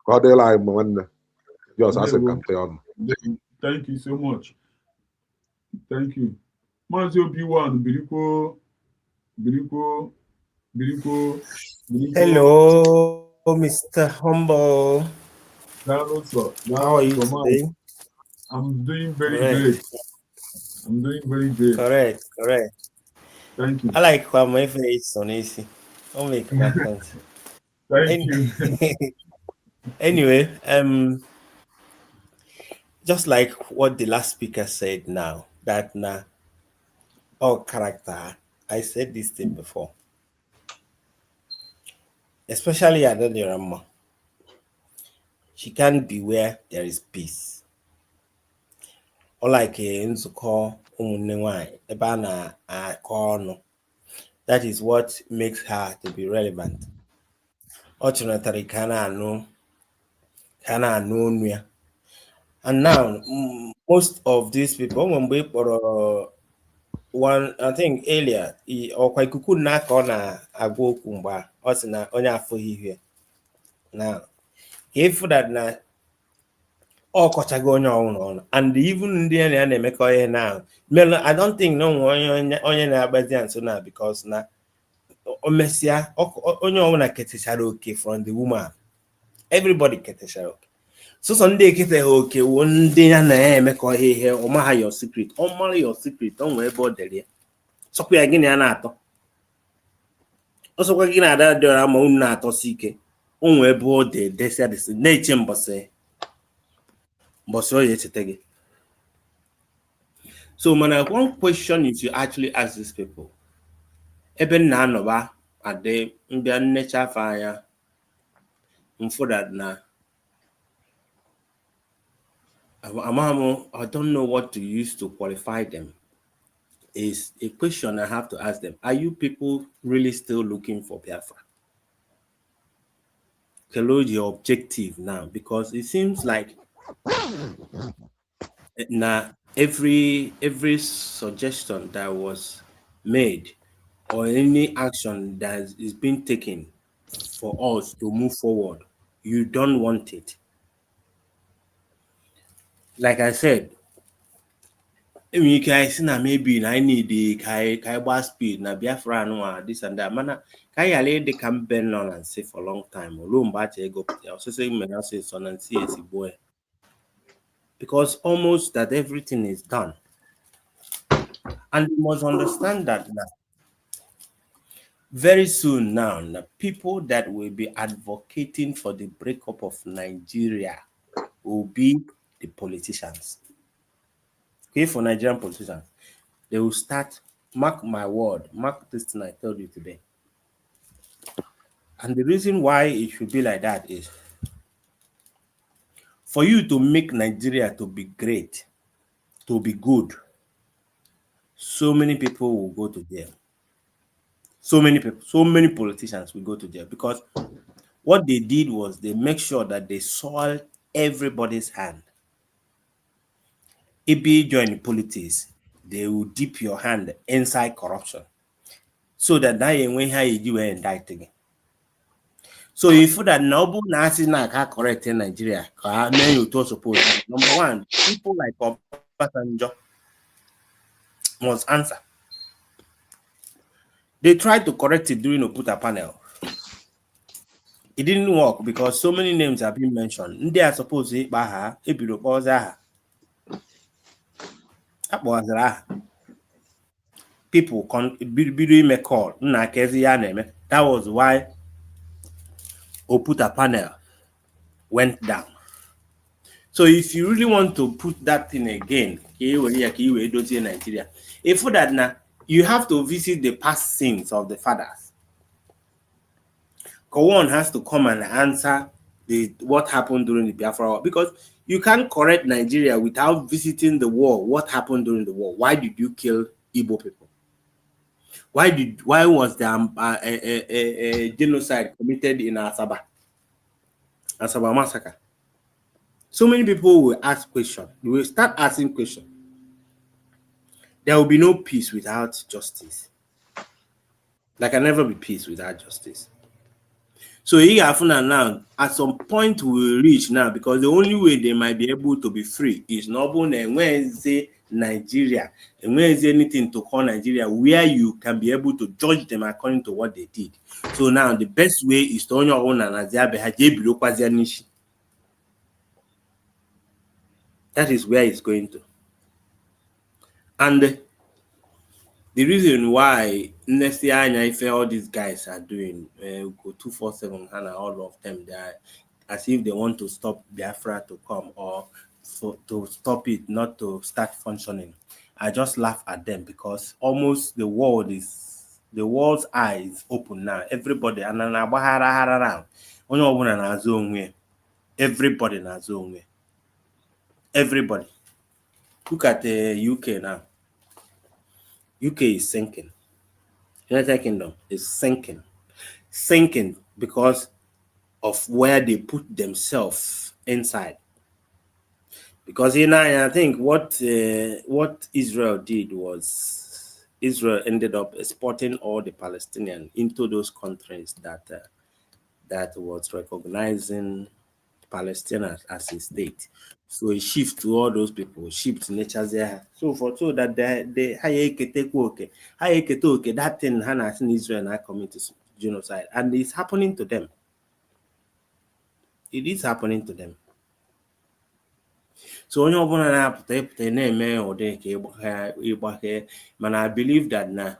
ka ọ dịla anyị nwanne just asị ka mpe ọnụ. Thank you so much. Thank you. Mazi Obi1 Biriko. Hello, Mr. Humble. Hello, sir. How are you today? I'm doing very great. I'm doing very great. Correct. Thank you. I like how my face on easy. Don't make my sense. Thank you. Anyway, just like what the last speaker said now, that all character, I said this thing before. Especially Adoniramma. She can't be where there is peace. Unlike Nzuko Umunewai, Ebana Kono. That is what makes her to be relevant. Fortunately, Kana know. And now, most of these people, when we for one, I think earlier, or quite could knock on a go kumba, or na onya for here. Now, if that na all kochago onye ọnwụ and even ndị a na-emekọ ihe now I don't think no onye na-agbazi nso na because na omesia onye ọnwụ ketechara oke from the woman. Everybody ketechara oke. So Sunday kete oke one day ya na-emekọ ihe ọmaha your secret. Ọmara your secret onwe ebe ọ dere. Sọkwa ya gịnị a na-atọ. Ọsọkwa gị na-ada dịọra ma unu na-atọsi ike. Onwe ebe ọ dị desia desi na-eche mbọsị. So, one question is you actually ask these people. Even now, at the nature fire, for that now. I don't know what to use to qualify them. Is a question I have to ask them. Are you people really still looking for Biafra? Tell your objective now, because it seems like now every suggestion that was made or any action that is being taken for us to move forward, you don't want it. Like I said, I mean, you guys now maybe I need the kai speed na Biafra no this and that. Mana kai ale they can bend on and say for a long time. Also say me say son and see boy. Because almost that everything is done. And you must understand that now. Very soon now, the people that will be advocating for the breakup of Nigeria will be the politicians. Okay, for Nigerian politicians, they will start, mark my word, mark this thing I told you today. And the reason why it should be like that is for you to make Nigeria to be great, to be good, so many people will go to jail. So many people, so many politicians will go to jail because what they did was they make sure that they soiled everybody's hand. If you join politics, they will dip your hand inside corruption. So that now when you do indict again. So if that noble Nazi not correct in Nigeria, then you to suppose number one, people like Obasanjo must answer. They tried to correct it during Oputa panel. It didn't work because so many names have been mentioned. They are supposed to Baha, people make call. That was why Oputa panel went down. So if you really want to put that thing again, Nigeria, if for that now, you have to visit the past sins of the fathers. One has to come and answer what happened during the Biafra war, because you can't correct Nigeria without visiting the war. What happened during the war? Why did you kill Igbo people? Why was there a genocide committed in Asaba massacre? So many people will ask questions. They will start asking questions. There will be no peace without justice. There can never be peace without justice. So now, at some point we will reach now, because the only way they might be able to be free is not when say Nigeria, and when is anything to call Nigeria, where you can be able to judge them according to what they did. So now the best way is to own your own and that is where it's going to. And the reason why all these guys are doing go 247 and all of them, they are as if they want to stop Biafra to come or to stop it not to start functioning. I just laugh at them because almost the world's eye is open now. Everybody and around. Everybody in zone. Everybody. Look at the UK now. UK is sinking. United Kingdom is sinking because of where they put themselves inside. Because I think what Israel did was Israel ended up exporting all the Palestinians into those countries that was recognizing Palestine as a state. So it shifts to all those people, shift natures there. So that that thing Hannah in Israel and committed genocide, and it's happening to them. It is happening to them. So onye ọbụla na-apụta na-eme ụdị ka ịgbake, mana I believe that now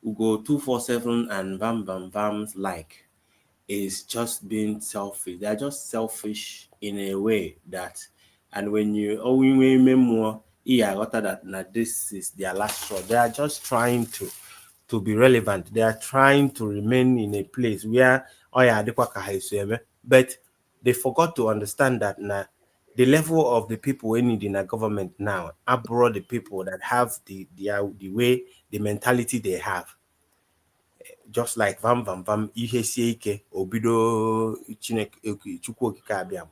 Ugo 247 and Bam like is just being selfish. They're just selfish in a way that, and when you more, that this is their last straw. They are just trying to be relevant. They are trying to remain in a place where but they forgot to understand that now the level of the people we need in a government now abroad, the people that have the way, the mentality they have. Just like Vam ihe sie ike obido Chineke Chukwu okike abịa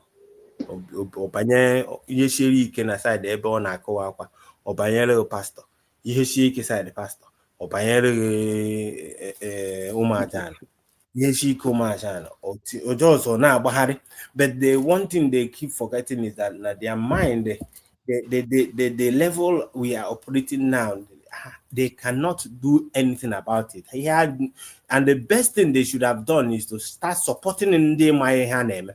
ọbanye ihe siere ike na side ebe ọ na-akọwa akwa ọbanyere pastor ihe sie ike side pastor ọbanyere ụmụaja ihe sie ike ụmụaja ọjọọ na-agbagharị. But the one thing they keep forgetting is that their mind, the level we are operating now, they cannot do anything about it. And the best thing they should have done is to start supporting in the name.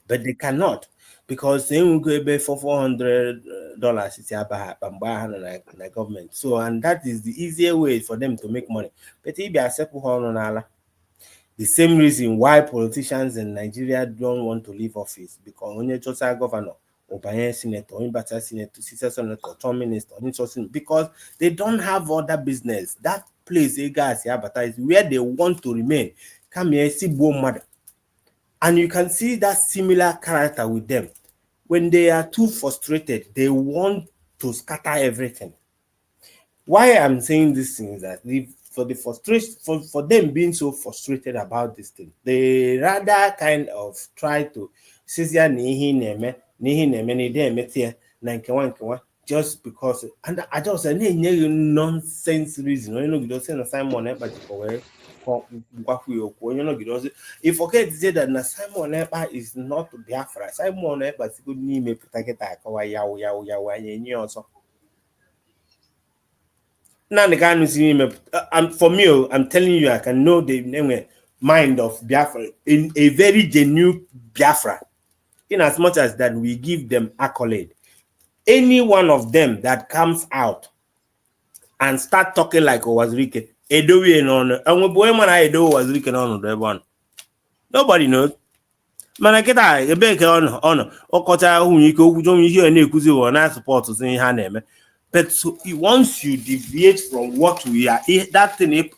But they cannot, because they will go pay for $400 the government. So, and that is the easier way for them to make money. But the same reason why politicians in Nigeria don't want to leave office, because when you just a governor, or by senator, or better senator, senator, term minister, because they don't have other business. That place, they guys, is where they want to remain. Come here, see mother. And you can see that similar character with them. When they are too frustrated, they want to scatter everything. Why I'm saying this thing is that for the frustration, for them being so frustrated about this thing, they rather kind of try to just because, and I just say nonsense reason. You don't say Simon you forget to say that Simon Ekpa is not Biafra. Simon Ekpa is good name for me, I'm telling you, I can know the mind of Biafra in a very genuine Biafra. In as much as that we give them accolade, any one of them that comes out and start talking like Owazirike, nobody knows. Manaketa ebeke on okota hunike okujom ihe na-ekuzi wo na support sin ha na-eme. But so once you deviate from what we are, that thing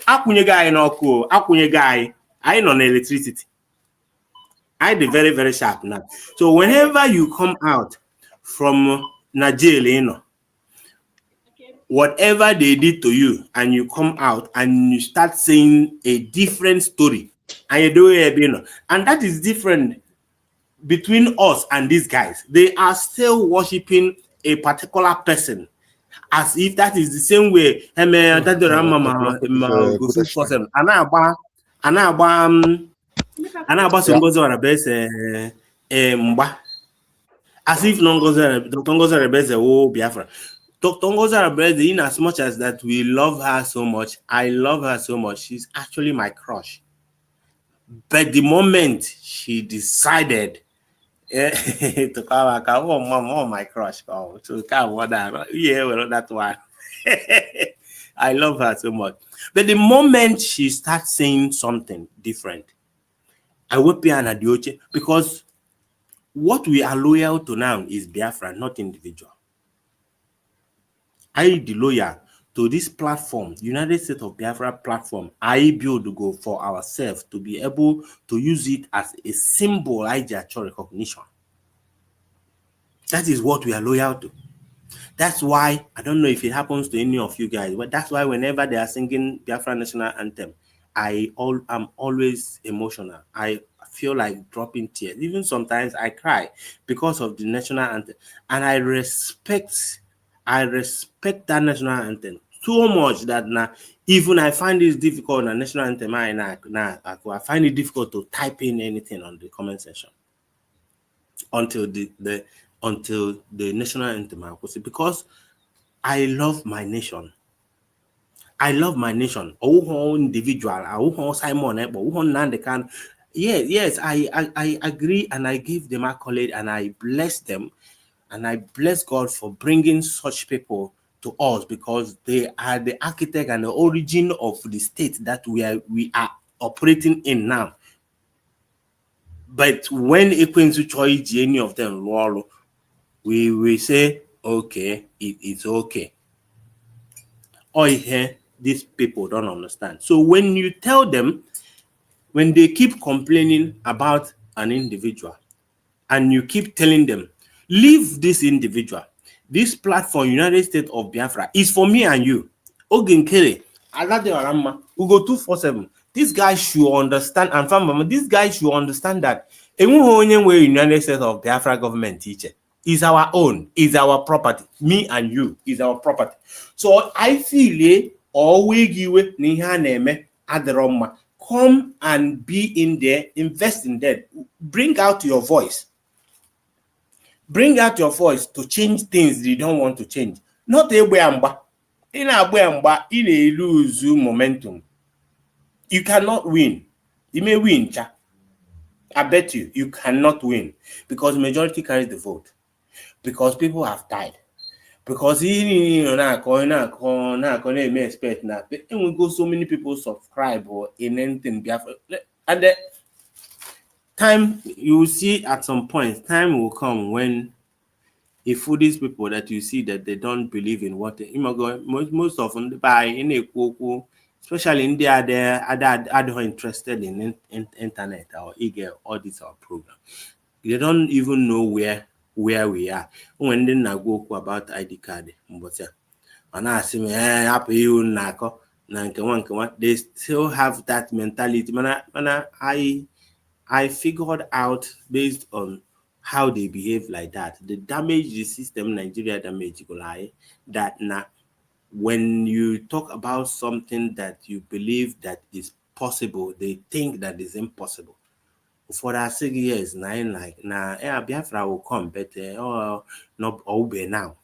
akunye guy na oku, akunye guy, I on electricity. I be very, very sharp now. So whenever you come out from Nigeria, whatever they did to you, and you come out and you start saying a different story, and you do it, and that is different between us and these guys. They are still worshiping a particular person, as if that is the same way. Ngozi Orabueze as if Dr. Ngozi Orabueze Biafra. Dr. Ngozi Orabueze, in as much as that we love her so much, I love her so much, she's actually my crush. But the moment she decided to come my crush, to come that one. I love her so much. But the moment she starts saying something different, I will be an adioche, because what we are loyal to now is Biafra, not individual. I the loyal to this platform, United States of Biafra platform. I build to go for ourselves to be able to use it as a symbol, recognition. That is what we are loyal to. That's why, I don't know if it happens to any of you guys, but that's why whenever they are singing Biafra national anthem, I'm always emotional. I feel like dropping tears. Even sometimes I cry because of the national anthem. And I respect that national anthem so much that now even I find it difficult on national anthem. I find it difficult to type in anything on the comment section until the national anthem, because I love my nation. I love my nation. Oh, individual. Oh, Simon. Yes. I agree, and I give them accolade, and I bless them, and I bless God for bringing such people to us, because they are the architect and the origin of the state that we are operating in now. But when Ekwensu choice any of them, we will say, okay, it's okay. Or here, these people don't understand. So when you tell them, when they keep complaining about an individual, and you keep telling them, leave this individual. This platform, United States of Biafra, is for me and you. Ogenkere, Alade Orama, Ugo 247. This guy should understand, and family, this guy should understand that United States of Biafra government teacher is our own, is our property. Me and you is our property. So I feel always give Nihaneme Aderoma. Come and be in there, invest in that. Bring out your voice. Bring out your voice to change things you don't want to change. Not a Bamba. In a Bamba, in a lose momentum. You cannot win. You may win, cha. I bet you cannot win, because majority carries the vote. Because people have died. Because expect now. And we go so many people subscribe or in anything. At the time, you will see at some point, time will come when if these people that you see that they don't believe in what most of them buy in a especially in there, they are interested in internet or eager audit or program. They don't even know where we are. When they go about ID card, but they still have that mentality. I figured out based on how they behave like that, the damage the system Nigeria damage that now when you talk about something that you believe that is possible, they think that is impossible. For that 6 years, Biafra will come, but not obey now.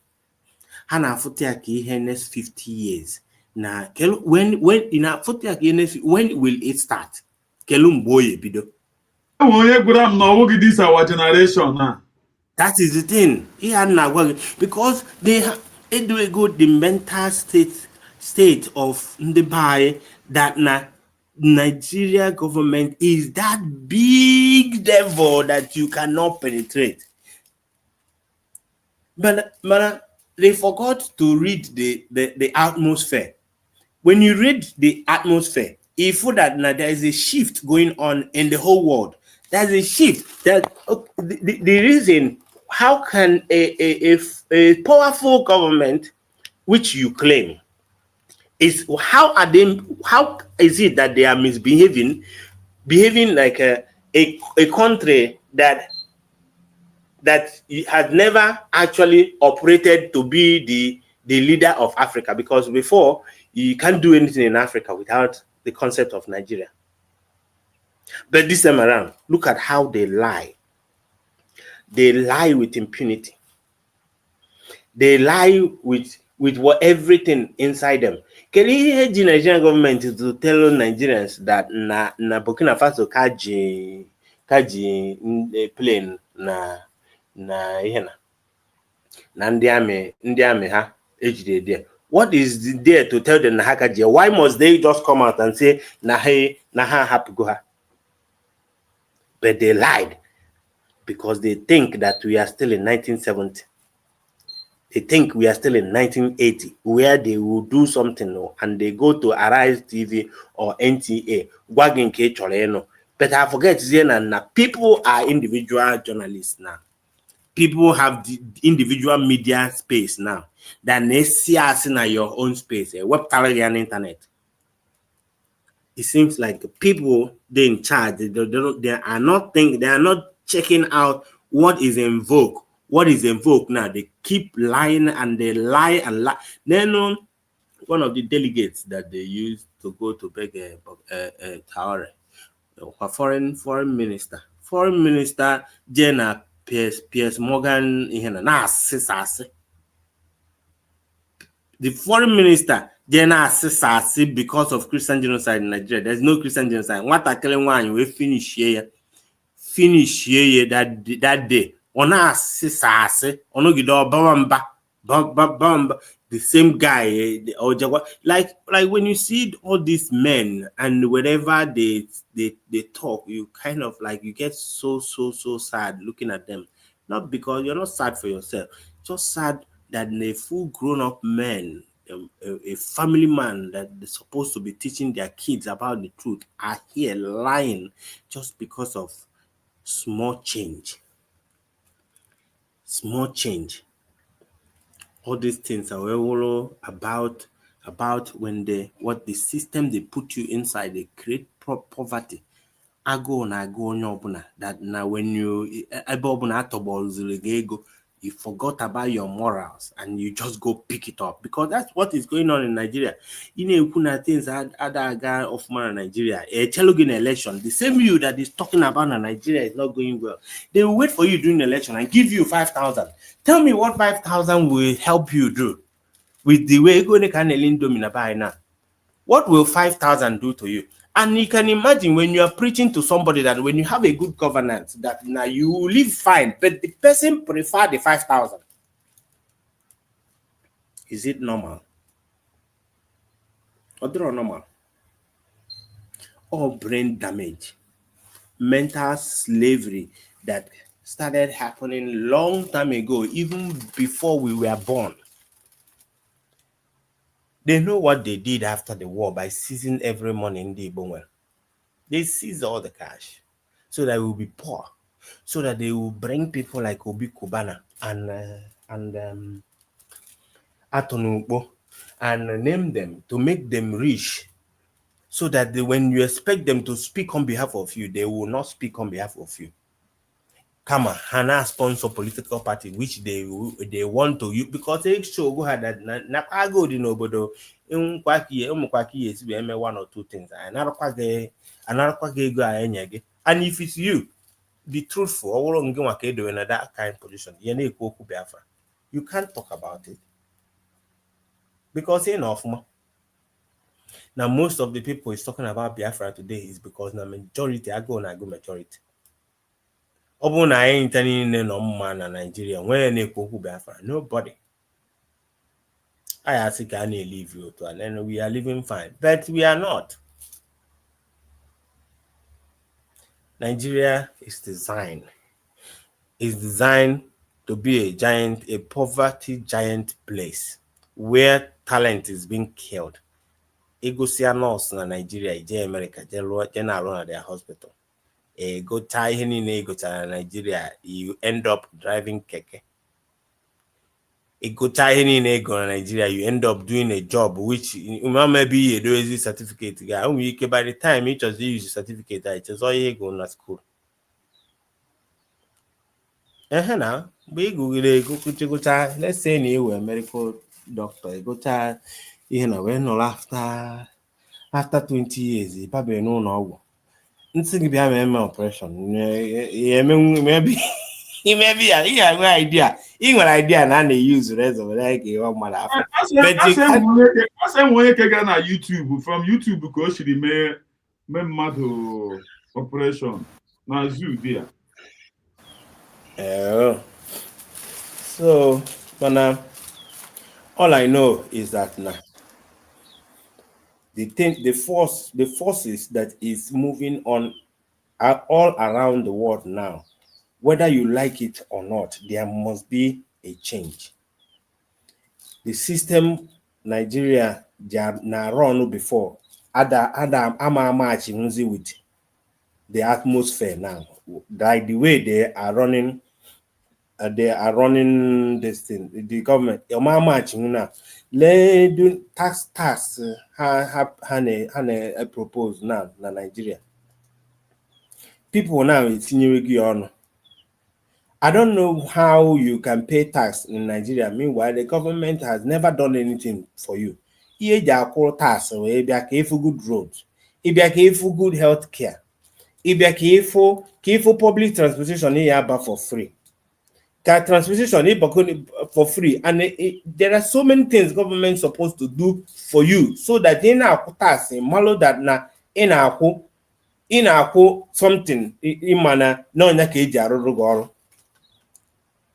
Hana Futiak next 50 years. Now, when in a Futiak when will it start? Kelum boy bido. This our generation now. That is the thing. Because they do go the mental state of the buy that Nigeria government is that big devil that you cannot penetrate. But they forgot to read the atmosphere. When you read the atmosphere, if that there is a shift going on in the whole world, there's a shift. That the reason how can a powerful government, which you claim, is how is it that they are behaving like a country that has never actually operated to be the leader of Africa, because before you can't do anything in Africa without the concept of Nigeria. But this time around, look at how they lie. They lie with impunity. They lie with what everything inside them. Can you hear the Nigerian government to tell Nigerians that na Burkina Faso kaji plane na ndị amị ha ejide there? What is there to tell them na ha kaji? Why must they just come out and say na ha happy go ha? But they lied, because they think that we are still in 1970. They think we are still in 1980, where they will do something and they go to Arise TV or NTA. But I forget that people are individual journalists now. People have the individual media space now. That they see us in your own space, web and internet. It seems like the people they in charge, they are not checking out what is in vogue. What is in vogue now? They keep lying and they lie and lie. Then one of the delegates that they used to go to beg Traore, foreign minister Jenna Piers Morgan the foreign minister Jenna Sisasi because of Christian genocide in Nigeria. There's no Christian genocide. What I tell you, we finish here that day. Ona Sisasi, ono gido bamba. The same guy, like when you see all these men and whenever they talk, you kind of like you get so sad looking at them. Not because you're not sad for yourself, just sad that a full grown-up man, a family man that is supposed to be teaching their kids about the truth, are here lying just because of small change. All these things are all about when what the system they put you inside, they create poverty. I go that now when you you forgot about your morals and you just go pick it up, because that's what is going on in Nigeria. Things other guy of man in Nigeria, a Telugu election, the same you that is talking about Nigeria is not going well. They will wait for you during the election and give you 5,000. Tell me what 5,000 will help you do with the way now. What will 5,000 do to you? And you can imagine when you are preaching to somebody that when you have a good governance, that now you will live fine, but the person prefer the 5,000. Is it normal? Or normal? Or brain damage, mental slavery that started happening long time ago, even before we were born. They know what they did after the war by seizing every money in the Ibonwe. They seized all the cash so that we will be poor, so that they will bring people like Obi Kubana and Atonubo and name them to make them rich, so that when you expect them to speak on behalf of you, they will not speak on behalf of you. Kama Hana sponsor political party which they want to use, because they show go ahead that na go di nobodo in kwaki yes be one or two things another kwage go anyage. And if it's you, be truthful or in that kind of position, Biafra, you can't talk about it because enough. Now most of the people is talking about Biafra today is because the majority I go majority. Nigeria when Biafra, nobody. I ask can leave you to, and then we are living fine, but we are not. Nigeria is designed to be a poverty giant place where talent is being killed. Egosia nurse na Nigeria, America, general at their hospital. Go tie any go to Nigeria, you end up driving keke. Go tie any go to Nigeria, you end up doing a job which maybe a do certificate guy. By the time you just use the certificate, it is all you go to school. Now, we go let's say you were a medical doctor, you go to when after 20 years, you probably no. Be an operation. Maybe he have no idea. He got idea and they use the rest of like one mother. I say one can na YouTube from YouTube because she made mad operation. Now zoo there. So, but all I know is that now the forces that is moving on are all around the world now. Whether you like it or not, there must be a change. The system Nigeria na run before Adam with the atmosphere now, like the way they are running this thing, the government. Now, let do tax propose now na Nigeria. People now it's on. I don't know how you can pay tax in Nigeria. Meanwhile, the government has never done anything for you. ihe ji akwụrụ tax wee bịa ka ịfụ good road, ịbịa ka ịfụ good health care, ịbịa ka ịfụ public transportation ihe aba for free, ka transportation ịbakọ for free, and there are so many things government supposed to do for you so that ị na-akwụ tax malụ that na ị na-akwụ something ịma na ọnya ka eji arụrụ gị ọrụ.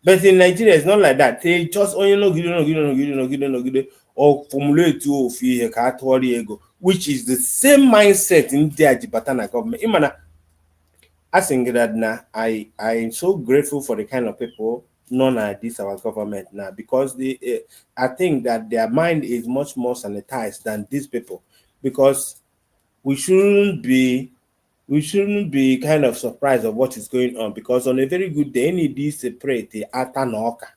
But in Nigeria, it's not like that. They just only nogide or formulate ofu ihe ka atụọrọ ego, which is the same mindset in the Ajibata government. Imana, I think that now I am so grateful for the kind of people known as this our government now, because I think that their mind is much more sanitized than these people, because we shouldn't be kind of surprised of what is going on, because on a very good day, any these separate the Atanoka.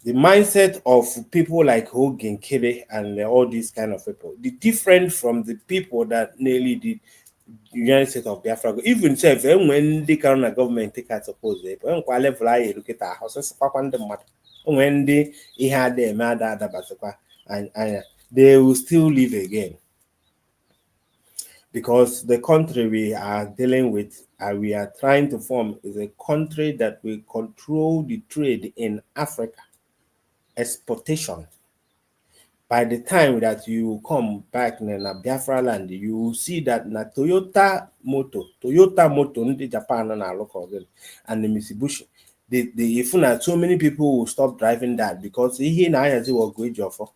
The mindset of people like Hogan Kere and all these kind of people, the different from the people that nearly did the United States of Biafra. Even if when the current government take as suppose when level I look at our houses, when they had their mother and they will still live again. Because the country we are dealing with, we are trying to form, is a country that will control the trade in Africa, exportation. By the time that you come back in Biafra land, you will see that na Toyota Motor, in Japan and the Mitsubishi, if so many people will stop driving that, because he na ayazi will go jofo.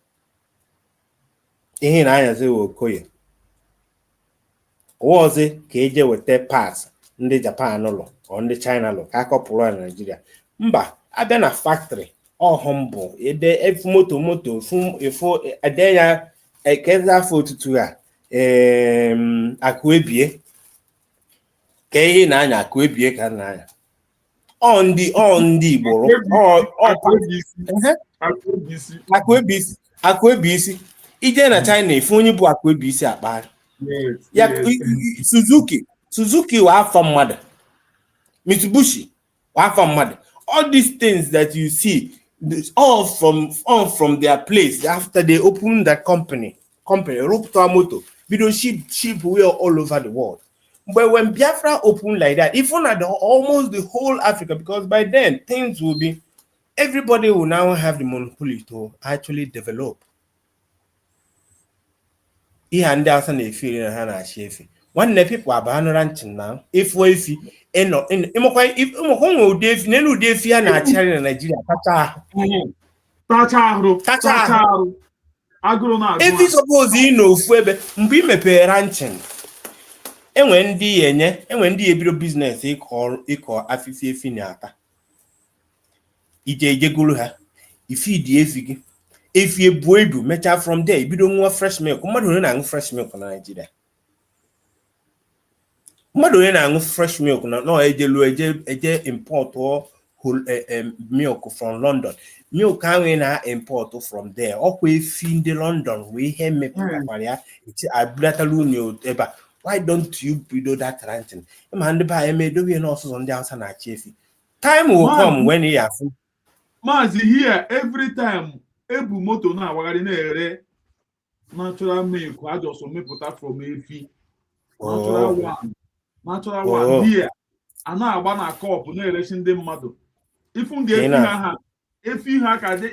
He na ayazi will koye. Ozi ka eje weta pass ndị Japan lụ or ndị China lụ ka akọpụrụ na Nigeria. Mba, abịa na factory humble ede efu moto ifo ede ya ekeza afọ otutu a akụebie ka ihe na-anya akụebie ka na-anya ndị Igbo akụebisi ije na China ifu onye bụ akụebisi akpagharị. Suzuki wa afọ mmadụ, Mitsubishi wa afọ mmadụ. All these things that you see, all from their place after they open that company, Rupta Moto, we don't ship wheel all over the world. But when Biafra opened like that, even at almost the whole Africa, because by then things will be, everybody will now have the monopoly to actually develop. Ihe ndị asa na-efi na ha na-achị efi. Nwanne people abana ranching now. If efi eno imokwa nwe ụdị efi n'elu ụdị efi ya na-achịrị na Nigeria tacha ahụ agụrụ na agụ. Efi suppose ị n'ofu ebe mgbe ị mepere ranching, enwe ndị ebido business ịkọ afịfị efi na-ata. Ije guru ha ifi dị efi gị. If you ebu mecha from there, you don't want fresh milk. Mmadụ na fresh milk na Nigeria. Mmadụ na fresh milk na no eje import or milk from London. Milk ahụ na import from there. Ọkwa efi ndị London we he mepụtakwara ya abulatalu ni eba. Why don't you build that ranching? Ma ndị ba eme dobe na ọsụsọ ndị Hausa na achị. Time will come when you have Mazi here every time ebu moto na awagari na-ere natural milk ajoso mepụta from efi natural one here ana agba na cup na-eresi ndị mmadụ ifu ndị efi ha ka dị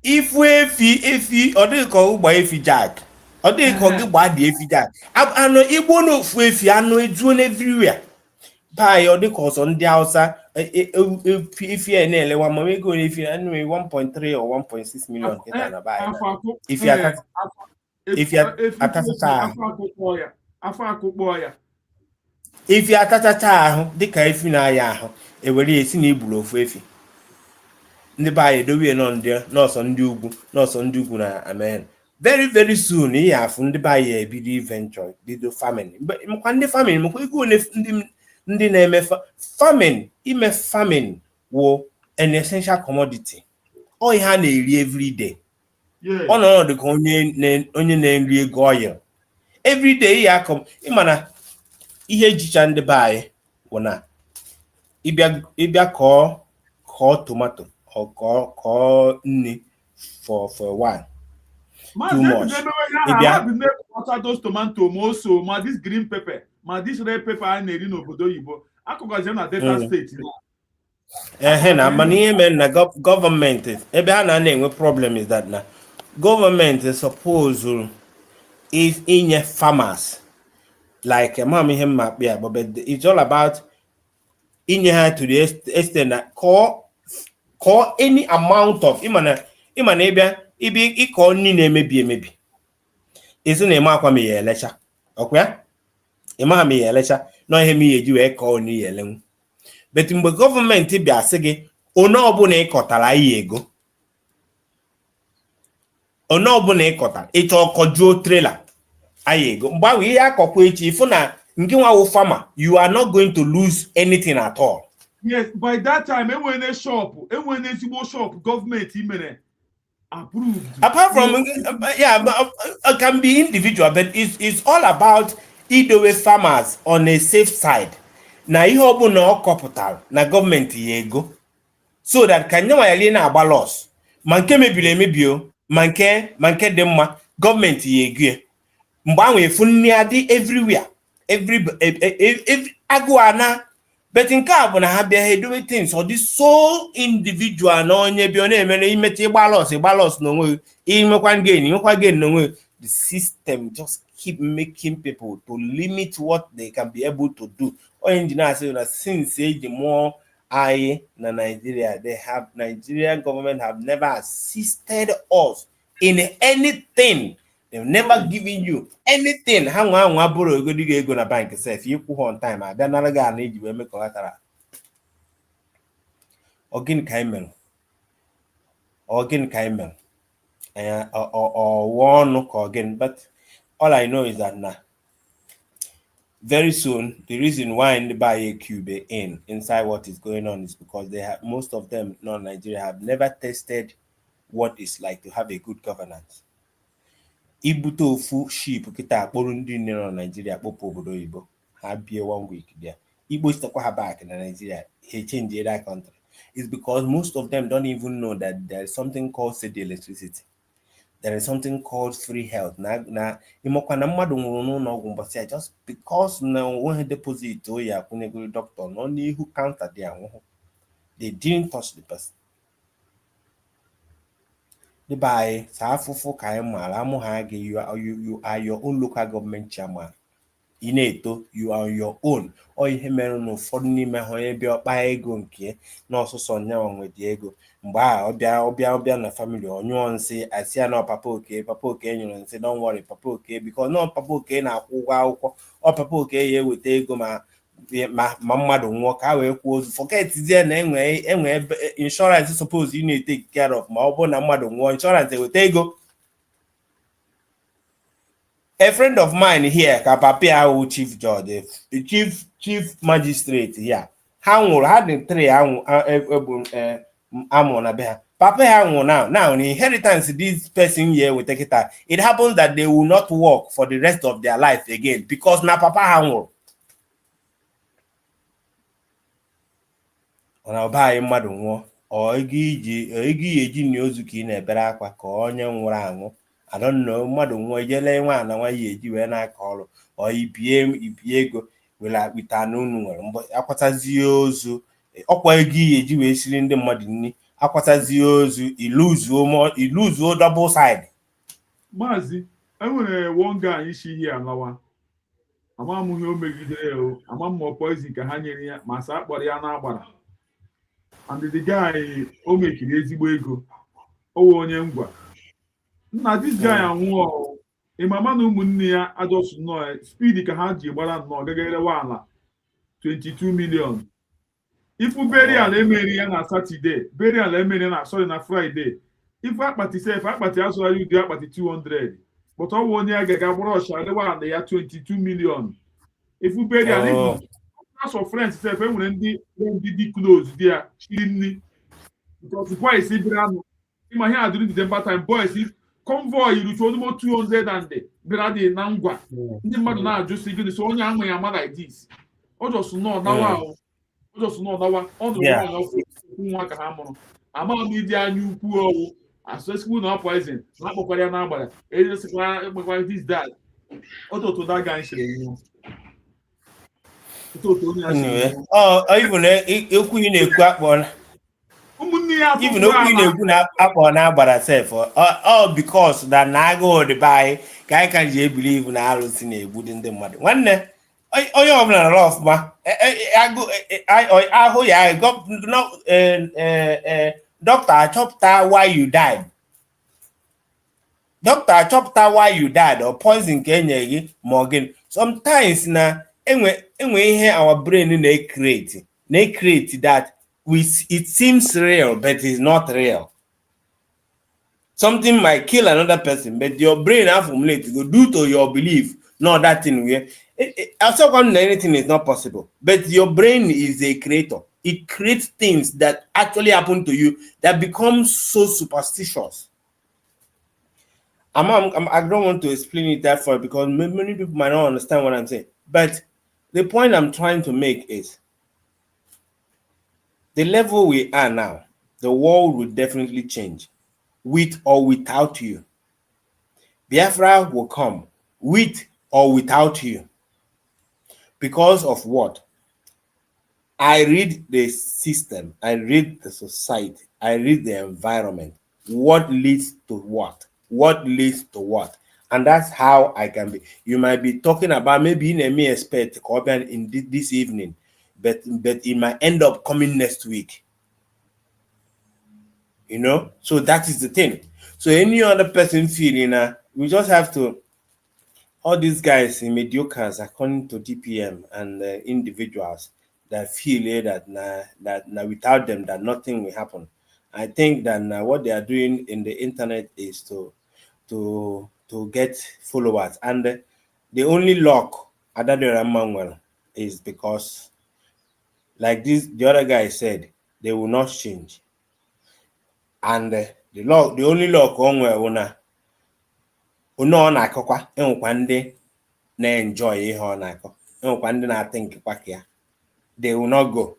ifu efi ọ dịghị ka ụgba efi jack ọ dịghị ka gị gba dị efi jack anụ igbo na ofu efi anụ ejuo everywhere by ọ dịka ọsọ ndị Hausa if you na-elewa ma ego efi anụ 1.3 or 1.6 million kita na buy if you atachacha ahụ dịka efi na-aya ahụ ewere esi na iburu ofu efi ndị buy edowe nọọsọ ndị ugwu na amen. Very very soon ihe afụ ndị buy ebido venture bido farming mkwa ndị farming mkwa ego ndị na-eme farming. Ime farming wo an essential commodity. All ha na-eri every day. Ọ nọ dị ka onye na-eri ego oil. Every day ya come ịmana ihe ejicha ndị be anyị bụ na ịbịa kọọ tomato or kọọ nni for a while. too much. Those tomato, also, this green pepper, this red pepper, and na Delta State. Na money na government ebe ha na-enwe problem is that na government is supposed is in farmers like but it's all about in to the extent that call any amount of imana ebe call ni maybe isn't a mark me election okay ima me election no he me eji we call ni yelen but mgbe government bịa sị gị onye ọbụla ịkọtara ihe ego onye ọbụla ịkọtara ịchọ ọkọjuo trailer anyị ego mgbe ahụ ihe akọkwa echi ifu na nke nwawo farmer you are not going to lose anything at all. Yes, by that time enwere ezigbo shop government imere approved. Apart from it can be individual, but it's all about idowe farmers on a safe side. Na ihe ọbụla ọ kọpụtara na gọọmenti ya ego so that ka nye nwanyị na-agba loss ma nke mebiri emebio ma nke dị mma gọọmenti ya ego mgbe ahụ efu nri adị everywhere every agụana but nke a bụ na ha bịa ha edowe things ọ dị so individual na onye bịa na-emere imecha ịgba loss n'onwe imekwa gain n'onwe the system just keep making people to limit what they can be able to do. Or engineers say that since the more I na Nigeria, Nigerian government have never assisted us in anything. They've never given you anything. Hang on, borrow go na bank self. You put on time. I don't know need you make collateral. Again, Kaimel. Or one again, but all I know is that now, very soon, the reason why in the Baye Cube inside what is going on is because they have most of them, non-Nigeria, have never tested what it's like to have a good governance. Ibuto fu sheep kita porundi no Nigeria popo obodo Igbo ha bie 1 week there. Igbo stakwa ha back in Nigeria, he changed that country. It's because most of them don't even know that there is something called city electricity. There is something called free health. Na imokwana mmadu nwuru n'ụlọ ọgwụ mbọsị just because na one deposit o ya kwụnyegoro doctor no n'ihu counter dị anwụhụ. They didn't touch the person. The by Safufu Kaimala Mohagi, you are your own local government chairman. Ineto, you are your own. Or you no funny me be up by gonke, no so son with Diego. Mba, obia na family or you and say, I see no papa okay, and say, don't worry, papa okay, because no papa okay na or papa okay with Diego my mama don't work out forget there anyway insurance is supposed you need to take care of my own mother want insurance they will take go. A friend of mine here, Kapapia chief judge, the chief magistrate here. How had the 3 amon Papa now in inheritance this person here will take it out. It happens that they will not work for the rest of their life again because now Papa hang ona ọba mmadụ nwụọ ọ igi eji nyozu ka ị na-ebere akwa ka onye nwụrụ anwụ I don't know mmadụ nwụọ ijele nwa na nwa ya eji wee na-aka ọrụ ọ ibie ego wita n'unu nwere mbọ akwatazie ozu ọkwa ego eji wee siri ndị mmadụ nri akwatazie ozu iluzuo double side. Mazi enwere one guy isi here alawa amamuhi o megidere o amammo poison ka ha nyere ya ma sa akpọrọ ya na agbara. And the guy o mekiri ezigbo ego owo onye ngwa nna this guy anwụọ imama na ụmụnne ya adọsụ nọ speed ka ha ji gbara nọ gagere wala 22 million ifu burial emeri ya na Saturday burial emeri na sorry na Friday ifu akpati sef akpati azụ ayu dị akpati 200 but owo onye agaga gbara ọsha wala ya 22 million ifu burial ifu of friends sef enwere ndị dị close there chiri because boys ibrano ima here during the December time boys convoy rutu almost 200 and brady na ngwa ndị mmadụ na-ajụ si gịnị so onye ahụ ya ma like this o just no nawa on the nwa ka ha mụrụ ama m ịdị anya ukwu owu so school no poison. Na pokoria na agbara. E just this that. Oto that guy share you. Anyway, even okwu ị na-ekwu akpọ even okwu ị na-ekwu na akpọ na agbara sef all because that na agụụ dị by ka anyị ka ji believe na arụsị na-egbu ndị mmadụ. Nwanne onye ọbụla nọrọ ọfụma ahụ ya doctor achọpụta why you died. Doctor achọpụta why you died or poison ka enye gị ma ọ gịnị. Sometimes na enwe ihe our brain na-create that it seems real but it's not real. Something might kill another person, but your brain have formulated go due to your belief. No, that thing where anything is not possible. But your brain is a creator. It creates things that actually happen to you that become so superstitious. I don't want to explain it that far because many people might not understand what I'm saying. But the point I'm trying to make is the level we are now, the world will definitely change with or without you. Biafra will come with or without you. Because of what? I read the system, I read the society, I read the environment. What leads to what? What leads to what? And that's how I can be. You might be talking about maybe in a mere expert in this evening, but it might end up coming next week. You know, so that is the thing. So any other person feeling, we just have to. All these guys in mediocres, according to DPM and individuals that feel that without them that nothing will happen. I think that what they are doing in the internet is to get followers, and the only luck Adadera Manuel is because, like the other guy said, they will not change, and the only luck on where Uno na akọkwa enwekwa ndị na-enjoy ihe ọ na-akọ, enwekwa ndị na-think kwakia, they will not go.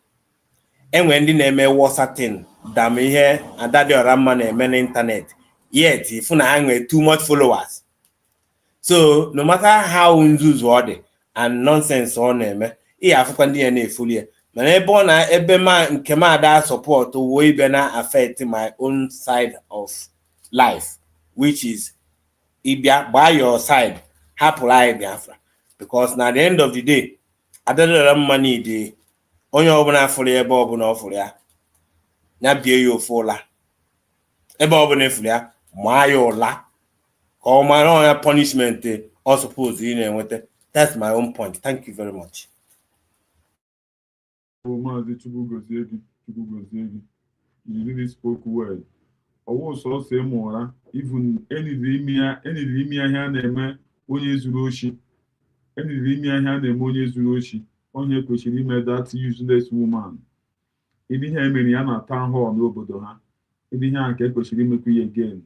Enwe ndị na-eme worse than ihe Adadera mma na-eme na internet, yet if na ha nwere too much followers. So no matter how nzuzu ọ dị and nonsense ọ na-eme, ihe afụkwa ndị ya na-efuli ya. Mana ebe ọ na ebe ma nke m ada support wee ibe na affect my own side of life, which is Ibia by your side, happy life Biafra. Because now at the end of the day, I don't know money the only open for the above no for ya. Na be you for la. Above no for ya, my la. Call my own punishment or suppose in with it. That's my own point. Thank you very much. Mazi Nnamdi, you really spoke well. I was also say more, even any limia here name onye zuru oshi. Any limia here name onye zuru oshi. Onye kwesịrị ime that useless woman. Ịdị ihe emere ya na town hall n'obodo ha. Ịdị ihe nke kwesịrị imekwu ya again.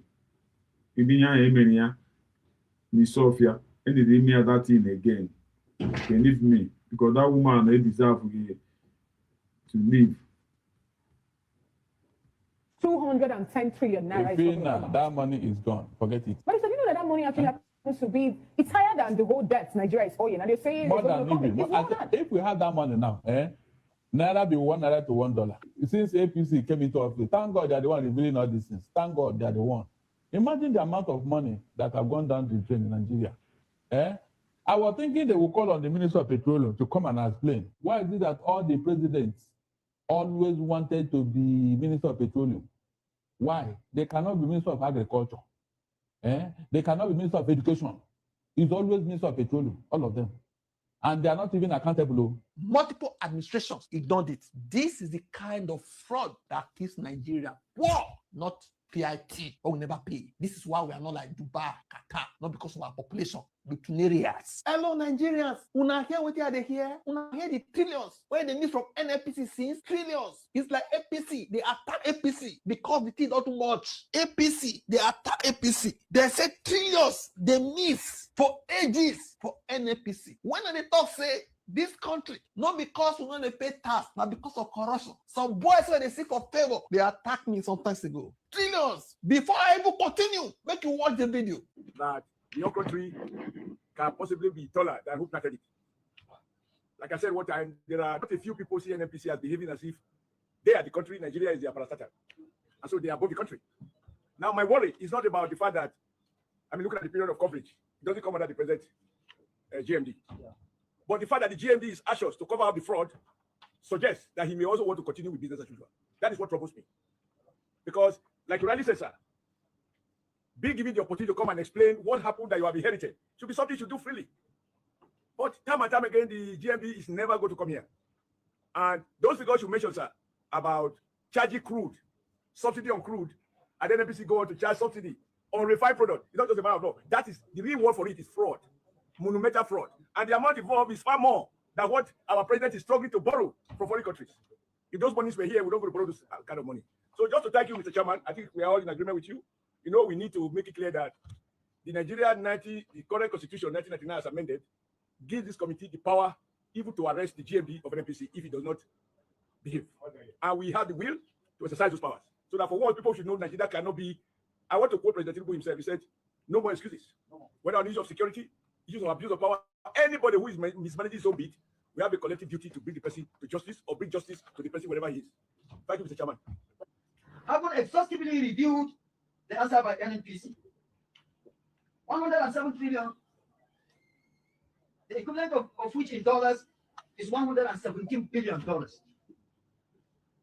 Ịdị ihe emere ya ni Sofia. Any limia that thing again. Believe me, because that woman deserve to live. 210 trillion naira. That money is gone. Forget it. But you know that money actually happens to be, it's higher than the whole debt Nigeria is owing. And they're saying more than even. If we have that money now, Naira be $1 to $1. Since APC came into office, thank God they're the one revealing all these things. Thank God they're the one. Imagine the amount of money that have gone down the drain in Nigeria. I was thinking they will call on the Minister of Petroleum to come and explain why is it that all the presidents always wanted to be Minister of Petroleum. Why? They cannot be Minister of Agriculture. They cannot be Minister of Education. It's always Minister of Petroleum, all of them. And they are not even accountable. Multiple administrations ignored it. This is the kind of fraud that kills Nigeria. War, not PIT, or we never pay. This is why we are not like Dubai, Qatar, not because of our population, but areas. Hello, Nigerians. Una hear what they hear? Una hear the trillions where they need from NNPC since trillions. It's like APC. They attack APC because the thing not too much. APC, they attack APC. They say trillions they miss for ages for NNPC. When they talk say this country, not because we want to pay tax, but because of corruption. Some boys, when they seek for favor, they attacked me some time ago. Trillions. Before I even continue, make you watch the video. That your country can possibly be taller than who planted it. Like I said one time, there are not a few people see NNPC as behaving as if they are the country, Nigeria is their parastatal. And so they are above the country. Now, my worry is not about the fact that, I mean, looking at the period of coverage, it doesn't come under the present GMD. Yeah. But the fact that the GMD is anxious to cover up the fraud suggests that he may also want to continue with business as usual. That is what troubles me. Because, like you rightly said, sir, being given the opportunity to come and explain what happened that you have inherited should be something you should do freely. But time and time again, the GMB is never going to come here. And those figures you mentioned, sir, about charging crude, subsidy on crude, and then NPC go on to charge subsidy on refined product. It's not just a matter of law. That is the real word for it is fraud, monumental fraud. And the amount involved is far more than what our president is struggling to borrow from foreign countries. If those monies were here, we don't go to borrow this kind of money. So just to thank you, Mr. Chairman, I think we are all in agreement with you. You know, we need to make it clear that the the current constitution, 1999 as amended, gives this committee the power even to arrest the GMD of an NPC if it does not behave. And we have the will to exercise those powers. So that for once, people should know Nigeria cannot be, I want to quote President Tinubu himself, he said, no more excuses. Whether on issues of security, issues of abuse of power, anybody who is mismanaging his own bit, we have a collective duty to bring the person to justice or bring justice to the person wherever he is. Thank you, Mr. Chairman. Having exhaustively reviewed the answer by NNPC, 107 trillion, the equivalent of which in dollars is $117 billion.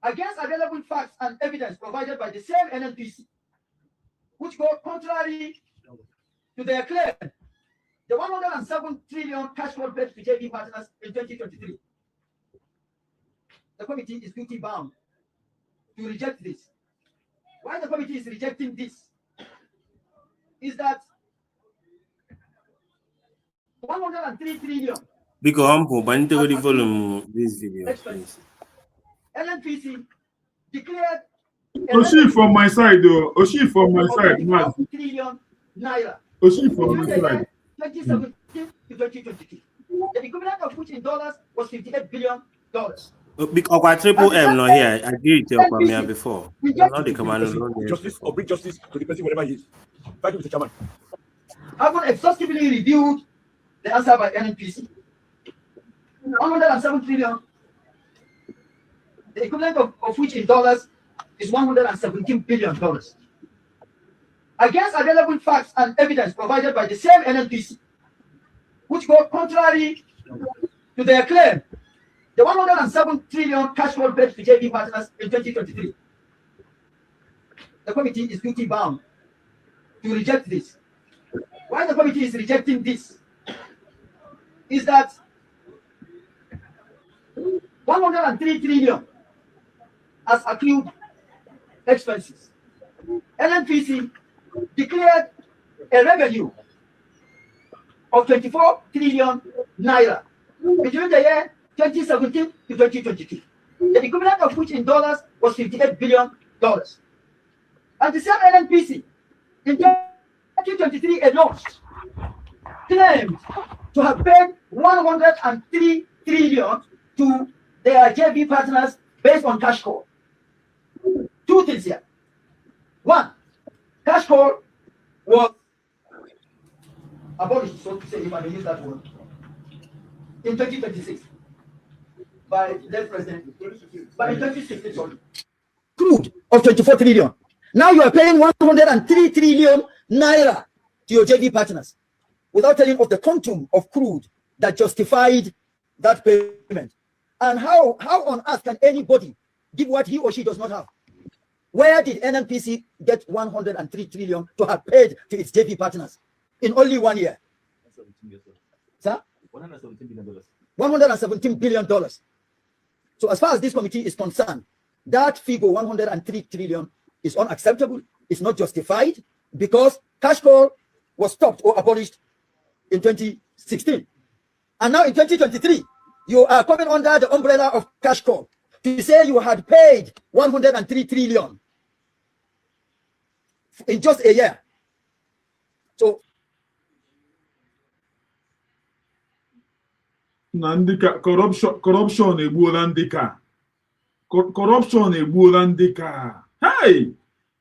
Against available facts and evidence provided by the same NNPC, which go contrary to their claim, the 107 trillion cash flow paid to JV partners in 2023. The committee is duty bound to reject this. Why the committee is rejecting this is that 103 trillion. Because humble, but need to the volume this video, please. NNPC declared Oshi from my side, though. Oshi from my side, man. trillion naira. Oshi from my side. 2017 to 2022. The equivalent of which in dollars was $58 billion. Because Triple M not here. I agree with your comment before. Not the command. Justice or bring justice to the person wherever he is. Thank you, Mr. Chairman. Having exhaustively reviewed the answer by NNPC, 107 trillion, the equivalent of which in dollars is $117 billion. Against available facts and evidence provided by the same NNPC, which go contrary to their claim, the 107 trillion cash flow paid to JV partners in 2023. The committee is duty bound to reject this. Why the committee is rejecting this is that 103 trillion as accrued expenses. NNPC declared a revenue of 24 trillion naira between the year 2017 to 2022, the equivalent of which in dollars was $58 billion. And the same NNPC in 2023 alone claimed to have paid 103 trillion to their JV partners based on cash call. Two things here. One, cash call was abolished, so to say, if I may use that word, in 2026 by the president, but in 2016, sorry. Crude of 24 trillion. Now you are paying 103 trillion naira to your JV partners without telling of the quantum of crude that justified that payment. And how on earth can anybody give what he or she does not have? Where did NNPC get 103 trillion to have paid to its JV partners in only 1 year? Sir? $117 billion. So as far as this committee is concerned, that figure 103 trillion is unacceptable. It's not justified because cash call was stopped or abolished in 2016. And now in 2023, you are coming under the umbrella of cash call to say you had paid 103 trillion in just a year. So Nandika corruption egbuola ndị ka. Corruption egbuola ndị ka. Hey!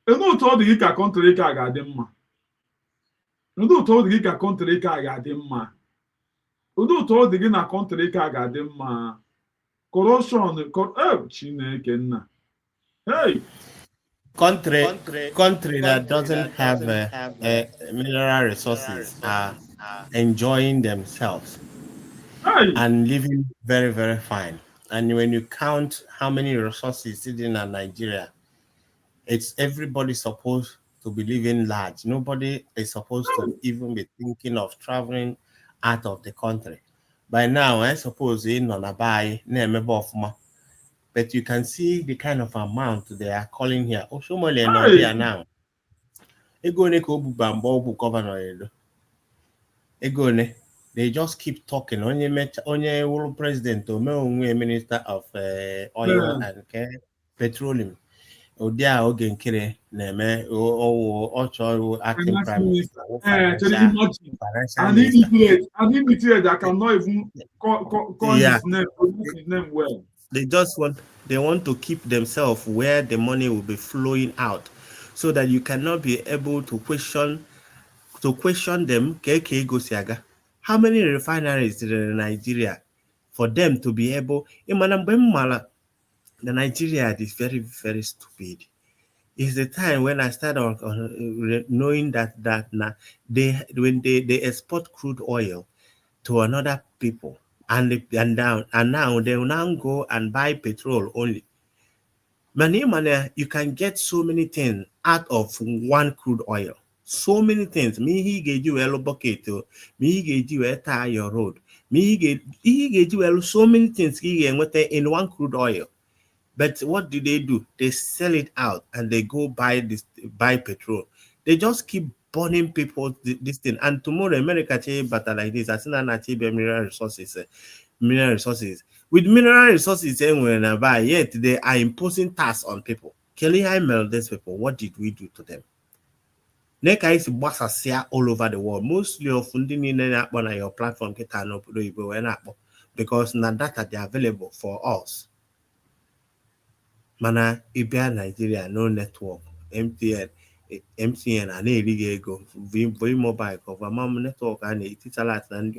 Enu otu ọ dị gị ka country ka ga-adị mma. Enu otu ọ dị gị ka country ka ga-adị mma. Enu otu ọ dị gị na country ka ga-adị mma. Corruption, Chineke nna. Hey! Country that doesn't have mineral resources are enjoying themselves and living very, very fine. And when you count how many resources sitting in Nigeria, it's everybody supposed to be living large. Nobody is supposed to even be thinking of traveling out of the country. By now, I suppose in on a buy but you can see the kind of amount they are calling here. Oshomole no there now. Egone ko bubambo bu governor. Egone, they just keep talking. Onye president or minister of oil and petroleum. Odia ogenkere neme o acting prime minister. I need I cannot even call his name well. They want to keep themselves where the money will be flowing out, so that you cannot be able to question them. How many refineries in Nigeria for them to be able? The Nigeria is very, very stupid. It's the time when I started knowing that when they export crude oil to another people, and now they will now go and buy petrol only. You can get so many things out of one crude oil. So many things. Me he gave you a bucket. Me he gave you a tire road. Me he gave you so many things in one crude oil. But what do? They sell it out and they go buy petrol. They just keep burning people this thing. And tomorrow America better like this. I think mineral resources. With mineral resources, yet they are imposing tax on people. Kelly Heimel, these people, what did we do to them? Neka is all over the world. Mostly of funding in your platform because now data they are available for us. Mana Ibia Nigeria no network, MTN and go very mobile cover mom network and it's a lot and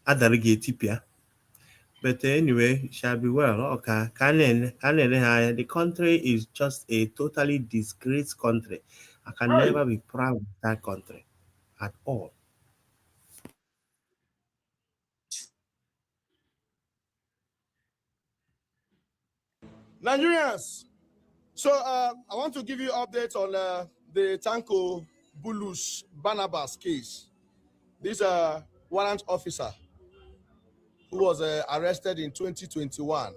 Adarige. But anyway, shall be well. Okay, the country is just a totally disgraced country. I can never be proud of that country at all. Nigerians, so I want to give you updates on the Tanko Bulus Barnabas case. This warrant officer who was arrested in 2021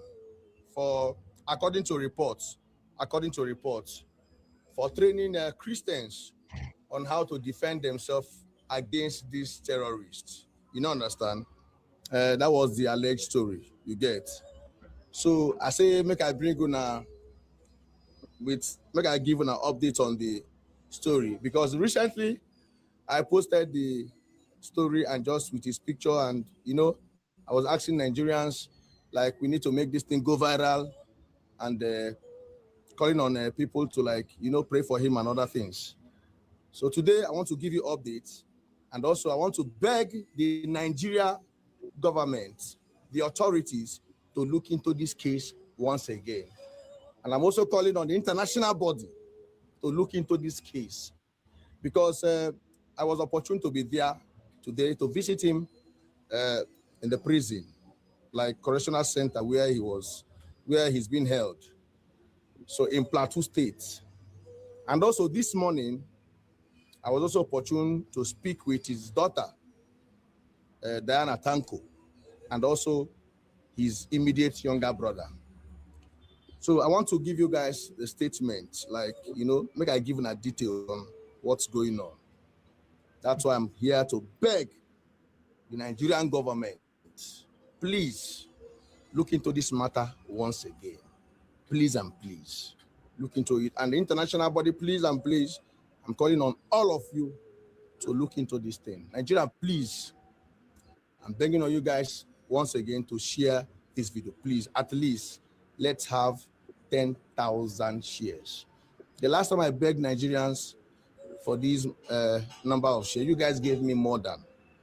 for, according to reports, for training Christians on how to defend themselves against these terrorists. You know, understand? That was the alleged story, you get. So I say, make I give you an update on the story, because recently I posted the story and just with his picture, and I was asking Nigerians, like, we need to make this thing go viral, and calling on people to pray for him and other things. So today I want to give you updates, and also I want to beg the Nigeria government, the authorities, to look into this case once again. And I'm also calling on the international body to look into this case, because I was opportune to be there today to visit him in the prison, like correctional center where he's been held. So in Plateau State. And also this morning, I was also opportune to speak with his daughter, Diana Tanko, and also his immediate younger brother. So I want to give you guys the statement, make I give a detail on what's going on. That's why I'm here to beg the Nigerian government, please look into this matter once again. Please and please look into it. And the international body, please and please, I'm calling on all of you to look into this thing. Nigeria, please I'm begging on you guys once again to share this video. Please, at least let's have 10,000 shares. The last time I begged Nigerians for this number of shares, you guys gave me more than.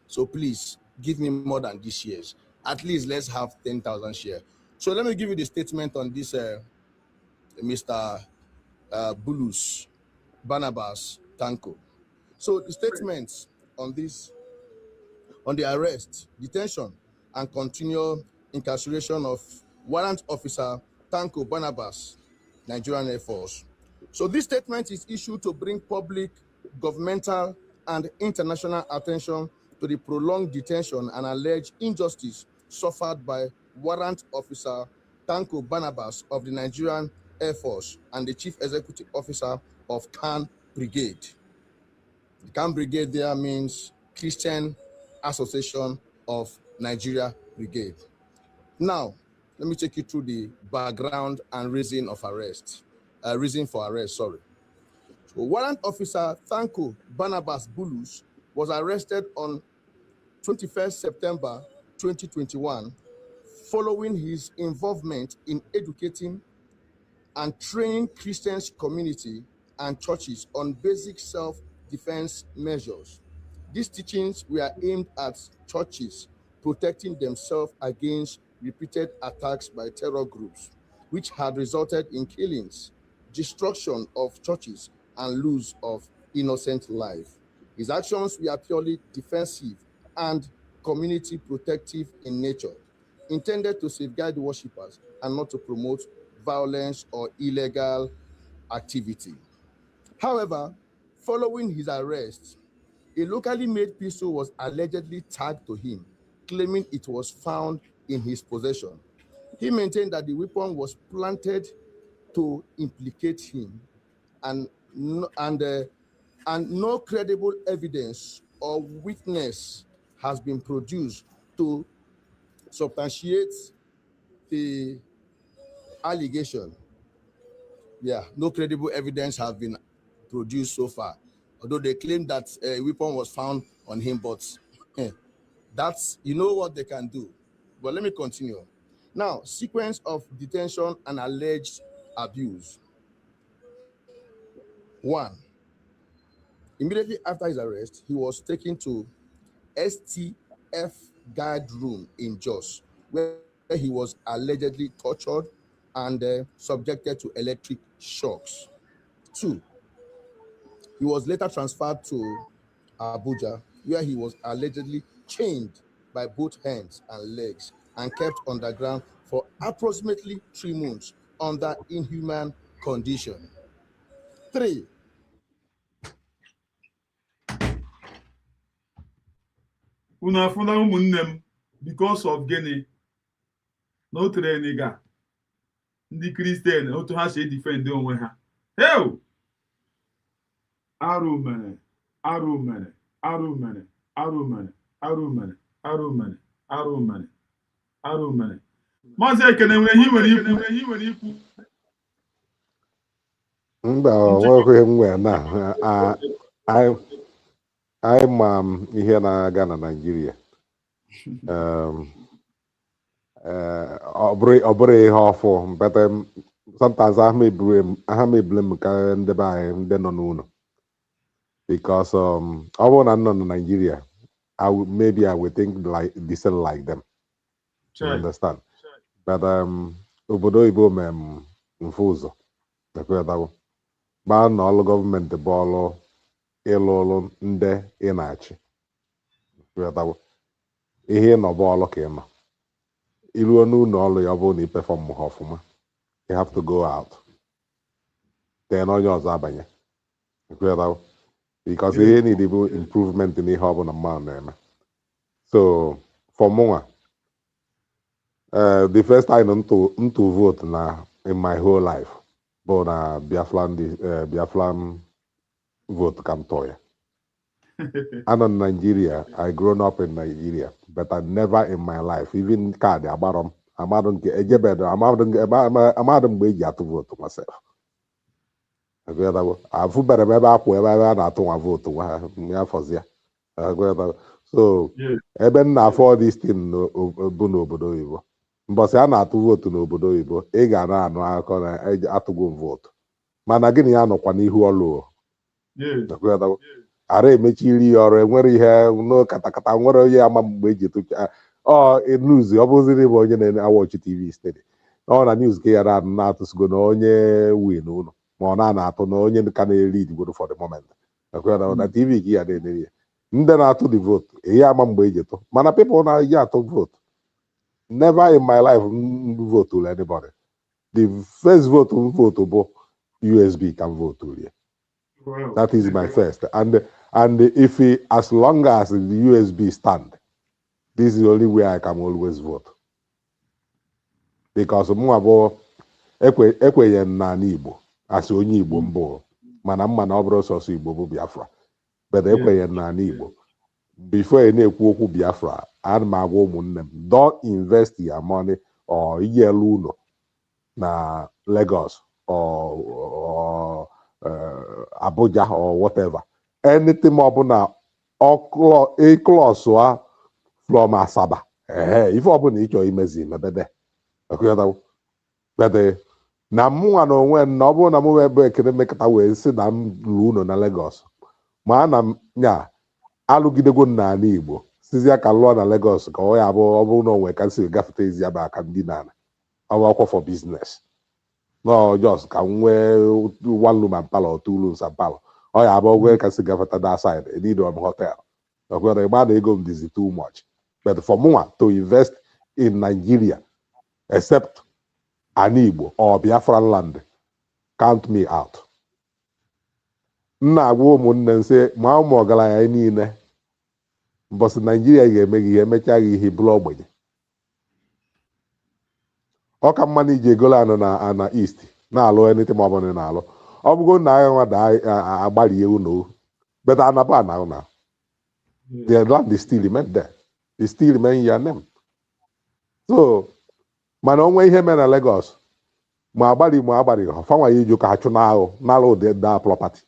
So please give me more than these shares. At least let's have 10,000 shares. So let me give you the statement on this Mr. Bulus Barnabas Tanko. So the statements on this, on the arrest, detention, and continual incarceration of Warrant Officer Tanko Barnabas, Nigerian Air Force. So this statement is issued to bring public, governmental, and international attention to the prolonged detention and alleged injustice suffered by Warrant Officer Tanko Barnabas of the Nigerian Air Force and the Chief Executive Officer of KANU Brigade. The KANU Brigade there means Christian Association of Nigeria Brigade. Now, let me take you through the background and reason for arrest. So, Warrant Officer Tanko Barnabas Bulus was arrested on 21st September 2021 following his involvement in educating and training Christians community and churches on basic self-defense measures. These teachings were aimed at churches protecting themselves against repeated attacks by terror groups, which had resulted in killings, destruction of churches, and loss of innocent life. His actions were purely defensive and community protective in nature, intended to safeguard worshippers and not to promote violence or illegal activity. However, following his arrest, a locally made pistol was allegedly tagged to him, claiming it was found in his possession. He maintained that the weapon was planted to implicate him, and no credible evidence or witness has been produced to substantiate the allegation. No credible evidence has been produced so far, although they claim that a weapon was found on him, but that's, you know what they can do. But let me continue. Now, sequence of detention and alleged abuse. 1. Immediately after his arrest, he was taken to STF guard room in Jos, where he was allegedly tortured and subjected to electric shocks. 2. He was later transferred to Abuja, where he was allegedly chained by both hands and legs and kept underground for approximately 3 months under inhuman conditions. 3. Unu afụla ụmụnne m because of gịnị na o tere nịga ndị Kristian otu ha si defend onwe ha. Heu! Arụ mere, arụ mere, arụ mere, arụ mere, arụ mere, arụ mere, arụ mere, arụ mere. Maazị Ekene nwere ihe nwere ikwu. Mba, nwekwe m nwere na anyị ma ihe na-aga na Naịjirịa. Ọ bụrụ ihe ọfụ, but sometimes aha mebiri m ka ndị be anyị ndị nọ n'ụlọ, because ọ bụrụ na nọ na Nigeria, maybe I would think like decent like them. You understand? But obodo oyibo mfe ụzọ gbaa na ọlụ gọọmenti bụ ọlụ ịlụ ọlụ ndị ị na-achị. Ihe ị nọ bụ ọlụ ka ị nọ. Iruo n'ụlọ ọlụ ya, ọ bụrụ na ị perform ha ọfụma, you have to go out. Then onye ọzọ abanye. Because ihe need bụ improvement in ihe ọbụla mmadụ na-eme. So for mụnwa, the first time to vote in my whole life bụ na Biafran vote ka m tụọ ya. I'm in Nigeria. I grown up in Nigeria, but I never in my life, even card amadum mgbe eji atụ vote myself. I've better ebe akwụ ebe a na-atụ nwa vote nwa ya fọzia. So So ebe m na-afọ this thing bụ n'obodo oyibo mbọsị a na-atụ vootu n'obodo oyibo ị ga na-anụ akụkọ na atụgo m vootu mana gịnị ya nọkwa n'ihu ọlụ ara emechiri ya ọrụ enwere ihe n'katakata nwere onye ama mgbe eji tụcha news ọ bụziri bụ onye na-awọchi TV steady ọ na news ka ya na-atụsigo na onye win ụlọ ma ọ na-atụ na onye ka na-eri idigbo for the moment na TV ka ya na-enere ya ndị na-atụ the vote ihe ama mgbe eji tụ mana people na-eji atụ vote never in my life vote to anybody the first vote bụ USB can vote to you. That is my first and if as long as the USB stand, this is the only way I can always vote because mụ abụọ ekwenye na Igbo asị onye Igbo mbụ mana mma na ọ bụrụ sọsọ Igbo bụ Biafra but ekwenye na Igbo before ị na-ekwu okwu Biafra ana m agwa ụmụnne m don't invest your money or iyelu ụlọ na Lagos or Abuja or whatever anything ọbụla klọs from Asaba ife ọbụla ị chọrọ imezi mebede bede na mụnwa na onwe na ọ bụrụ na m ebe ekene mekọta wee si na m ruo ụlọ na Lagos ma ana m nya alụgidego n'ala Igbo sizia ka lụọ na Lagos ka ọ ya bụ ọ bụrụ na onwe ka si gafeta ezi aba aka ndị na akwụkwọ for business no just ka nwee one room and parlor or two rooms and parlor ọ ya bụ ogwe ka si gafeta that side a need of hotel ọkwere ịgba na ego m dizi too much but for mụnwa to invest in Nigeria except an Igbo or Biafran land count me out. Nna agwa ụmụnne nse ma ụmụ ọgaranya niile mbọsị Naijiria ga-eme gị ihe emechaa gị ihe bụrụ ogbenye ọ ka mma na iji egolo anọ na East na-alụ anything ma ọ bụla na-alụ ọ bụgo na agha nwada agbarie unu but anaba na the land is still remain there it still remain your name so mana onwe ihe mere na Lagos ma agbari fanwa ya iju ka ha chụ n'ahụ n'ala ụdị da property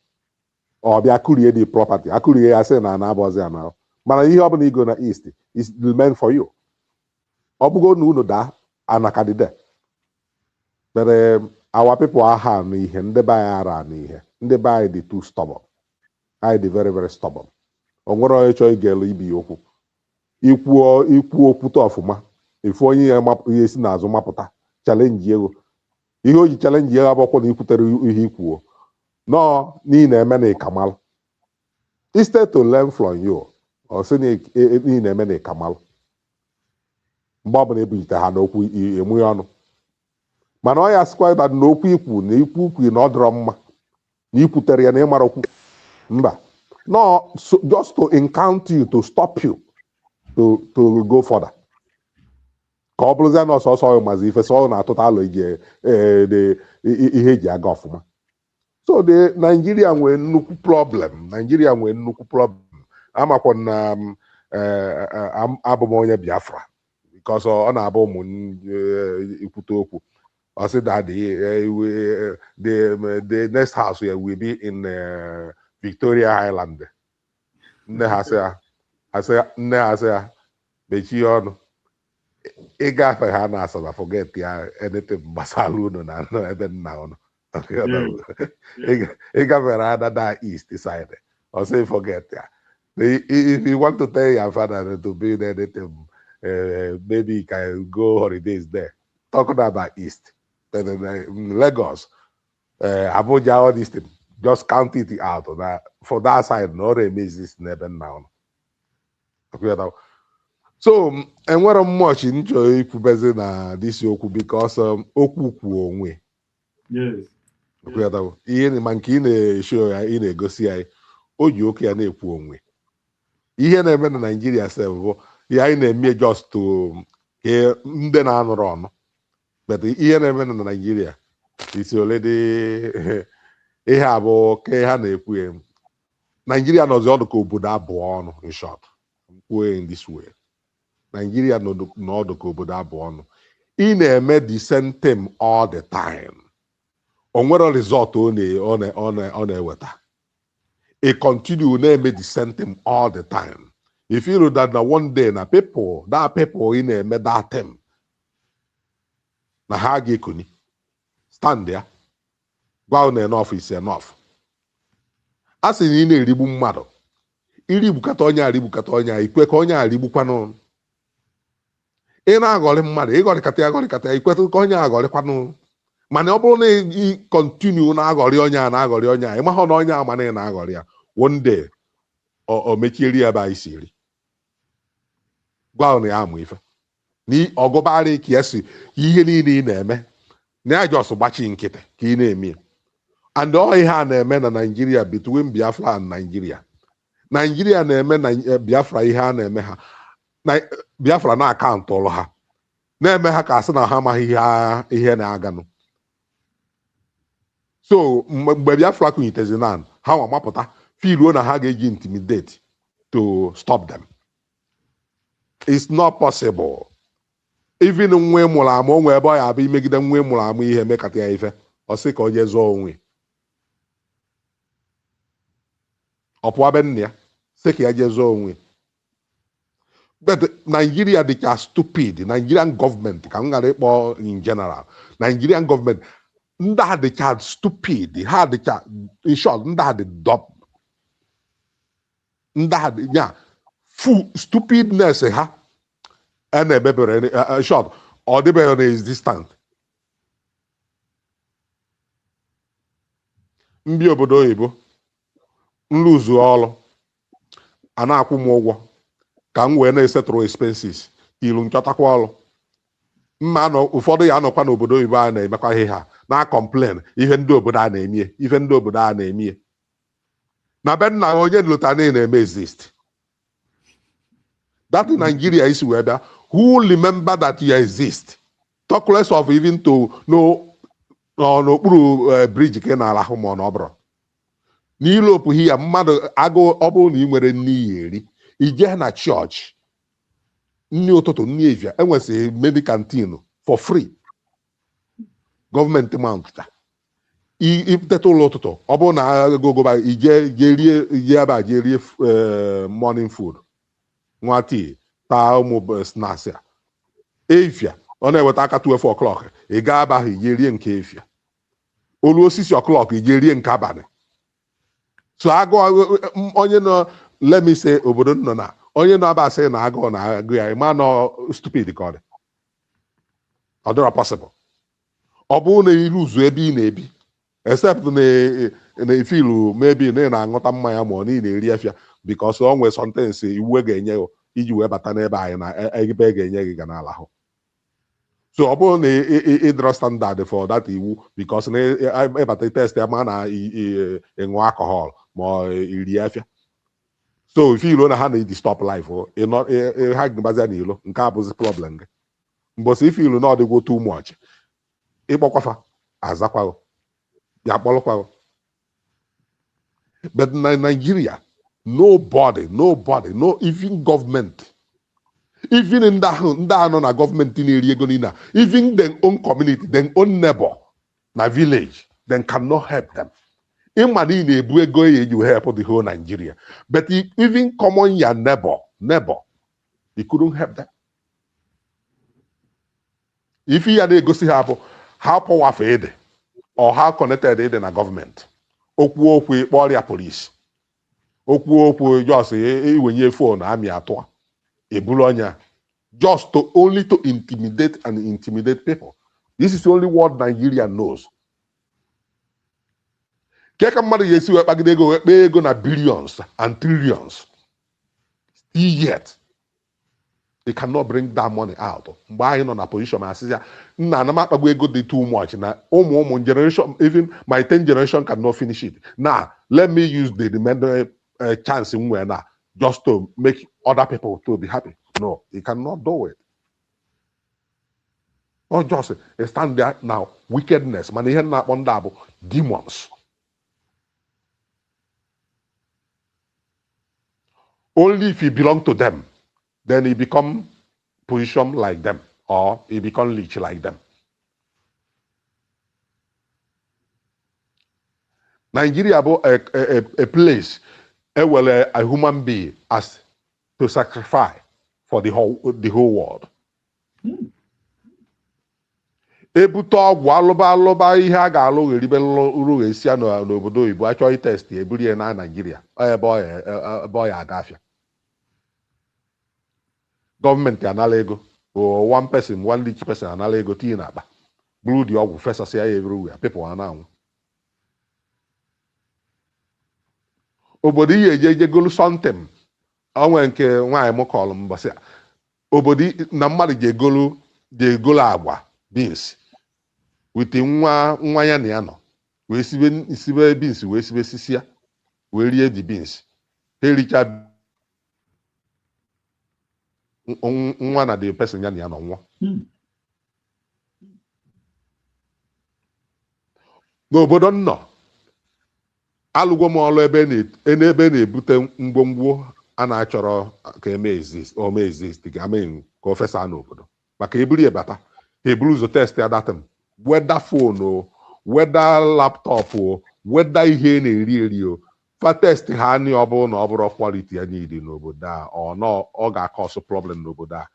ọ bịa kurie the property akurie ya sị na na-abọzi ya n'ahụ mana ihe ọ bụla igo na East is meant for you ọ bụgo na unu daa anakadide but our people aha n'ihe ndị be anyị ara n'ihe ndị be anyị dị too stubborn anyị dị very very stubborn o nwere onye chọọ ige elu ibi okwu ikwu okwute ọfụma ifu onye ihe si n'azụ mapụta chalenji ego ihe o ji chalenji ego abụkwọ na ikwutere ihe ikwuo no n'ihi na-eme na ịkamalụ instead to learn from you ọ sị n'ihi na-eme na ịkamalụ mgbe ọbụla ebunyite ha n'okwu emughe ọnụ mana ọ ya sịkwa ịba na okwu ikwu na ikwu na ọ dịrọ mma na ikwutere ya na ịmara okwu mba no just to encounter you to stop you to go further ka ọ bụrụzie na ọsọsọ mazi ife sọ na-atụta alụ ihe eji aga ọfụma so the Nigeria nwere nnukwu problem amakwa na abụ m onye Biafra because ọ na-abụ ụmụ ikwute okwu ọ sị that the next house will be in Victoria Island nne ha sị ya mechie ọnụ ịgafe ha na Asaba forget ya anything gbasara unu na ebe nna unu ịgafere ha na East side or say forget ya if you want to tell your father to be there anything maybe you can go holidays there talking about East Lagos Abuja all these things just count it out for that side no remains n'ebe nna unu so enwere m much nchọ ikwubezi na disi okwu because okwu kwuo onwe ihe ma nke ị na-esho ya ị na-egosi ya o ji oke ya na-ekwu onwe ihe na-eme na Nigeria sef bụ ya anyị na-eme just to ndị na-anụrụ ọnụ but ihe na-eme na Nigeria isi ole dị ihe abụọ ka ha na-ekwu Nigeria nọzi ọdụ ka obodo abụọ ọnụ in short kwuo in this way Nigeria n'ọdụ ka obodo abụọ ọnụ ị na-eme the same thing all the time o nwere result ọ na-eweta ị continue na-eme the same thing all the time If you know that one day na people in a that time na ha ga-ekuni stand there gwa na enough is enough. A sị na ị na-erigbu mmadụ irigbukata onye arigbukata onye ikwe ka onye arigbukwanụ. Ị na-aghọrị mmadụ ịghọrịkata ikweta ka onye aghọrịkwanụ. Mana ọ bụrụ na ị kọntinu na-aghọrị onye a na-aghọrị onye a ịmahụ na onye a mana ị na-aghọrị ya one day o mechieri ebe anyị si eri gwa na ya amụ ife ọgụbarị ka esi ihe niile ị na-eme na ya jọs gbachi nkịtị ka ị na-eme. And all ihe a na-eme na Nigeria between Biafra and Nigeria. Nigeria na-eme na Biafra ihe a na-eme ha Biafra na akaụntụ ụlọ ha na-eme ha ka asị na ha amaghị ihe na-aganụ. So mgbe Biafra kụnyitezi na ha nwa mapụta filuo na ha ga-eji intimidate to stop them. It's not possible. Even nwa mụrụ amụ onwe ebe ọ ya abụ imegide nwa mụrụ amụ ihe mekata ya ife ọ sị ka o jee zụọ onwe ọ pụọ be nna ya sị ka ya jee zụọ onwe. But Nigeria dịka stupid. Nigerian government ka m ghara ịkpọ in general. Nigerian government ndị a dịka stupid. Ha dịka in short ndị a dị dumb. Ndị a dị ya full stupidness ha a na-emebere short ọ dịbeghị na existent. Ndị obodo oyibo nluzu ọrụ a na-akwụ m ụgwọ ka m wee na-esetụrụ expenses ilu nchọtakwa ọrụ mma nọ ụfọdụ ya anọkwa n'obodo oyibo a na-emekwa ihe ha na-complain ihe ndị obodo a na-emie ife ndị obodo a na-emie na be nna onye nlota na-eme exist. That in Nigeria is where who remember that you exist. Talk less of even to know n'okpuru bridge ka na alahụ ma ọ na ọbụrụ. N'Europe here mmadụ agụ ọ bụrụ na ị nwere nne ya eri ije na church nne ụtụtụ nne evia enwesịrị medical canteen for free. Gọọmenti mount ipụtata ụlọ ụtụtụ ọ bụrụ na agụgụba ije ebe a jee rie morning food nwa tii taa ụmụ snacks ya efia ọ na-eweta aka 12 o'clock ị gaa ebe ahụ ije rie nke efia olu osisi o'clock ije rie nke abalị. So agụ onye nọ lemise obodo nọ na onye nọ aba asị na agụụ na agụ ya ịma nọ stupid ka ọ dị. Ọ dịrọ possible. Ọ bụrụ na iruzu ebe ị na-ebi except na ifilu maybe na ị na-aṅụta mmanya ma ọ na ị na-eri afịa because o nwee sentence iwu ga-enye iji wee bata n'ebe anyị na ebe ga-enye gị ga n'ala ahụ. So ọ bụrụ na ịdọrọ standard for that iwu because na ịbata test ya ma na ịṅụ alcohol ma iri afịa. So ifilu na ha na-edi stop life ha gbazia n'ilo nke a bụzi problem gị. Mbosi ifilu na ọ dịgwo too much ịkpọkwafa azakwago ya kpọrọkwago. But in Nigeria nobody no even government even ndị a nọ na gọọmenti na-eri ego niile even their own community their own neighbor na village then cannot help them. Ịma na ị na-ebu ego you help the whole Nigeria but even common your neighbor you couldn't help them. If you had a gosi ha bụ how powerful ịdị or how connected ịdị na gọọmenti okwu kpọrọ ya polisi okwu just iwenye phone amị atọ ebulu ọnya just only to intimidate people. This is only what Nigeria knows. Keka mmadụ ga-esi wee kpagide ego wee kpee ego na billions and trillions yet they cannot bring that money out. Mgbe anyị nọ na position ma asị ya nna na m akpagbu ego dị too much na ụmụ generation even my 10th generation cannot finish it. Now let me use the remaining chance in where now just to make other people to be happy. No, he cannot do it. Or just stand there now wickedness man ihe na-akpọ ndị a bụ demons. Only if you belong to them then he become position like them or he become leech like them. Nigeria is a place where a human being as to sacrifice for the whole world. Ebute ọgwụ alụba ihe a ga-alụ eribe uru esi n'obodo oyibo achọghị test eburu ya na Naịjirịa ebe ọ ya agafịa. Gọọmenti anala ego one rich person anala ego tinye n'akpa buru dị ọgwụ fesasịa ya everywhere people ha na-anwụ. Obodo ihe eje golu sọntem onwe nke nwaanyị m kọrọ m mbọsị obodo na mmadụ ga-egolu agwa beans wete nwa ya na ya nọ wee sibe beans wee sibe sisi ya wee rie the beans ha ericha nwa na the person ya na ya nọ nwụọ. N'obodo nnọ alụgwo m ọrụ ebe na-ebute ngwongwo a na-achọrọ ka ome exist ka o fesa n'obodo maka eburu ya bata ha eburu ụzọ test ya datum weda fonu weda laptọpụ weda ihe na-eri o fa test ha anyị ọ bụrụ na ọ bụrụ kwaliti ya niile n'obodo a ọ ga-akọsụ problem n'obodo a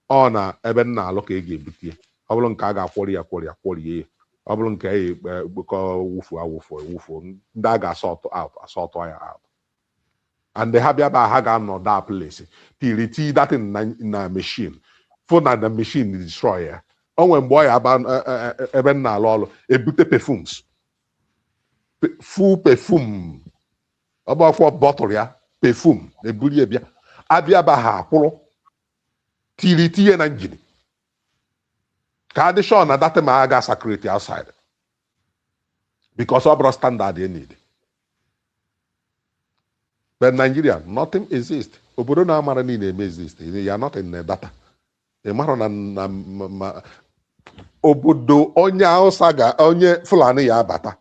ọ na ebe nna alụ ka ị ga-ebute ọ bụrụ nke a ga-akwọri ya kwọrie ọ bụrụ nke a ekpekọ wufu ndị a ga-asọtụ ya out and ha bịa ba ha ga-anọ that place till tii datin na machine fụ na the machine destroy ya. O nwere mgbe ọ ya aba ebe nna alụ ọrụ ebute perfumes full perfume ọgbakọ bọtụlụ ya perfume ebuli bịa abịa ba ha akwụrụ tiri tinye na njini ka adị sure na data ma aga security outside because ọ bụrụ standard they need. But Nigeria, nothing exists. Obodo na amara niile eme exist. You are not in the data. Ị mara na obodo onye Hausa onye Fulani ya abata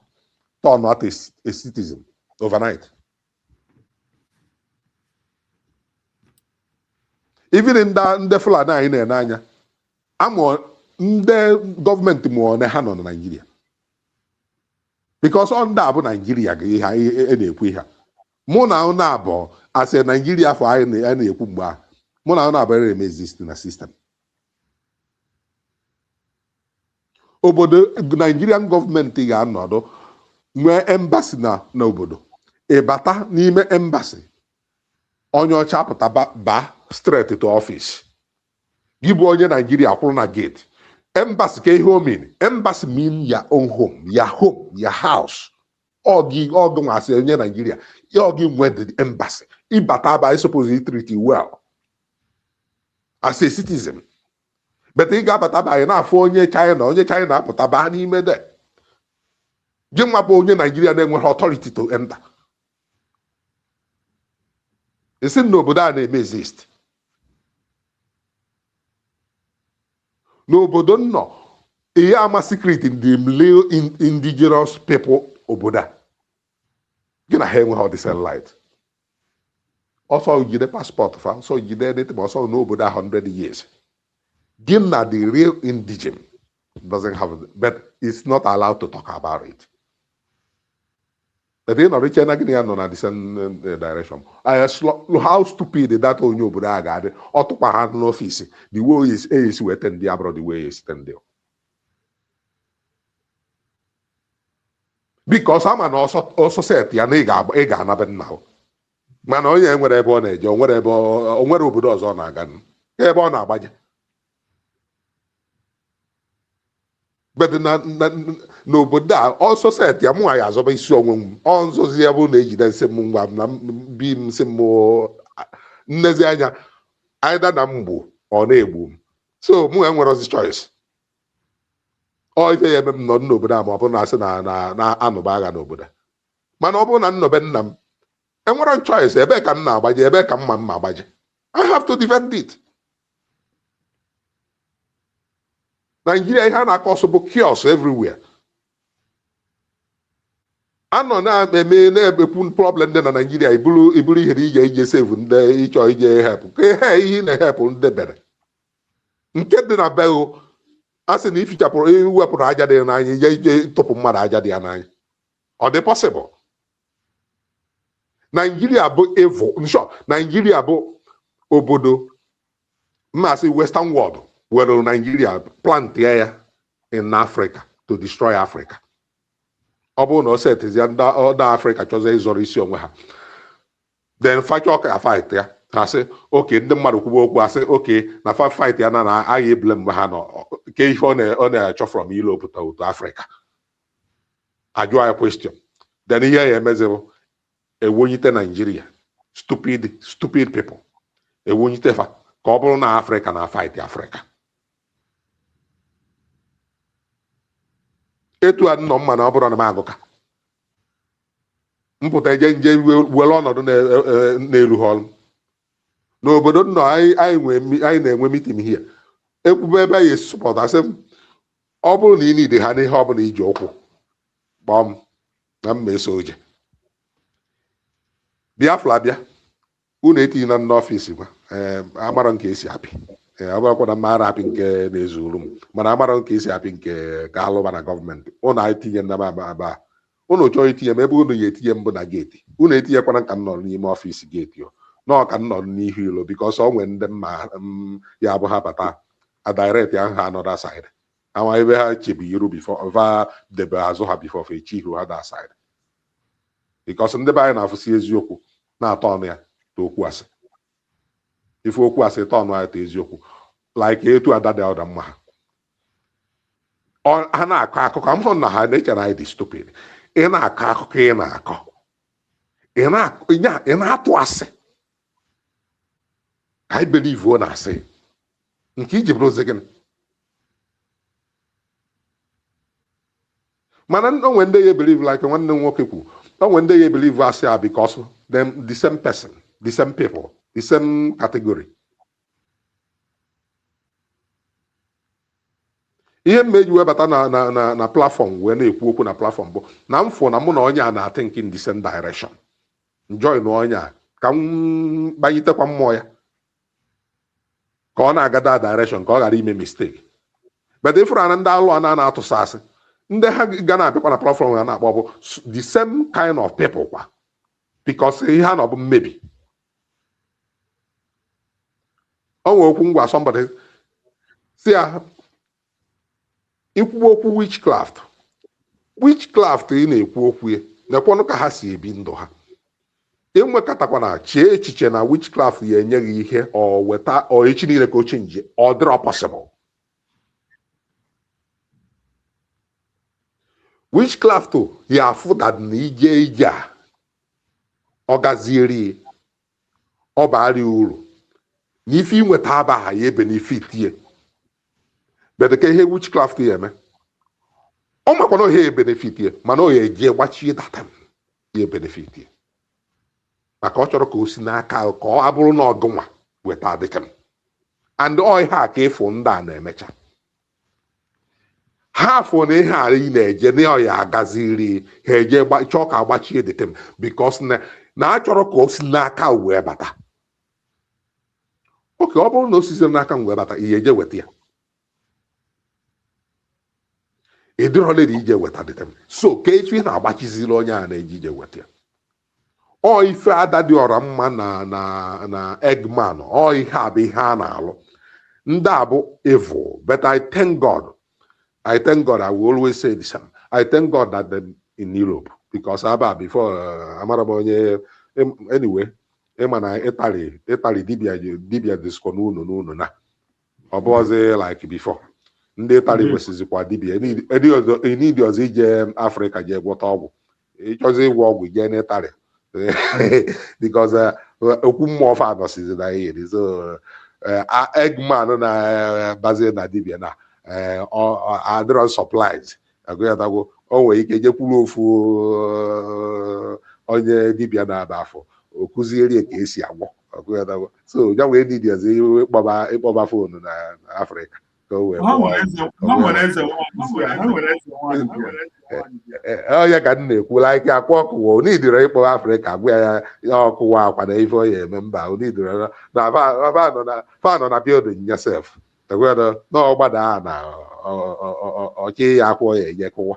turn out a citizen overnight. Even in ndị Fulani anyị na-ene anya amụọ ndị gọọmenti mụọ na ha nọ na Nigeria because ọ ndị a bụ Nigeria na-ekwu ihe mụ na ụnụ abụọ asị Nigeria afọ anyị na-ekwu mgbe a mụ na ụnụ abụọ eme exist na system. Obodo Nigerian gọọmenti ga-anọdụ nwee embassy na obodo ịbata n'ime embassy onye ọcha pụta ba straight to office gị bụ onye Nigeria kwụrụ na gate. Embassy ka ihe o mean embassy mean your own home, your house. Ogi ngasị onye Nigeria ogi nwee the embassy ịbata ba I suppose he treat you well as a citizen. But ị ga-abata ba anyị na-afụ onye China apụta baa n'ime de gị nwa bụ onye Nigeria na-enweghị authority to enter. Esi n'obodo a na-eme exist. N'obodo nnọ ihe ama secret in the indigenous people obodo a gị na ha enweghị the light. Also jide passport fa so jide anything also n'obodo 100 years. Gị na the real indigene doesn't have it, but it's not allowed to talk about it. But in China gị nọ na the same direction. How stupid that onye obodo a ga-adị ọtụkwa ha n'ọfịs the way is weten ndị abroad the way is ten there. Because ama na ọsọ set ya na ị ga-anabe nna mana onye nwere ebe ọ na-eje onwere obodo ọzọ ọ na-aga ebe ọ na-agbaje. But n'obodo a ọsọ set ya mụ ya azọba isi onwe m ọ nzozi ya bụ na ejide nsị m ngwa na bi m nsị m nnezi anya aida na mgbu ọ na-egbu m so mụ enwere ozi choice ọ ife ya eme m nọ n'obodo a ma ọ bụ na asị na anụba agha n'obodo mana ọ bụrụ na nnọbe nna m enwere choice ebe ka m na-agbaje ebe ka mma m agbaje I have to defend it. Nigeria ihe a na-akọsụ bụ chaos everywhere. Anọ na-eme na-ebekwu problem dị na Nigeria iburu ihe ije save ndị ịchọ ije help ka ihe na-ehepụ ndị bere nke dị na beo a sị na iwepụrụ aja dị n'anya ije tụpụ mmadụ aja dị ya n'anya ọ dị possible. Nigeria bụ evil nsọ Nigeria bụ obodo mmasị Western world were Nigeria plant ya in Africa to destroy Africa. Ọ bụrụ na o setizie ndị Africa chọzie ịzọrọ isi onwe ha, then facha ọka fight ya ha sị oke ndị mmadụ kwuba okwu asị oke na fight ya na agha ebule mgbe ha nọ ke ife ọ na-achọ from Europe to Africa. Ajụọ ya question, then ihe ya emezibụ ewonyite Nigeria, stupid people ewonyite fa ka ọ bụrụ na Africa na fight Africa. Etu a nnọ mma na ọ bụrụ na m agụka mpụta nje were ọnọdụ na-elu ha ọrụ n'obodo nnọ anyị na-enwe mitin hie ekwube ebe anyị esupọta asị m ọ bụrụ na ị nide ha n'ihe ọbụla iji ụkwụ kpọọ m na mma eso oje Biafra bịa unu etinye na n'ọfịs gwa amara nke esi apị ọ bụrụkwa na mara apị nke na-ezuru m mana amara nke esi apị nke ka alụba na gọọmenti unu etinye na aba unu chọọ itinye m ebe unu ya etinye mbụ na geeti unu etinyekwana ka m nọ n'ime ọfịs geeti nọọ ka m nọ n'ihu ilo bikọs ọ nwere ndị mma ya bụ ha bata a direct ya ha another side ama ebe ha chebi iru bifo va debe azụ ha bifo fa echi ihu ha that side bikọs ndị be anyị na-afụsi eziokwu na-atọ ọnụ ya ta okwu asị ife okwu asị tọ ọnụ ya ta eziokwu like etu ada dị ọda mma ha na-akọ akụkọ m hụ na ha na-eche na anyị dị stupid. Ị na-akọ akụkọ ị na-akọ ị na-atụ asị I believe o na-asị nke iji bụrụ ozi gịnị mana onwe ndị ya believe like nwanne m nwoke kwu onwe ndị ya believe asị a because them the same person, the same people, the same category. Ihe mmeji webata na platform wee na-ekwu okwu na platform bụ na mfụ na mụ na onye a na-think in the same direction. Enjoy na onye a ka m gbanyitekwa mmụọ ya ka ọ na-aga that direction ka ọ ghara ime mistake. But if na ndị alụ a na-atụsa asị ndị ha ga na-abịakwa na platform ya na-akpọ bụ the same kind of people kwa because ihe ha nọ bụ mmebi. O nwere okwu ngwa somebody si ya ikwu okwu witchcraft ị na-ekwu okwu ya nekwanụ ka ha si ebi ndụ ha enwekọtakwana chee echiche na witchcraft ya enye gị ihe ọ weta ọ echi niile ka o chenji ọ dịrọ possible. Witchcraft ya afụ that na ije a ọ gazieri ọ baara uru na ife inweta abaha ya benefit ye bedeke ihe witchcraft ya eme ọ makwana ohe benefit ye mana o ya eji gbachie data ya benefit ye maka ọ chọrọ ka o si n'aka ka ọ abụrụ na ọgụnwa weta dịka m and ọ ihe a ka ịfụ ndị a na-emecha ha afọ na ihe a ị na-eje na ọ ya agaziri ha eje chọọ ka agbachie dịka m because na a chọrọ ka o si n'aka wee bata oke ọ bụrụ na o sizi n'aka m wee bata ihe eje weta ya ịdịrọla ije weta dịka m so ka echi na-agbachiziri onye a na-eji ije weta ya ọ ife ada dị ọra mma na Eggman ọ ihe a bụ ihe a na-alụ ndị a bụ evil but I thank God I will always say this I thank God that them in Europe because aba before amara m onye anyway ịma na Italy dibia disko n'ụlọ na ọ bụzi like before ndị Italy kwesịzikwa dibia enidi ọzọ ije Africa jee gwọta ọgwụ ịchọzi ịgwọ ọgwụ jee n'Italy because okwu mmụọ fa anọsizi na ihe so Eggman na-bazie na dibia na adịrọ supplies agụyatagwo o nwere ike jekwuru ofu onye dibia na-aba afọ o kụzieri ka esi agwọ agụyatagwo so ya wee didi ọzọ ịkpọba fonu na Afrịka ka o wee onye ka m na-ekwula ike akwa ọkụwa onidiro ịkpọ Afrịka agwa ya ọkụwa akwa na ife ọ ya eme mba onidiro na fanọ na building yesef na ọgbada a na ọchị ya akwụ ya enye kụwa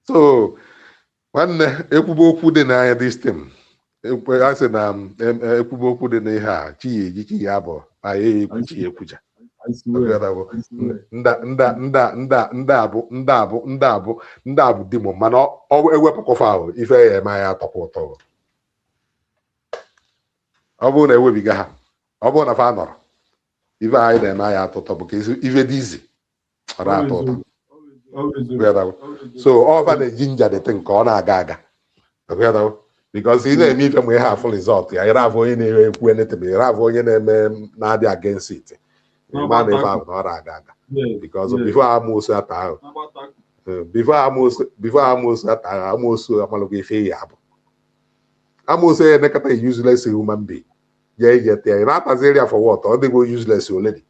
so nwanne ekwube okwu dị n'anya this thing a sị na ekwumokwu dị n'ihe a chi ya eji chi ya bụ anyị ekwuchi ekwucha ndị abụ di m mana ọ ewepụkọfa ahụ ife ya eme ya atọkwa ụtọ ọ bụrụ na ewebiga ha ọ bụrụ na fa nọrọ ife anyị na-eme ya atọ ụtọ bụ ka ife dị izi ọ na-atọ ụtọ so ọfa na-eji njadete nke ọ na-aga aga because ị na-eme ife mgbe ihe afụ rizọt ya ịra afụ onye na-ekwu enetebe ịra afụ onye na-eme na-adị against it ma na ife ahụ na ọ na-aga aga because bifo amoosu ata ahụ bifo amoosu ata ahụ amoosu amalụgo ife ya abụ amoosu ya nekọta useless human being ya ijete ya ị na-ataziri ya for what ọ dịgo useless already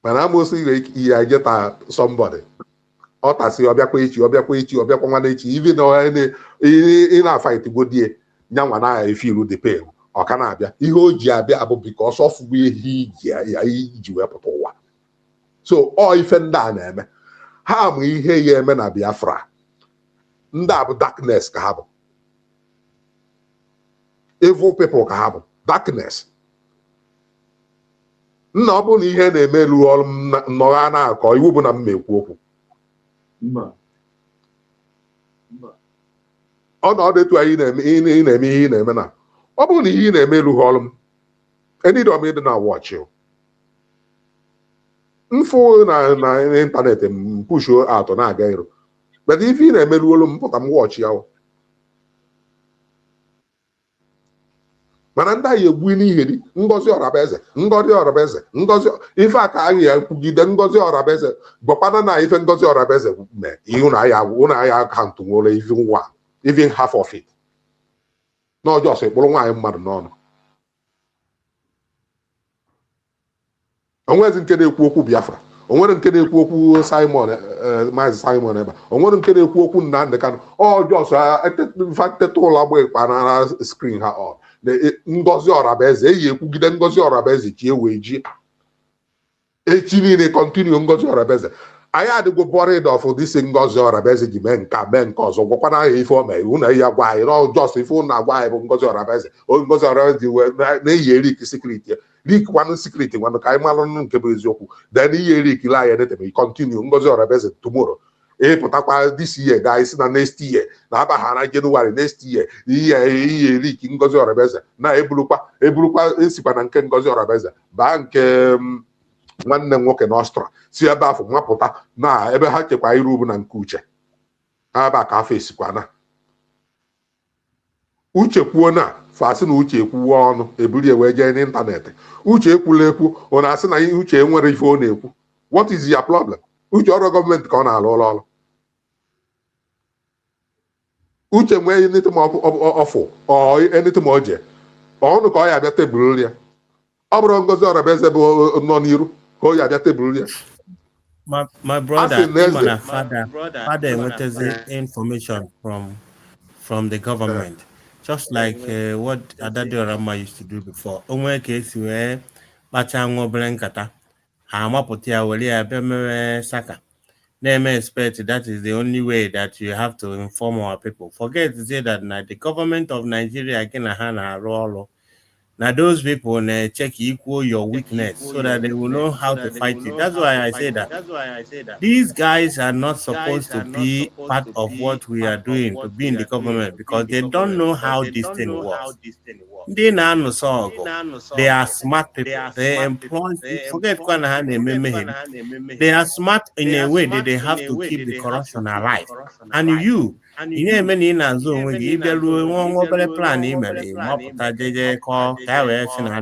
mana amoosu ihe ejeta somebody ọ tasị ọbịakwa ọbịakwa nwana echi ivi na ị na-afight godie nyanwa na efilu the pain ọ ka na-abịa ihe o ji abịa abụ biko ọsọ fụgbu ihe iji wepụta ụwa so ọ ife ndị a na-eme ha ma ihe ya eme na Biafra ndị a bụ darkness ka ha bụ evil people ka ha bụ darkness nna ọ bụrụ na ihe na-eme elu ọrụ nnọgha na-akọ iwu bụ na m ekwu okwu ọnọdụ etu anyị na-eme ihe ị na-eme na ọ bụrụ na ihe ị na-eme erughị ọrụ m enidom ịdị na wọchị mfụ na ịntanetị m pushuo atọ na-aga iru but ife ị na-emeru olu m pụta m wọchị ya mana ndị anyị egbu n'ihe dị Ngozi Orabueze Ngozi ife a ka anyị ekwugide Ngozi Orabueze gwakwana na ife Ngozi Orabueze mee ihe ụnụ anyị akaụntụ nwere even half of it n'ọjọọ sị kpụrụ nwaanyị mmadụ n'ọnụ onwezi nke na-ekwu okwu Biafra onwere nke na-ekwu okwu Simon Mazi Simon ebe onwere nke na-ekwu okwu Nnamdi Kanu ọjọọ sọ teta ụlọ agba ịkpanara skrin ha ọ Ngozi Orabueze eyi ekwugide Ngozi Orabueze chi ewee ji echi niile kọntinu Ngozi Orabueze anyị adịgo bọrid of disi Ngozi Orabueze ji mee nke ọzọ gwakwana aha ife o mee unu ya gwa anyị n'ọjọs ife unu agwa anyị bụ Ngozi Orabueze Ngozi Orabueze wee na-eyi rik sikriti rik kwanụ sikriti nwanụ ka anyị malụ nke bụ eziokwu then ihe rik la anyị edetebe kọntinu Ngozi Orabueze tomorrow ịpụtakwa this year ga isi na next year na abaha na Jenụwarị next year ihe rik Ngozi Orabueze na-eburukwa esikwa na nke Ngozi Orabueze baa nke nwanne m nwoke n'Ọstra si ebe afọ nwapụta na ebe ha chekwa iru ubu na nke uche ebe a ka afọ esikwa na uche kwuo na fasị na uche ekwuwe ọnụ eburi wee jee n'ịntanetị uche ekwula ekwu ọ na-asị na ihe uche enwere ife ọ na-ekwu what is your problem uche ọrụ gọọmenti ka ọ na-alụ ọrụ uche nwee anything ọfụ anything oje ọnụ ka ọ ya abịa tebụl ya ọ bụrụ Ngozi Orabueze bụ nọ n'iru ka ọ ya abịa tebụl ya my brother father enwetazi information from the government just like what Adadi Orama used to do before onwe ka esi wee kpacha nwa obere nkata ha amapụta ya were ya bịa mere saka na-eme expect that is the only way that you have to inform our people. Forget to say that now the government of Nigeria again na-arụ ọrụ. Now those people check equal your weakness so that they will know how to fight it. That's why I say that these guys are not supposed to be part of what we are doing to be in the government because they don't know how this thing works. They are smart people. They employ. Forget they are smart in a way that they have to keep the corruption alive. And you ihe many na azụ onwe gị ịbịaruo nwa obere plan imere mapụta jeje kọọ ka wee si na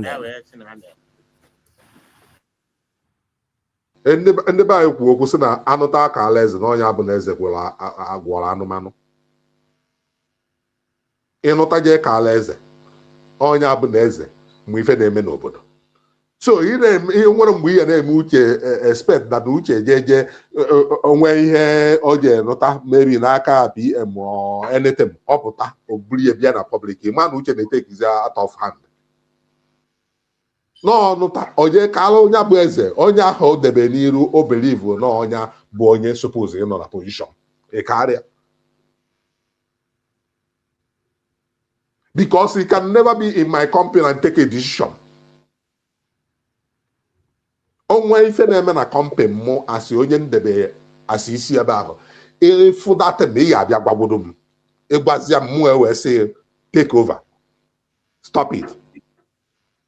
ndị be anyị kwuo okwu sị na anụta aka alaeze na onye abụ na eze gwọrọ anụmanụ ịnụta jee ka alaeze onye abụ na eze mgbe ife na-eme n'obodo so ihe nwere mgbe ihe na-eme uche expect that uche jeje onwe ihe o je nụta maybe n'aka PM or anything ọpụta o buru ya bịa na public ma na uche na-etekizi out of hand n'ọnụta oje kala onye bụ eze onye ahụ o debe n'iru o believe na onye bụ onye suppose ịnọ na position karịa because he can never be in my company and take a decision. Onwe ife na-eme na company mụ asị onye ndebe asị isi ebe ahụ ịfụ data ma ị ga-abịa gwagwodo m ịgbazia m mụ wee sị take over, stop it.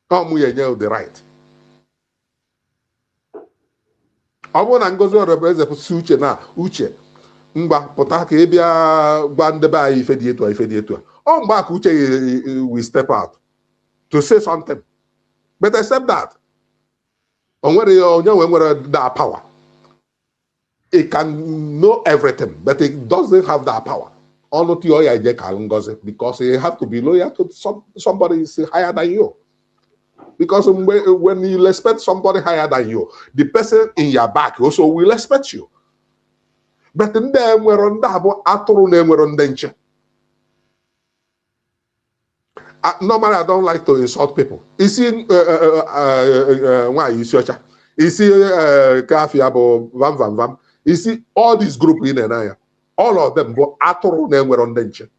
Ọ mụ ya enye the right. Ọ bụrụ na Ngozi Orabueze kwụsị uche na uche mgba pụta ka ị bịa gwa ndebe anyị ife dị etu a ife dị etu a, ọ mgbe aka uche we step out to say something, but except that o nwere onye nwere that power. It can know everything, but it doesn't have that power. Ọnụ tụọ ya eje ka Ngozi, because you have to be loyal to somebody is higher than you. Because when you respect somebody higher than you, the person in your back also will respect you. But in there, normally I don't like to insult people. You see, why you search? You see, Kafiabo, Vam Vam Vam. You see, all these groups in Enaya, all of them go atoro ne nwere ndenche.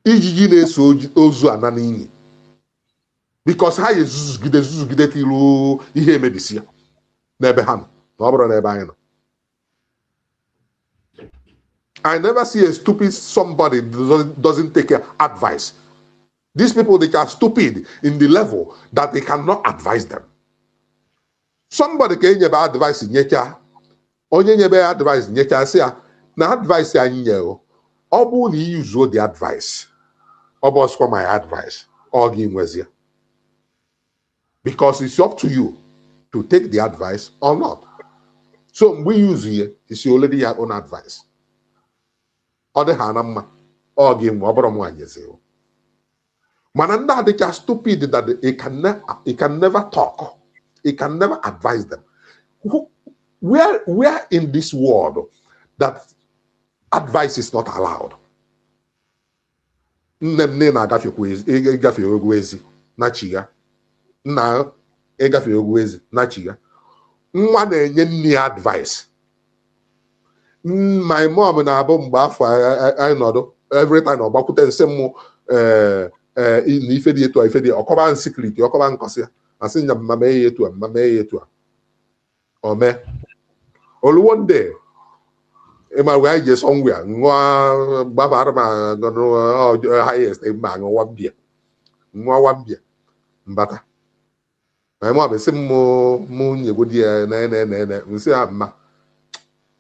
Ijiji na-eso ozu ananini. Because ha zuzugide tilu ihe emebisi ya n'ebe ha nọ, na ọ bụrụ n'ebe anyị nọ. I never see a stupid somebody doesn't take advice. These people, they are stupid in the level that they cannot advise them. Somebody can give advice in nyecha. Onye nyebe advice nyecha say na advice anyị nye ọ bụ na you use the advice. Ọ bụ for my advice. Ọ gị nwezie. Because it's up to you to take the advice or not. So we use here is already your own advice. Other hanama or give more. Mananda they are stupid that he can never talk. He can never advise them. Where in this world that advice is not allowed? Nne na gafe ogwezi na chiga. Na gafe ogwezi na chiga. Nwa na-enye nne advice. My mom na abụ mgbe afọ anyị nọdụ every time ọ gbakwute nsị m na ife dị etu a ife dị ọkọba nsikriti ọkọba nkọsị ya asị nya mama ya etu a mama ya etu a ome olu one day ịma wee je somewhere nwa gbabara ma gọnụ highest ma nwa wambia mbata my mom sị m nyegodi ya na nsị a mma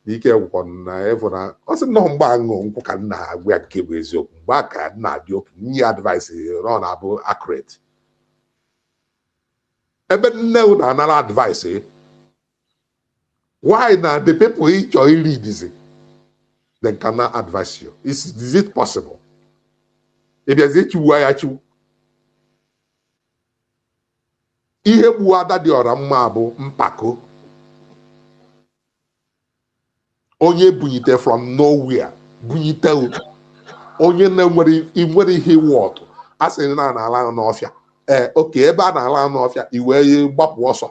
ike gwụkwọ na efu na ọ sị nnọọ mgbe aṅụ nkwụ ka nna agwa ya nke bụ eziokwu mgbe aka nna dị okwu nye advice ọ na-abụ accurate ebe nne na-anara advice why na the people ị chọrọ iri dizi they cannot advise you. Is it possible? Ịbịazi chiwu ya chiwu ihe gbuo ada dị ọra mma bụ mpako onye bunyite from nowhere bunyite onye na-enwere ihe wọtụ a sị na ala n'ọfịa oke ebe a na-ala n'ọfịa iwee gbapụ ọsọ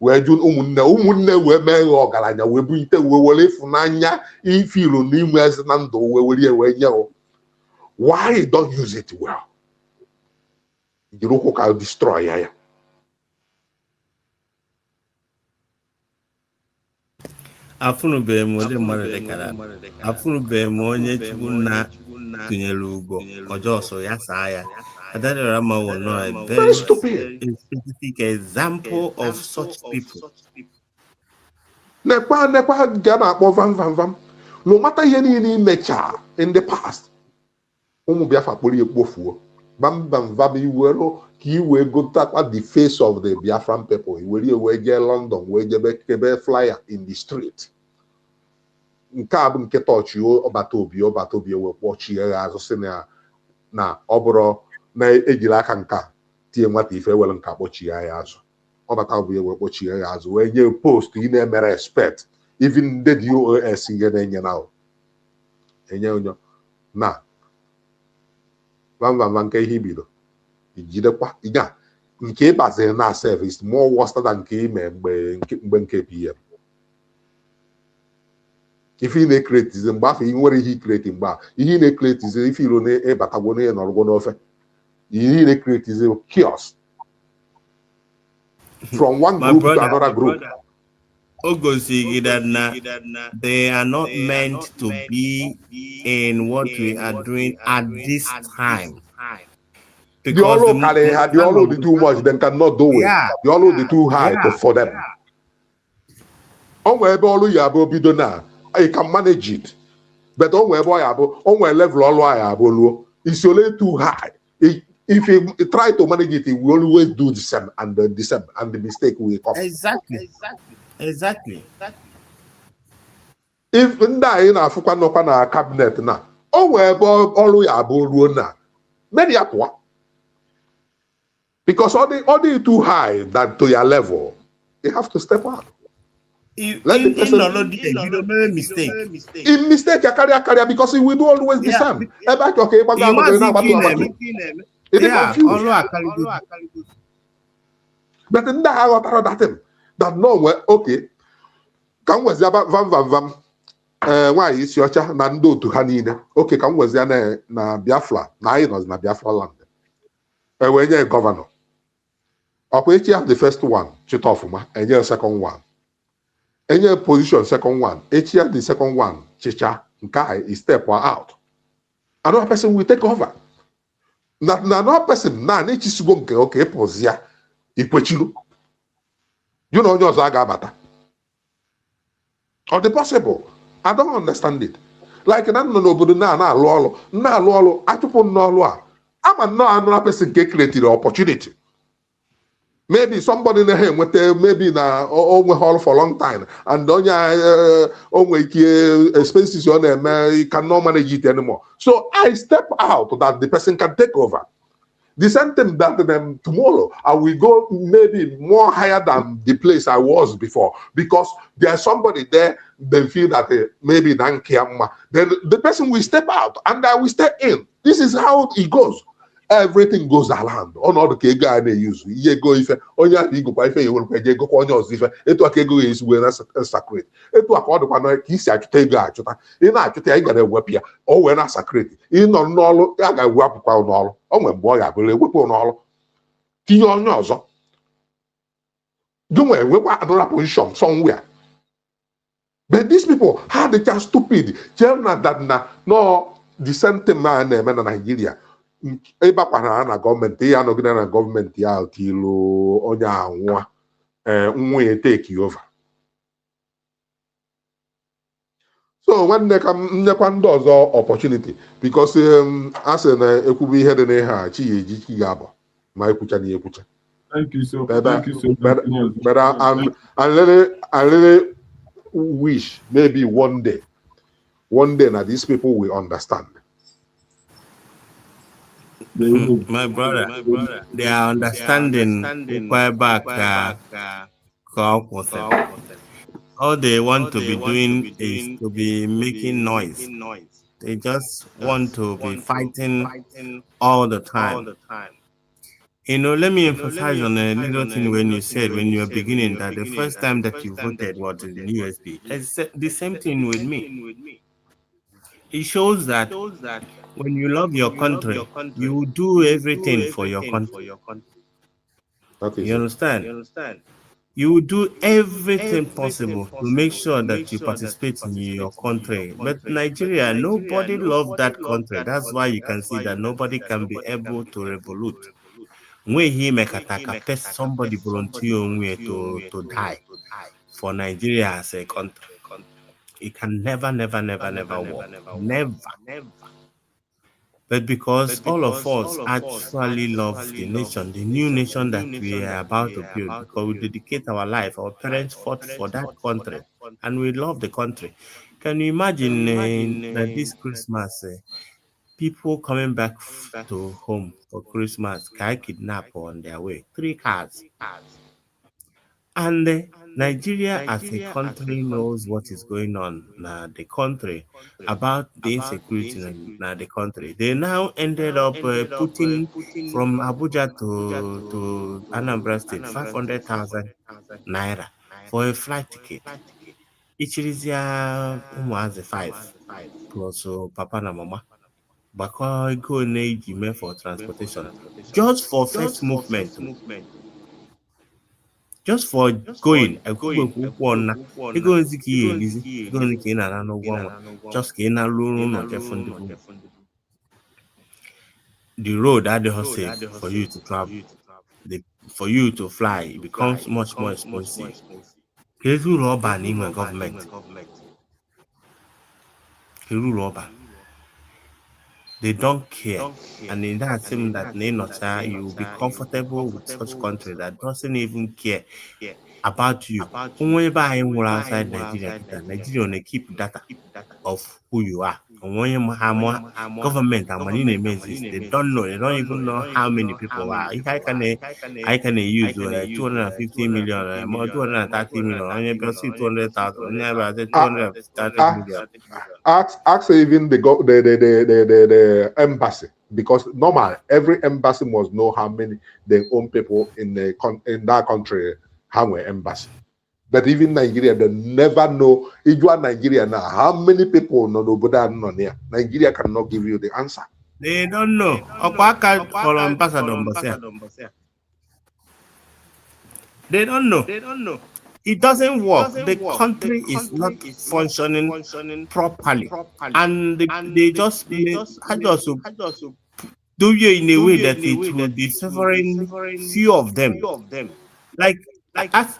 wee jụ ụmụnne wee mee ghe ọgaranya wee bunyite wee were ịfụnanya ifilu n'ime ezi na ndụ wee nye why you don't use it well jiri ụkwụ ka destroy ya afụnụbeghị m ụdị mmadụ dịkara afụnụbeghị m onye chukwu nna tụnyere ugo ọjọọ so ya saa ya Adarama will know a very specific example of such people. Nekwa ga na-akpọ vam no matter ihe niile imecha in the past ụmụ Biafra kpọrọ ekpofuo vam iwero ka iwe gotakwa the face of the Biafran people iwere wee jee London wee jebe kebe flyer in the street nke a bụ nke tọọchị ọbata obi wee kpọchie ya azụ si na ọ bụrụ na ejiri aka nka tie nwata ife were nka kpọchie ya azụ ọbata obi wee kpọchie ya azụ wee nye post ị na-eme respect even the DOS ihe na-enye na enye onye na vam nke ihe ibido ijidekwa ịga nke ịbaziri na service more worse than nke ime mgbe nke PM If he na-create is mgbe afọ nwere ihe create mgbe a ihe na-create is if iro na-ịbatagwo na nọrọgwo n'ofe ihe na-create is chaos from one My group brother, to another group. Ogosi that they are not meant to be in what we are doing at this time. The all carry had the all the too much, then cannot do it. The all the too high for them. On where all you have bido now, you can manage it. But on where boy on where level all I it's only too high. If you try to manage it, you will always do the same and the mistake will come. Exactly. If ndị na-afụkwa nọkwa na cabinet na o nwee ebe ọrụ ya abụ ruo na many apụa because all the too high than to your level you have to step out. Let the person you don't make a mistake. In mistake you carry because he will do always the same. But ndị agha ghọtara that no way okay ka m wezi vam nwaanyị isi ọcha na ndị otu ha niile oke ka m wezi na Biafra na anyị nọzi na Biafra land wee nye gọvanọ ọkwa echi ya the first one chịta ọfụma enye second one enye position second one echi ya the second one chịcha nke a step out another person will take over na another person na echisigo nke oke ịpụzi ya ikwechilu you know onye ọzọ a ga-abata or the possible I don't understand it. Like na nọ n'obodo na-alụ ọrụ achụpụ n'ọrụ a ama nnọọ another person nke created opportunity. Maybe somebody na ha enweta maybe na onwe ọrụ for long time and onye onwe ike expenses ọ na-eme you cannot manage it anymore. So I step out that the person can take over. The same thing that tomorrow I will go maybe more higher than the place I was before because there's somebody there they feel that maybe then the person will step out and I will step in. This is how it goes. Everything goes around. On all the guy they use. Ye go if only you go ife you will go on your ife. Eto akego is when sacred. Eto akọdụ kwa no kisi achụta ego achụta. Ị na-achụta ya gara ewepụ ya. O wee na sacred. Ị nọ n'ọlụ ya ga-ewepụkwa n'ọlụ. O nwere mgbe ọ ga-abụrụ ewepụ n'ọlụ. Tinye onye ọzọ. Don't ewekwa another position somewhere. But these people how they just stupid. Tell that no the same thing man na Nigeria. Ịbakwara na gọọmenti ya nọgide na gọọmenti ya tilu onye anwa nwa ya take over. So nwanne ka nnekwa ndị ọzọ opportunity because a sị na ekwubu ihe dị n'ihe a chi ya eji chi ga-abụ ma ekwucha na ekwucha. Thank you so much. But I really wish maybe one day that these people will understand. My brother, they are understanding why back all they want to be doing is to be making noise. They just want to be fighting all the time. You know, let me emphasize on a little thing when you said when you were beginning that the first time that you voted was in USB. It's the same thing with me. It shows that when you love your country, you do everything for your country. You understand? You do everything possible to make sure that you participate in your country. But Nigeria, nobody loves that country. That's why you can see that nobody can be able to revolute. When he make attack, somebody volunteer to die for Nigeria as a country. It can never work. Never. But because all of us actually love the nation, the new nation that we are about to build, because we dedicate our life, our parents fought for that country, and we love the country. Can you imagine that this Christmas, people coming back to home for Christmas, car kidnapped on their way, 3 cars. And Nigeria as a country knows what is going on in the country about the insecurity in the country. They now ended up putting from Abuja to Anambra State 500,000 naira for a flight ticket. ichirizia ụmụazị 5 plus papa na mama gbakọ ego na-eji mee for transportation just for first movement, just for going ekwugbekwu ụkwụ na ego ozi ka ị elizi ego ozi ka ị na-ara n'ụgwọ ọnwa just ka ị na-alụ ụlọ jefu ndị bụ the road adịghị safe for you to travel. For you to fly, it becomes much more expensive. Government. They don't care. And in that same that you will be comfortable with such country that doesn't even care about you. Whenever I am outside Nigeria, Nigeria only keep data of who you are. Government and money they don't know. They don't even know how many people are. If I can use 250 million, more 230 million, only 200,000, never 230 million. Ask even the embassy, because normal every embassy must know how many their own people in that country have an embassy. But even Nigeria, they never know. If you are Nigeria now, how many people know here? Nigeria cannot give you the answer. They don't know. They don't know. It doesn't work. The country is not functioning properly, and they just do you in a way that it will be favoring few of them. Like as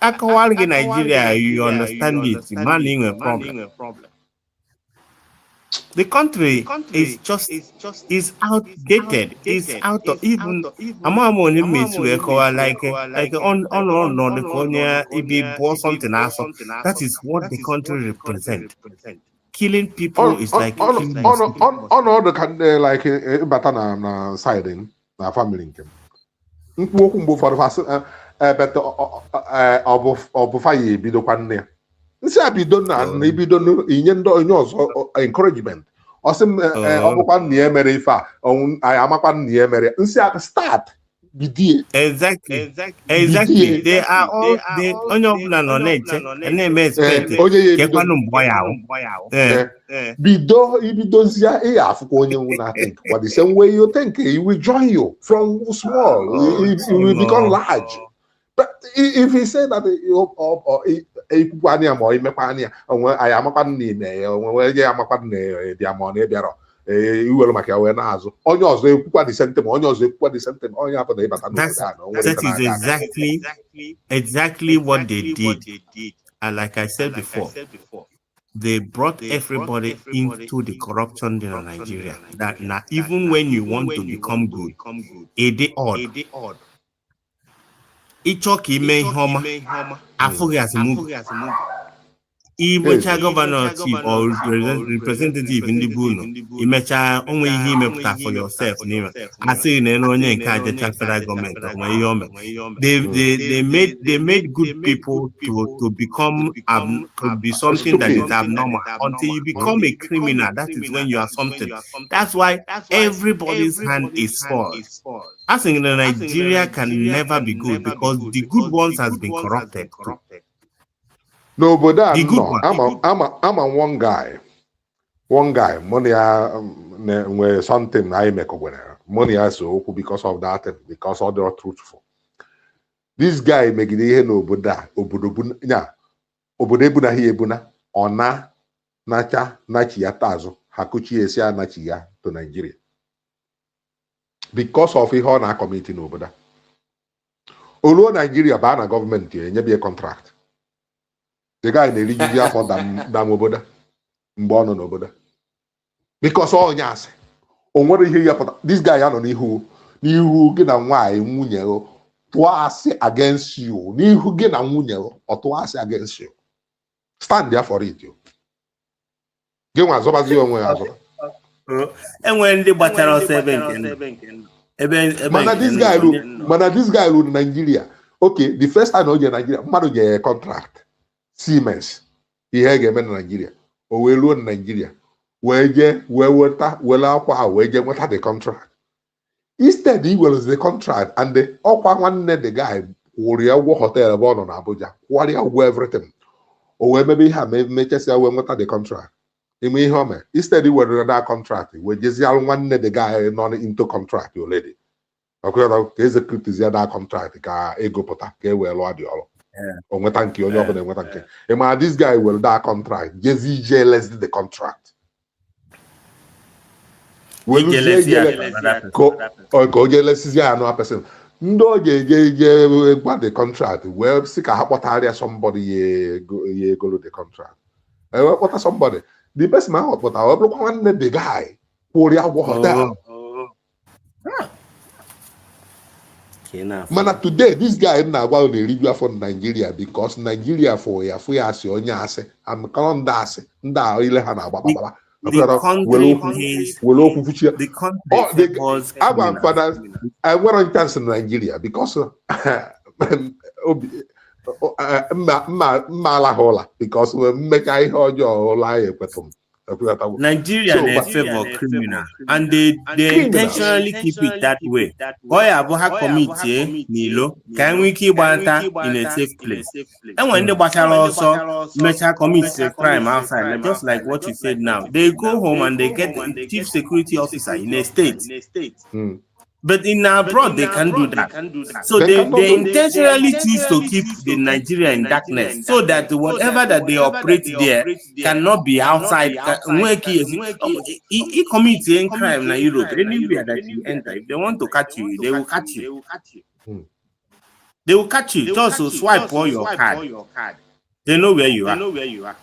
in Nigeria, you understand it, manning a problem. The country is outdated. It's out of even among like if they bought something else. That is what the country represents. Killing people is like killing the can like batana side in na family nkwu for the but of fire bido kwanne nsi abido na ibido no inye ndo onye ozo encouragement osim obukwa nne emere ife a amakwa nne emere nsi start bidie exactly they are all the onye obula no na-eche na-eme expect kekwanu mbọ ya bido ibidozia afukwa onye wu na think what the same way you think he will join you from small he will become large. But if he say that I am that is exactly what they did. And like I said before, they brought everybody into the corruption in Nigeria. That now even when you want to become good, it is odd. Ichoki ime homa afugi as move. Imecha governorship or representative in the buno. Imecha only him for yourself. I say in only encourage the federal government of my they made good people to become to be something that is abnormal. Until you become a criminal, that is when you are something. That's why everybody's hand is spoiled. I think Nigeria can never be good because the good ones has been corrupted too. No, but I'm a one guy. Money where something I make money also because of that, because of the truthful. This guy make it no Buddha, Obudebuna Hiebuna, Ona, Nacha, Nachia Tazo, Hakuchi Esia Nachia to Nigeria. Because of the Hona committee no Buddha. Although Nigeria ban a government here, and be a contract. The guy in the region for them Oboda, Mbono Oboda. Because all nyas, on what you hear this guy on who get a why Munyo twice against you, ni who get a Munyo or twice against you. Stand there for it, you. Give us over the and when the battle 7 this guy in Nigeria. Okay, the first time I know Nigeria, man get contract. Siemens, he had a Nigeria, or we loan Nigeria. Where what the contract? Instead, he was the contract, and the one the guy, Warrior Hotel born on Abuja, Warrior everything. o wee mebe ihe a mechasịa wee nweta the contract ime ihe ome instead were that contract wee jezialụ nwanne the guy nọ into contract already ọkụkọta ka executizie that contract ka ego pụta ka e wee lụọ dị ọrụ o nweta nke onye ọbụla enweta nke ịma this guy were that contract jezi ije less the contract ka o jee lesizie ya anọ person ndị ọ ga-eje gwa the contract wee sị ka ha kpọtarịa somebody ya egolo the contract wee kpọta somebody the person ahụ kpọta ọ bụrụkwa nwanne the guy kwụrụ ya ụgwọ hotel mana today this guy na-agwa na-eriju afọ na Nigeria because Nigeria fụ ya asị onye asị amịkọrọ ndị asị ndị ahụ ile ha na-agba were okwu fuchie agwa mfada enwere chance na Nigeria because mma ala ha ụla because mmecha ihe ọjọọ ụlọ anyị ekwetụ m Nigeria they favor criminal and they intentionally keep it that way. Boy abuha committee nilo can we keep banta in a safe place. And when the bachelor also mecha commit a crime outside, just like what you said now, they go home and they get the chief security officer in a state. But in abroad, they can't do that. So they intentionally choose to keep the Nigeria in darkness so that whatever that they operate there cannot be outside. He commits a crime in Europe. Anywhere that you enter, if they want to catch you, they will catch you. They will catch you. Just to swipe all your card. They know where you are.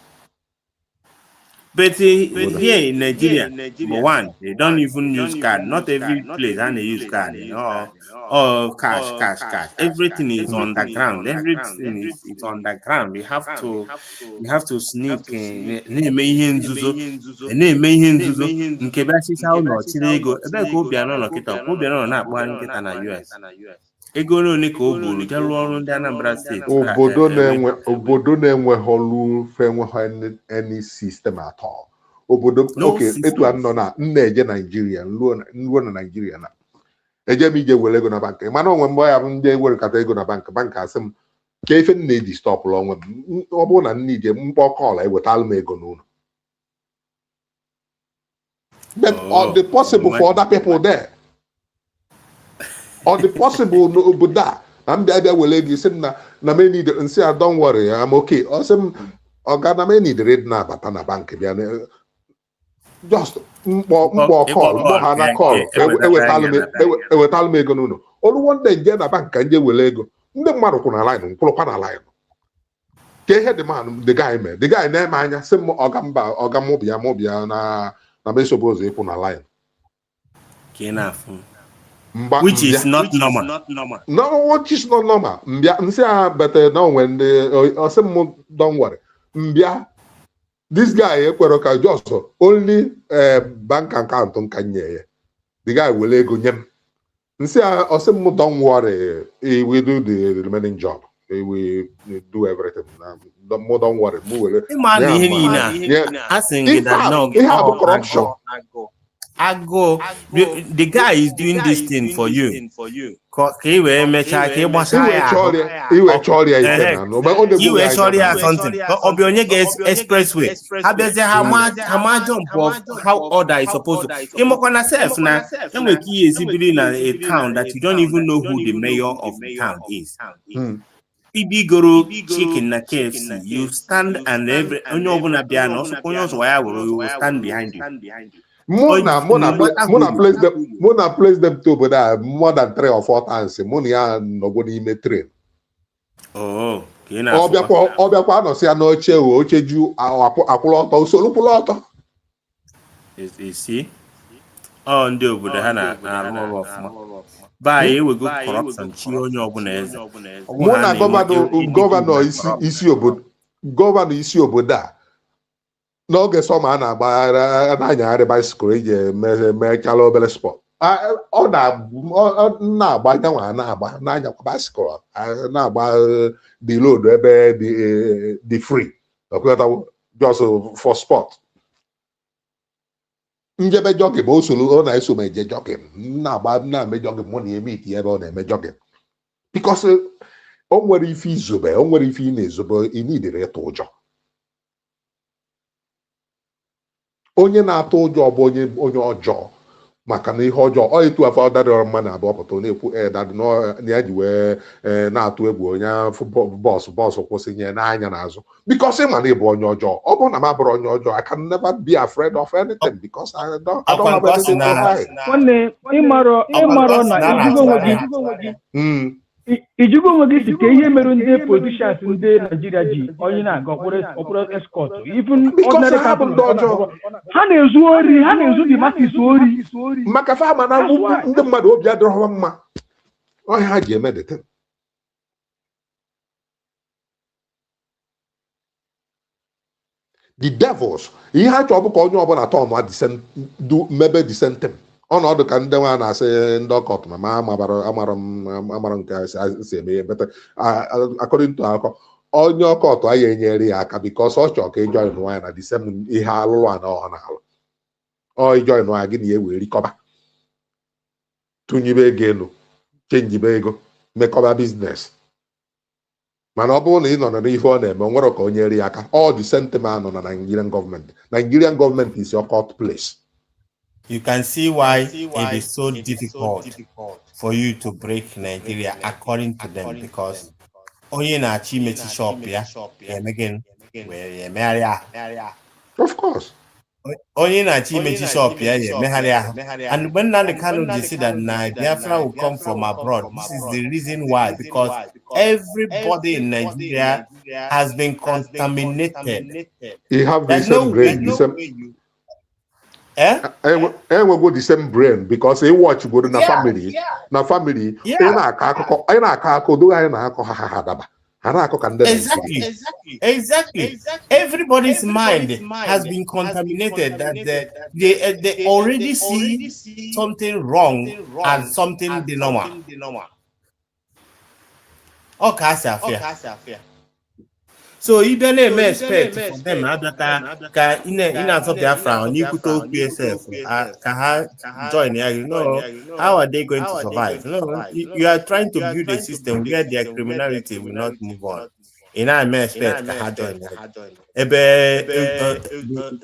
But here in Nigeria, for one, they don't even use card. Not every place and they use card. Or cash. Everything is on the ground. Everything is on the ground. We have to sneak in. Ego ne ka o buru ga rụọ ọrụ ndị Anambra steeti obodo na-enweghị ọrụ enweghị any system at all obodo okay etu anọ na eje Nigeria nruo na Nigeria na eje m ije were ego na bank mana onwe mgbe ya bụ ndị ewere kata ego na bank asị m ka ife nna eji stọpụrụ onwe m ọ bụrụ na nna ije mkpọ kọla ewetalụ m ego n'ụlọ but are they possible for other people there? Or the possible obodo a na m bịa were ego isi m na me need nsị a don't worry I'm okay ọsị m ọga na me need red na abata na bank bịa just mkpọ call mkpọ ha na call ewetalụ m ego n'ụlọ olu one day nje na bank ka nje were ego ndị mmadụ kwụ na line mkwụrụkwa na line ka ihe the guy mee the guy na-eme anya sị m ọga mụ bịa na mesobo ụzọ ịkwụ na line which is not normal. No, which is not normal. Mbia, but no, when the don't worry. Mbia, this guy ekweroka just only bank account on Kanye. The guy will go nyem. Nsia, don't worry. He will do the remaining job. He will do everything. Don't worry. I think that no, he have a corruption. The guy is doing this thing for you. You something. Expressway. How jump of how order is supposed to. A town that you don't even know who the mayor of the town is. Ibigoro chicken na KFC. You stand and every you will stand behind you. Mona plays them too, but more than 3 or 4 times. Mona no go in train. Oh, Obia no say no oche ju akwụlọtọ usoro kwụlọtọ. You see? Oh, ndị obodo ha na-arụ ọfụma. Bye, we go corruption chi onye ọbụla eze. Mona gọvanọ isi obodo a n'oge sọma a na-anyagharị bicycle eji emechala obere sport ọ na-agba nyanwa na-anyakwa bicycle na-agba the road ebe dị free just for sport njebe jogging bụ ọ na-eso m eje jogging na-eme jogging mụ na eme iti ebe ọ na-eme jogging because o nwere ife izobe o nwere ife ị na-ezobe ị nidere ịtụ ụjọ onye na-atụ ụjọ bụ onye ọjọọ maka na ihe ọjọọ ọ etu afọ dadịrọ mma na abụọ pụta na-ekwu dadị na ya ji wee na-atụ egwu onye bọsụ kwụsị nye n'anya n'azụ because ị ma na ịbụ onye ọjọọ ọ bụrụ na m abụrụ onye ọjọọ I can never be afraid of anything because I don't have anything to hide. Nwanne ịmarọ na ijugo onwe gị si ka ihe mere ndị politicians ndị Nigeria ji onye na-aga okporo escort even ordinary people ha na-ezu ori ha na-ezu the masses ori maka fama na ndị mmadụ obi adịrọ mma ọhịa ha ji eme dete the devils ihe ha chọọ bụ ka onye ọbụla tọọ mebe disentem ọnọdụ ka ndị nwa na-asị ndị ọkọt ma amara nke si eme ihe bete according to akọ onye ọkọt anyị enyere ya aka because ọ chọọ ka ịjọin nwa ya na disem ihe alụlụ a na ọ na-alụ ọ ịjọin nwa gị na ya wee rikọba tụnyibe ego elu chenjibe ego mekọba biznes mana ọ bụrụ na ị nọ n'ife ọ na-eme nwere ka o nyere ya aka ọ disem anọ na Nigerian government is your court place. You can see why it is so difficult for you to break Nigeria according to them because onye na-achị imechi shop ya emegin were emegharị ahụ. Of course. Onye na-achị imechi shop ya emegharị ahụ. And when Nnamdi Kanu they say that Biafra will come from abroad, this is the reason why, because everybody in Nigeria has been contaminated. You have the same brain. Enwego the same brain because they watch go na family ị na-akọ akụkọ anyị na-akọ akụkọ dogo anyị na-akọ ha daba ha na-akọ ka ndị exactly everybody's mind has been contaminated that they already see something wrong and something the normal. So you don't expect for them ka in Biafra on you could talk yourself join here. You know, how are they going to survive? No, you are trying to build a system where their criminality will not move on. In I may expect join.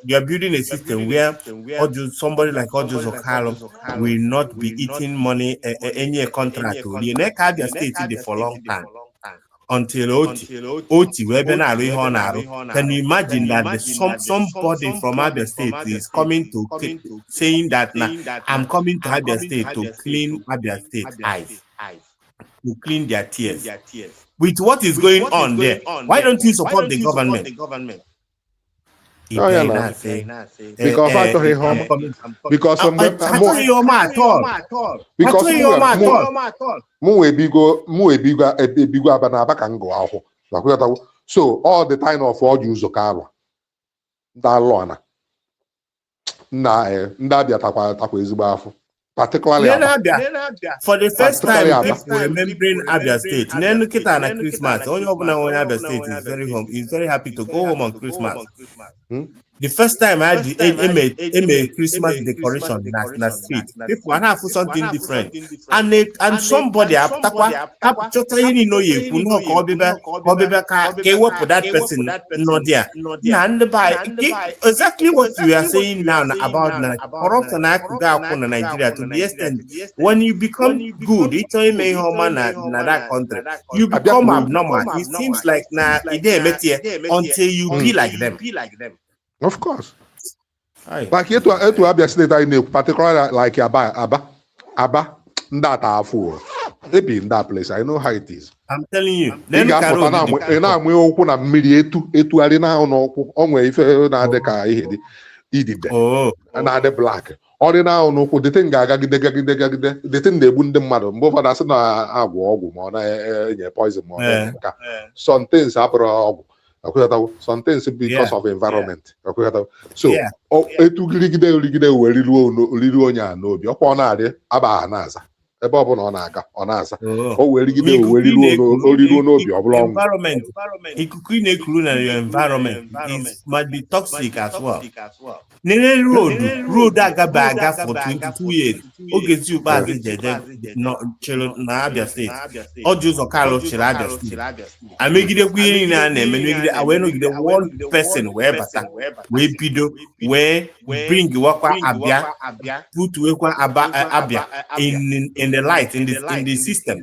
You are building a system where somebody like Odjus Okalo will not be eating money any contract. You never have your state for a long time. Until Oti can you imagine that somebody from Abia State is coming to saying that I'm coming to Abia State to clean Abia State eyes, to clean their tears. With what is going on there, why don't you support the government? Because I told him because so all the time of all use of car that particularly for the first time people remembering Abia State. Then look at Christmas. Only Abia State is very happy to go home on Christmas. The first time I had a Christmas decoration in the street, people are for something different. And somebody that person not there. And by exactly what you are saying now about corruption in Nigeria to the extent when you become good, it's only may in that country. You become abnormal. It seems like until you be like them. Of course. Like here to Abia State, I know, particularly like Aba, that fool. They be in that place. I know how it is. I'm telling you. Black. Or now, no, the thing the thing they wouldn't matter. But that's not a poison. Some things happen. Some things because of environment. So, ebe ọ bụla ọ na-aga ọ na-aza o wee rigide o wee riruo n'obi ọ bụla ọnwụ environment ikuku ị na-ekuru na your environment might be toxic as well. Nene road aga for 22 years oge tí ikpeazụ jeje chịrị na Abia steeti ọ ji ụzọ kalụ chịrị Abia steeti amegidekwa ihe niile a na-eme megide wee nọgide one person wee bata wee bido wee bring wakwa Abia putwekwa Abia in the light in the system.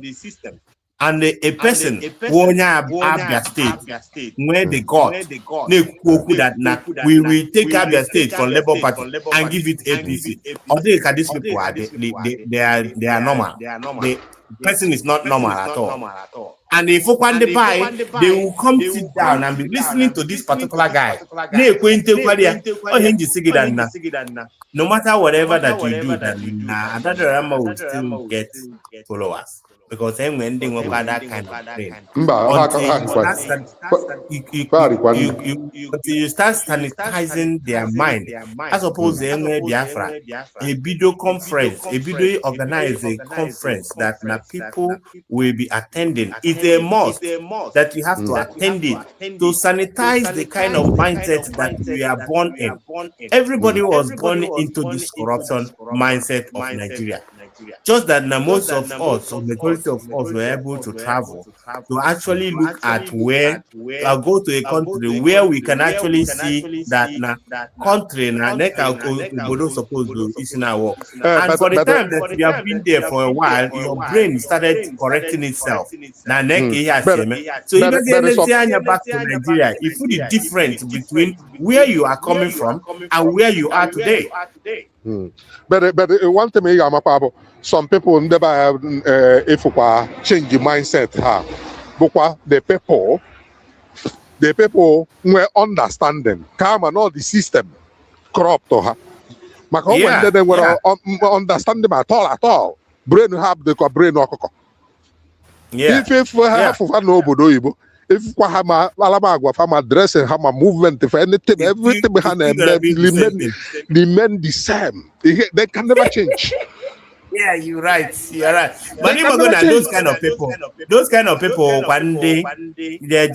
And a person who Abia State, where they got, that now we will take Abia State from Labour Party and give it APC. Or these people are they are normal. The person is not normal at all. And if they buy, they will come sit down and be listening to this particular guy. No matter whatever that you do, another Rama will still get followers. Because then when they work that kind of thing, until you start sanitizing their mind, as opposed to Biafra, a video conference, a video organize a conference that now people will be attending. It's a must that you have to attend it to sanitize the kind of mindset that we are born in. Everybody was born into this corruption mindset of Nigeria. Just that now most of us, or majority of us, were able to travel to actually look at where go to a country where we can actually see that country supposed to is in our work. And for the time that we have been there for a while, your brain started correcting itself. So you don't back to Nigeria. You feel the difference between where you are coming from and where you are today. But one thing some people never if change the mindset because the people were understanding come and all the system corrupt to her. They were understand them at all. Brain have the brain if half of an if Alabama farmer dressing hammer movement, if anything, everything behind them remain the same. They can never change. Yeah, you're right. But even those kind of people, one day they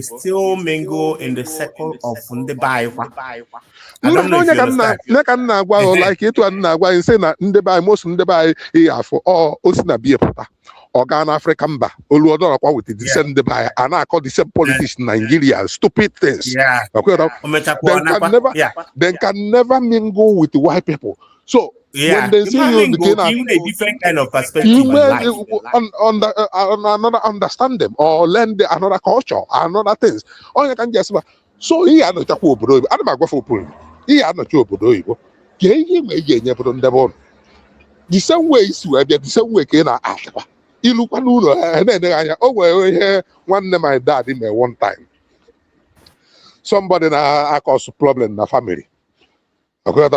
still mingle in the circle of the Biafra. I don't know if you understand. Like it and say that most of the Biafra for all Osina Biafra. Organ African ba Oluodorokwa with the same by and I call the same politics in Nigeria, stupid things. Yeah. Okay. They can never mingle with the white people. So when they see you gain a different kind of perspective, you may another understand them or learn another culture, another things. All you can just so he had no chapo bro. I don't go for pool. He had no chapo bro. The same way is the same way can ask. You look at and then one day my dad in there one time. Somebody I caused problem in the family. Okay,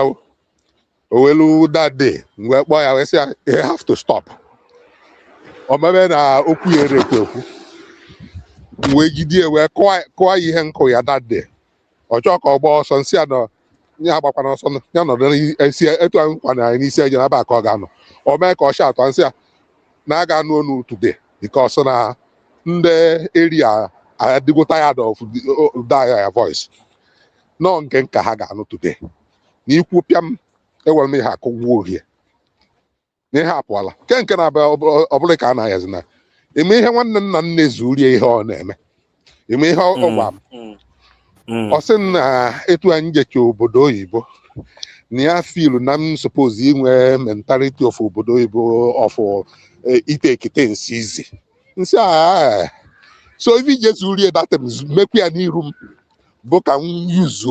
well, that day, boy, I say you have to stop. Or maybe na we quite that day. Or talk about some siano. Or make a shout and say Naga no today because the area I had to go tired of their voice. No one can no today. Ni kupiam will me ha ko here. Ne ha poala. Can about oblique na yazna. It may have one nezuri ho name. You may have Osen etu anje obodo oyibo. Near feel nam suppose mentality of obodo oyibo of take it easy. So if you just really that make me a new room book and use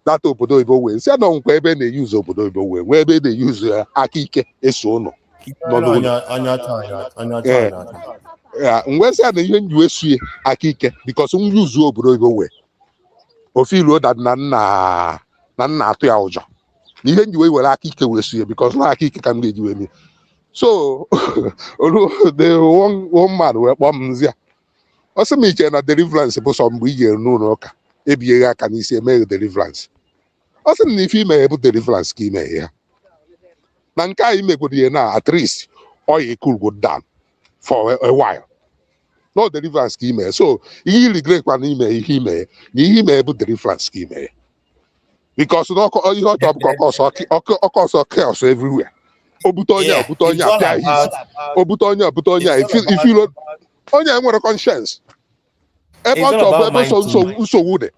that obodo ibo way. Say no where they use obodo ibo way. Where they use akike esono. Yeah, when say the you akike because use obodo ibo way. O feel that na to ya ojo. Even you will akike we because na akike can be you me. So the one man were bombs here. Also, me na deliverance for some year no ABA can say make deliverance. Also, if you may able deliverance scheme here. na nke anyị megoro na at least oil cool go down for a while. No deliverance scheme. So he regret when he may be deliverance scheme. Because no you have to chaos everywhere. Obutonya, if you look only I want a conscience. A bunch of so would it.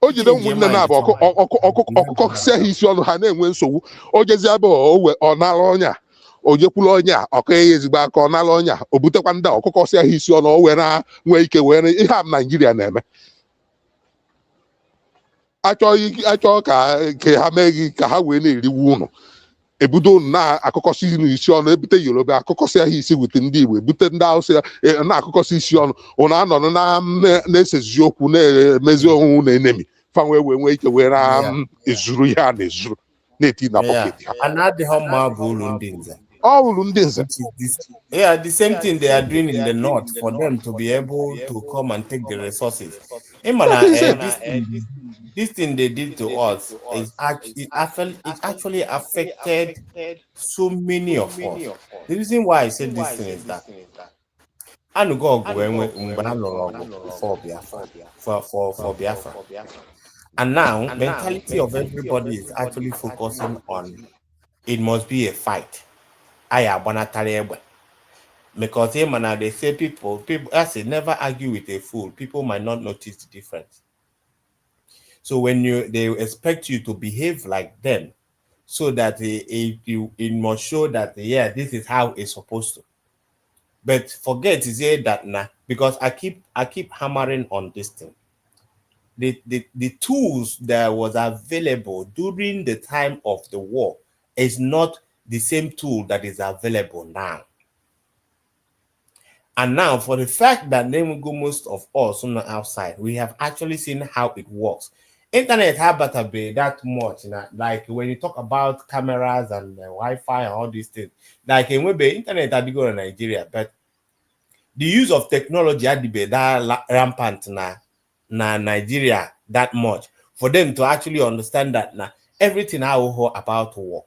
Oh, you don't win the nab or say he's on her name when so or Jezabo or Nalonia. Ojepulonya, okay, is back on Alonya, Obutekwanda, Kokosia, he's on all when I wake when you have Nigeria name. I talk, Kahamegi, Kahawini, the wound. Ebudo na Akokosi is on every Yoruba, Kokosia, he's within the way, Buten down, Nakokosi on Nesses Yokune, Mezo enemy. From where we wait where is Ruyan is native. And not the home Lundinza. All Lundinza. Yeah, the same thing they are doing in the north for them to be able to come and take the resources. This thing they did to us is actually affected so many of us. The reason why I said this thing is that I know go for Biafra, for Biafra. And now mentality of everybody is actually focusing on it must be a fight. Because they say people I say never argue with a fool. People might not notice the difference. So when they expect you to behave like them, so that it must show that this is how it's supposed to. But forget to say that now, because I keep hammering on this thing. The tools that was available during the time of the war is not the same tool that is available now. And now, for the fact that most of us on the outside, we have actually seen how it works. Internet have be that much, like when you talk about cameras and Wi-Fi and all these things, like in internet had to go to Nigeria, but the use of technology had to be that rampant na Nigeria that much for them to actually understand that everything about war.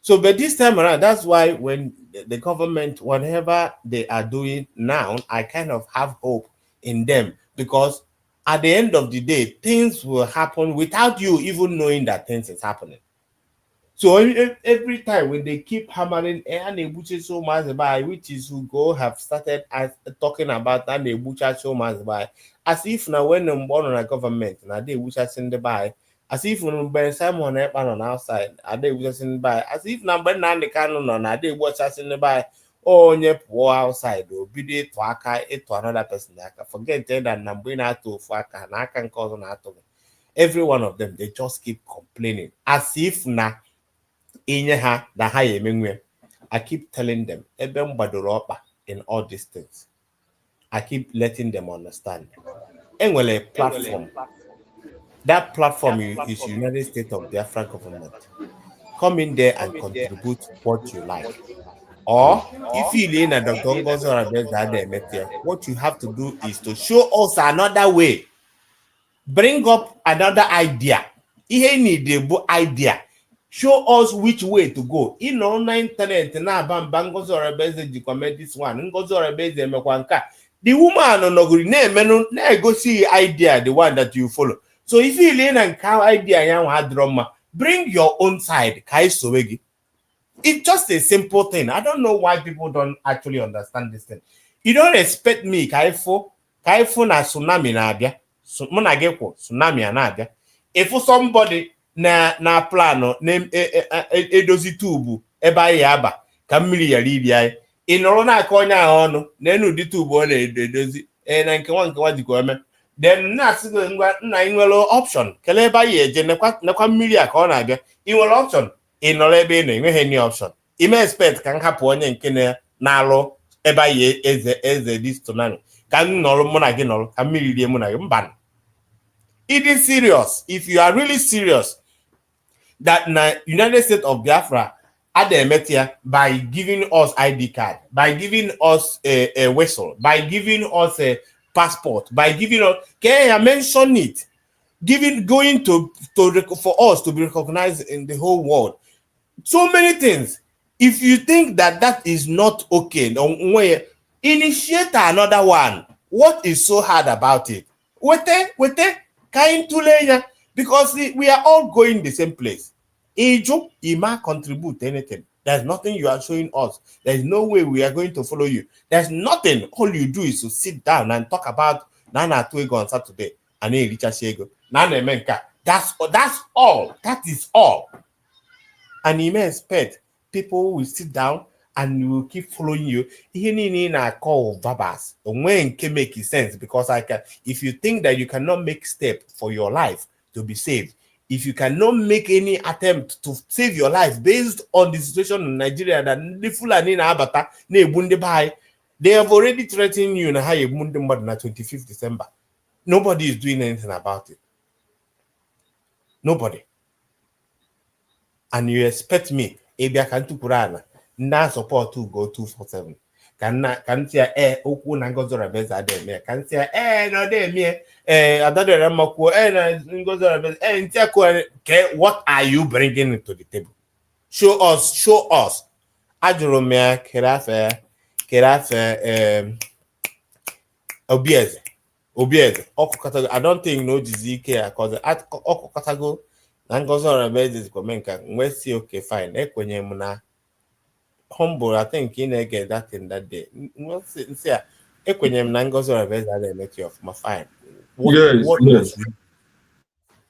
So but this time around, that's why when the government, whatever they are doing now, I kind of have hope in them, because at the end of the day, things will happen without you even knowing that things is happening. So every time when they keep hammering and butcher so much by, which is who go have started as talking about and they butcher so much by, as if now when I'm born on a government now they butcher send the by, as if when Ben Simon on outside, are they butcher by, as if number nine the canon on they watch us in the by, oh yep, outside or be it to another person. I can forget that number out to Faka and I can cause an atom. Every one of them, they just keep complaining as if now. I keep telling them in all these things. I keep letting them understand. And well, a platform. That platform is United States of Biafra government. Come in there and contribute what you like. Or if you lean at the Ngozi Orabueze, what you have to do is to show us another way. Bring up another idea. He need the idea. Show us which way to go. In on internet na Ngozi Orabueze comment this one. Ngozi Orabueze mekwanka. The woman on Noguri na go see idea, the one that you follow. So if you learn and cow idea yan drama, bring your own side. It's just a simple thing. I don't know why people don't actually understand this thing. You don't expect me kaifo na tsunami na abia. Tsunami na abia. If somebody na plano name edozi tubu ebe anyị aba ka mmiri ya ribi anyị ịnọrọ na-aka onye ahụ ọnụ na enu dị tubu ọ na-edozi na nkewa dịka eme then na-asị ngwa nna ị nwere option kelee ebe anyị eje nekwa mmiri a ka ọ na-abịa ị nwere option ịnọrọ ebe ị nọ enweghị any option ime expect ka m hapụ onye nke na-alụ ebe anyị eze this tsunami ka m nọrọ mụ na gị nọrọ ka mmiri rie mụ na gị mba. It is serious. If you are really serious that United States of Biafra Ademetia by giving us ID card, by giving us a whistle, by giving us a passport, by giving us, can I mention it? going to for us to be recognized in the whole world. So many things. If you think that is not okay, initiate another one. What is so hard about it? Because we are all going the same place. You might contribute anything. There's nothing you are showing us. There's no way we are going to follow you. There's nothing. All you do is to sit down and talk about Nana Tuego on Saturday and Richard Shego. Nana Menka. That's all. That is all. And you may expect people will sit down and will keep following you. I call Babas. When can make sense? Because if you think that you cannot make step for your life to be saved, if you cannot make any attempt to save your life based on the situation in Nigeria that the Fulani na Abata na ebunde bai, they have already threatened you na high ebunde mad na 25th December. Nobody is doing anything about it. Nobody. And you expect me, Ebia Kantu Kurana, na support to go 247. Can see Oku Ngozi Orabueze Ademe. Can say no de me Adade Ramako Ngozi Orabueze what are you bringing to the table? Show us. Ajuromia Kerafe Obieze. I don't think no GZK because at Okokatago Ngozi Orabueze is Komenka. We see okay fine. Ekwenye muna humble, I think you get that in that day. Ngozi Orabueze had a make of my fine.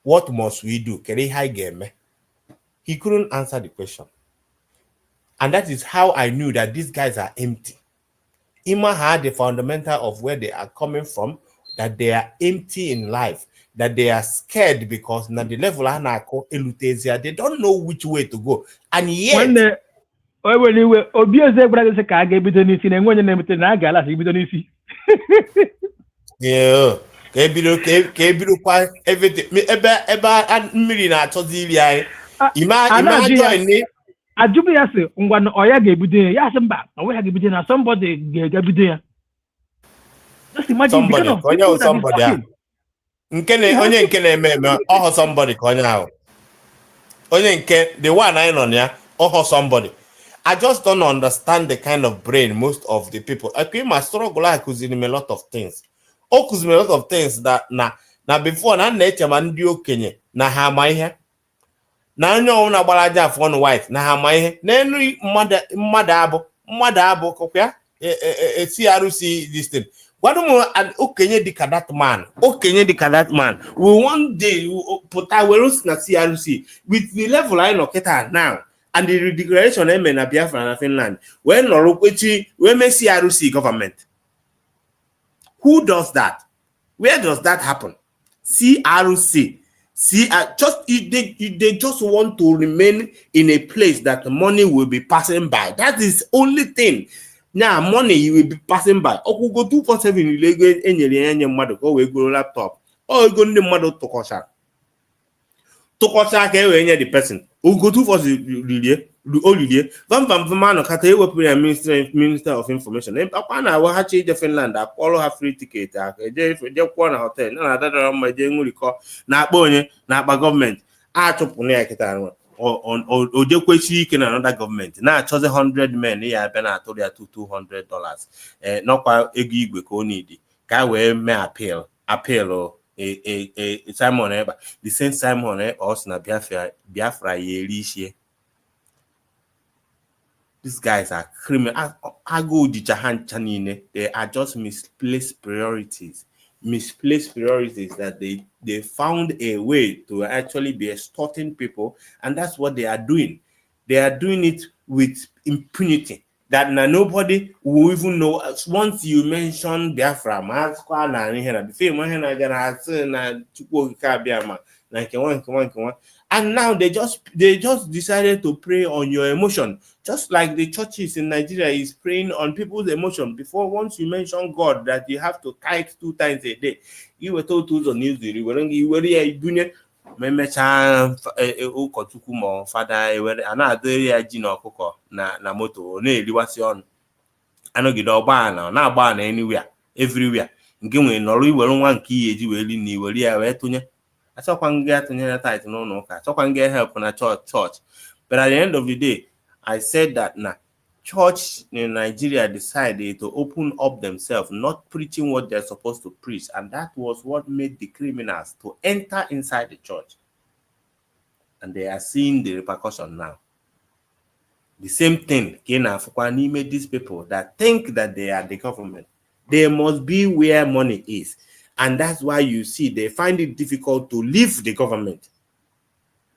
What must we do? Can he high game? He couldn't answer the question. And that is how I knew that these guys are empty. Ima had the fundamental of where they are coming from, that they are empty in life, that they are scared because na the level they don't know which way to go. And yet yeah, everything. Somebody. I just don't understand the kind of brain most of the people. I think my struggle I could in a lot of things. A lot of things that now before na nature man do Kenya na ha my here. Na nyo na balaja for white na ha my here. Na enu mother kokya CRC this thing. What more and Kenya dika that man. Kenya dika that man. We one day put our na CRC with the level I look at now. And the declaration na Biafra and Finland. When Norokwechi, we may CRC government. Who does that? Where does that happen? CRC. They just want to remain in a place that money will be passing by. That is only thing. Now money will be passing by. Oku go 247 illegal enye mmadụ ka we go laptop. Or go ndị mmadụ tokosha. Tokosha ka we enye the person. Ogo 247 Olivier, Van Kata, Minister of Information. And Papa, will have to Finland, I follow her free ticket. They one hotel, no other my general call, not Bonnie, not by government. I took Punekitan or Jokwesi in another government. Now I chose 100 men here, Ben I told you $200. Not quite a gig we could need. Can we may appeal or a Simon Eber, the same Simon Eber, also Biafra Yelishe. These guys are criminal. They are just misplaced priorities. Misplaced priorities that they found a way to actually be extorting people, and that's what they are doing. They are doing it with impunity. That nobody will even know. Once you mention Biafra, and now they just decided to prey on your emotion, just like the churches in Nigeria is preying on people's emotion. Before, once you mention God, that you have to tithe 2 times a day, you were told to the news. You were a father, na moto na anywhere, everywhere. Nke nwe nọrọ iwere nwa nke ihe ji wee li na iwere ya wee tụnye achọkwa get tight no ka achọkwa get help na church. But at the end of the day, I said that church in Nigeria decided to open up themselves, not preaching what they're supposed to preach, and that was what made the criminals to enter inside the church. And they are seeing the repercussion now. The same thing made these people that think that they are the government. They must be where money is. And that's why you see they find it difficult to leave the government.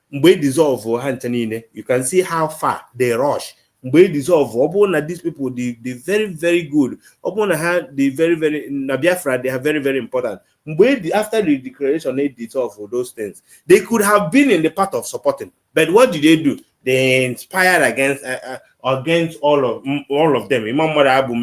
When dissolve, you can see how far they rush. When dissolve, these people, they very, very good. They very, very Biafra, they are very, very important. After the declaration, they dissolve for those things. They could have been in the part of supporting, but what did they do? They inspired against all of them. Imam Marabu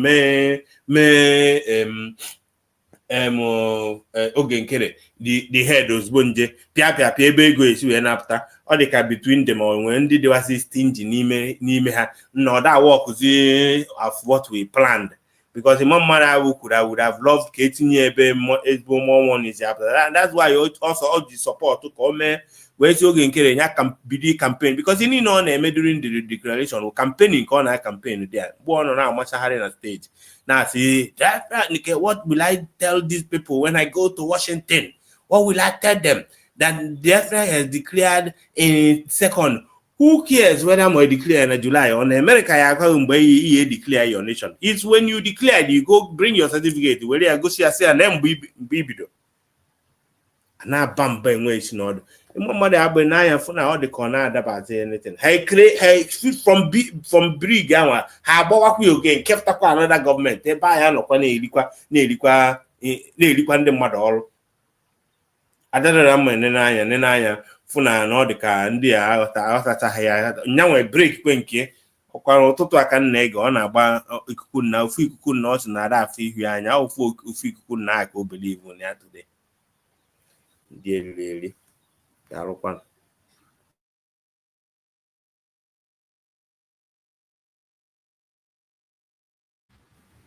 the head was bunje pia ebe ego esi we napụta ọ dị ka between them or when they were stingy n'ime ha no that work of what we planned, because Imam Marabu would have loved ka etinye ebe more money is after that. That's why also all the support to come where you oge nkere nya bido campaign, because you know na-eme during the declaration campaigning ka ọ na campaign there bụ ọ nọ na-amachagharị na stage. Now see, what will I tell these people when I go to Washington? What will I tell them? That Biafra has declared in second. Who cares whether I'm declare in July? On America, you declare your nation. It's when you declare, you go bring your certificate. Where you go see and then be. And now bam bang ways not. Mother Abenaya for now the corner about anything. Hey, from Brigama, how about we again kept up another government? They buy an open nearly the mother. I don't know, Nenaya, Funa, Nordica, and the outside now break Quenke. Toto I can neg on about could now, if we could not another fee, and now folk if we could not go believe on that today. Dear really. Yaropan.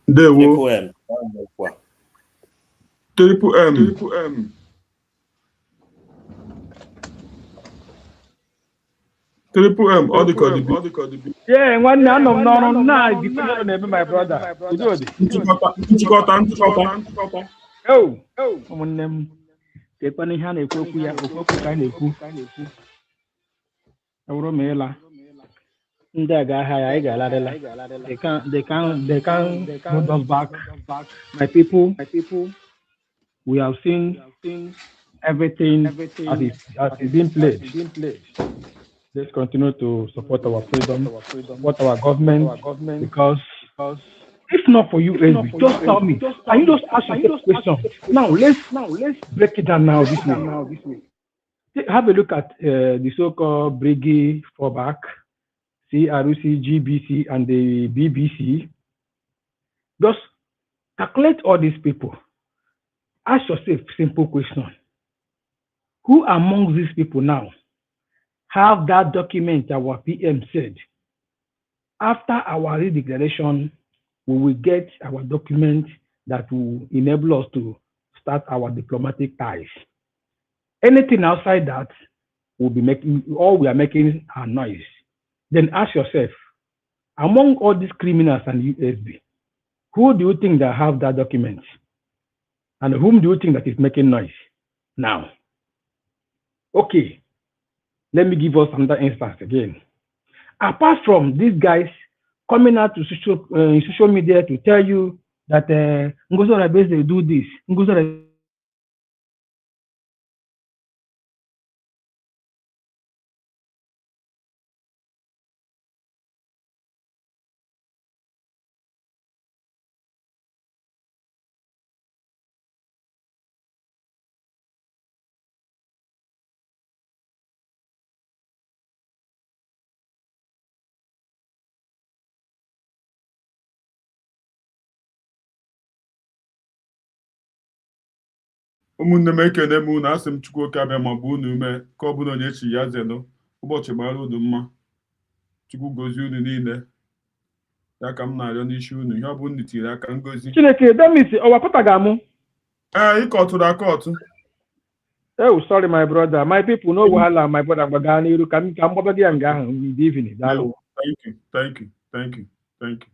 Triple M. All the code. Yeah, one man of no, you my brother. Oh, on them. They punish hand a cook, we have a cook kind of cook. Romela. They can't hold us back. My people, we have seen everything as it's been played. Let's continue to support our freedom, support our government, because if not for you, just tell me. Can you just ask yourself a question? Now let's break it down now this way. Have a look at the so-called Briggy fallback, CRUC, GBC, and the BBC. Just calculate all these people. Ask yourself a simple question. Who among these people now have that document our PM said? After our redeclaration, we will get our document that will enable us to start our diplomatic ties. Anything outside that will be making, all we are making are noise. Then ask yourself, among all these criminals and USB, who do you think that have that document? And whom do you think that is making noise now? Okay, let me give us another instance again. Apart from these guys coming out to social media to tell you that Ngozi Orabueze do this, ụmụnne m ekene m unu, asị m Chukwu oke abịa ma bụ unu ume ka ọ bụla onye chi ya zenụ ụbọchị gbara unu mma. Chukwu gozie unu niile ya ka m na-arịọ n'isi unu, ihe ọ bụ unu tiri aka ngozi. Chineke demisi ọwa kọta ga-amụ. Ịkọtụrụ akọtụ Oh, sorry, my brother. My people know wahala, my brother. Bagani, you can come back again in the evening. Thank you. Thank you. Thank you. Thank you.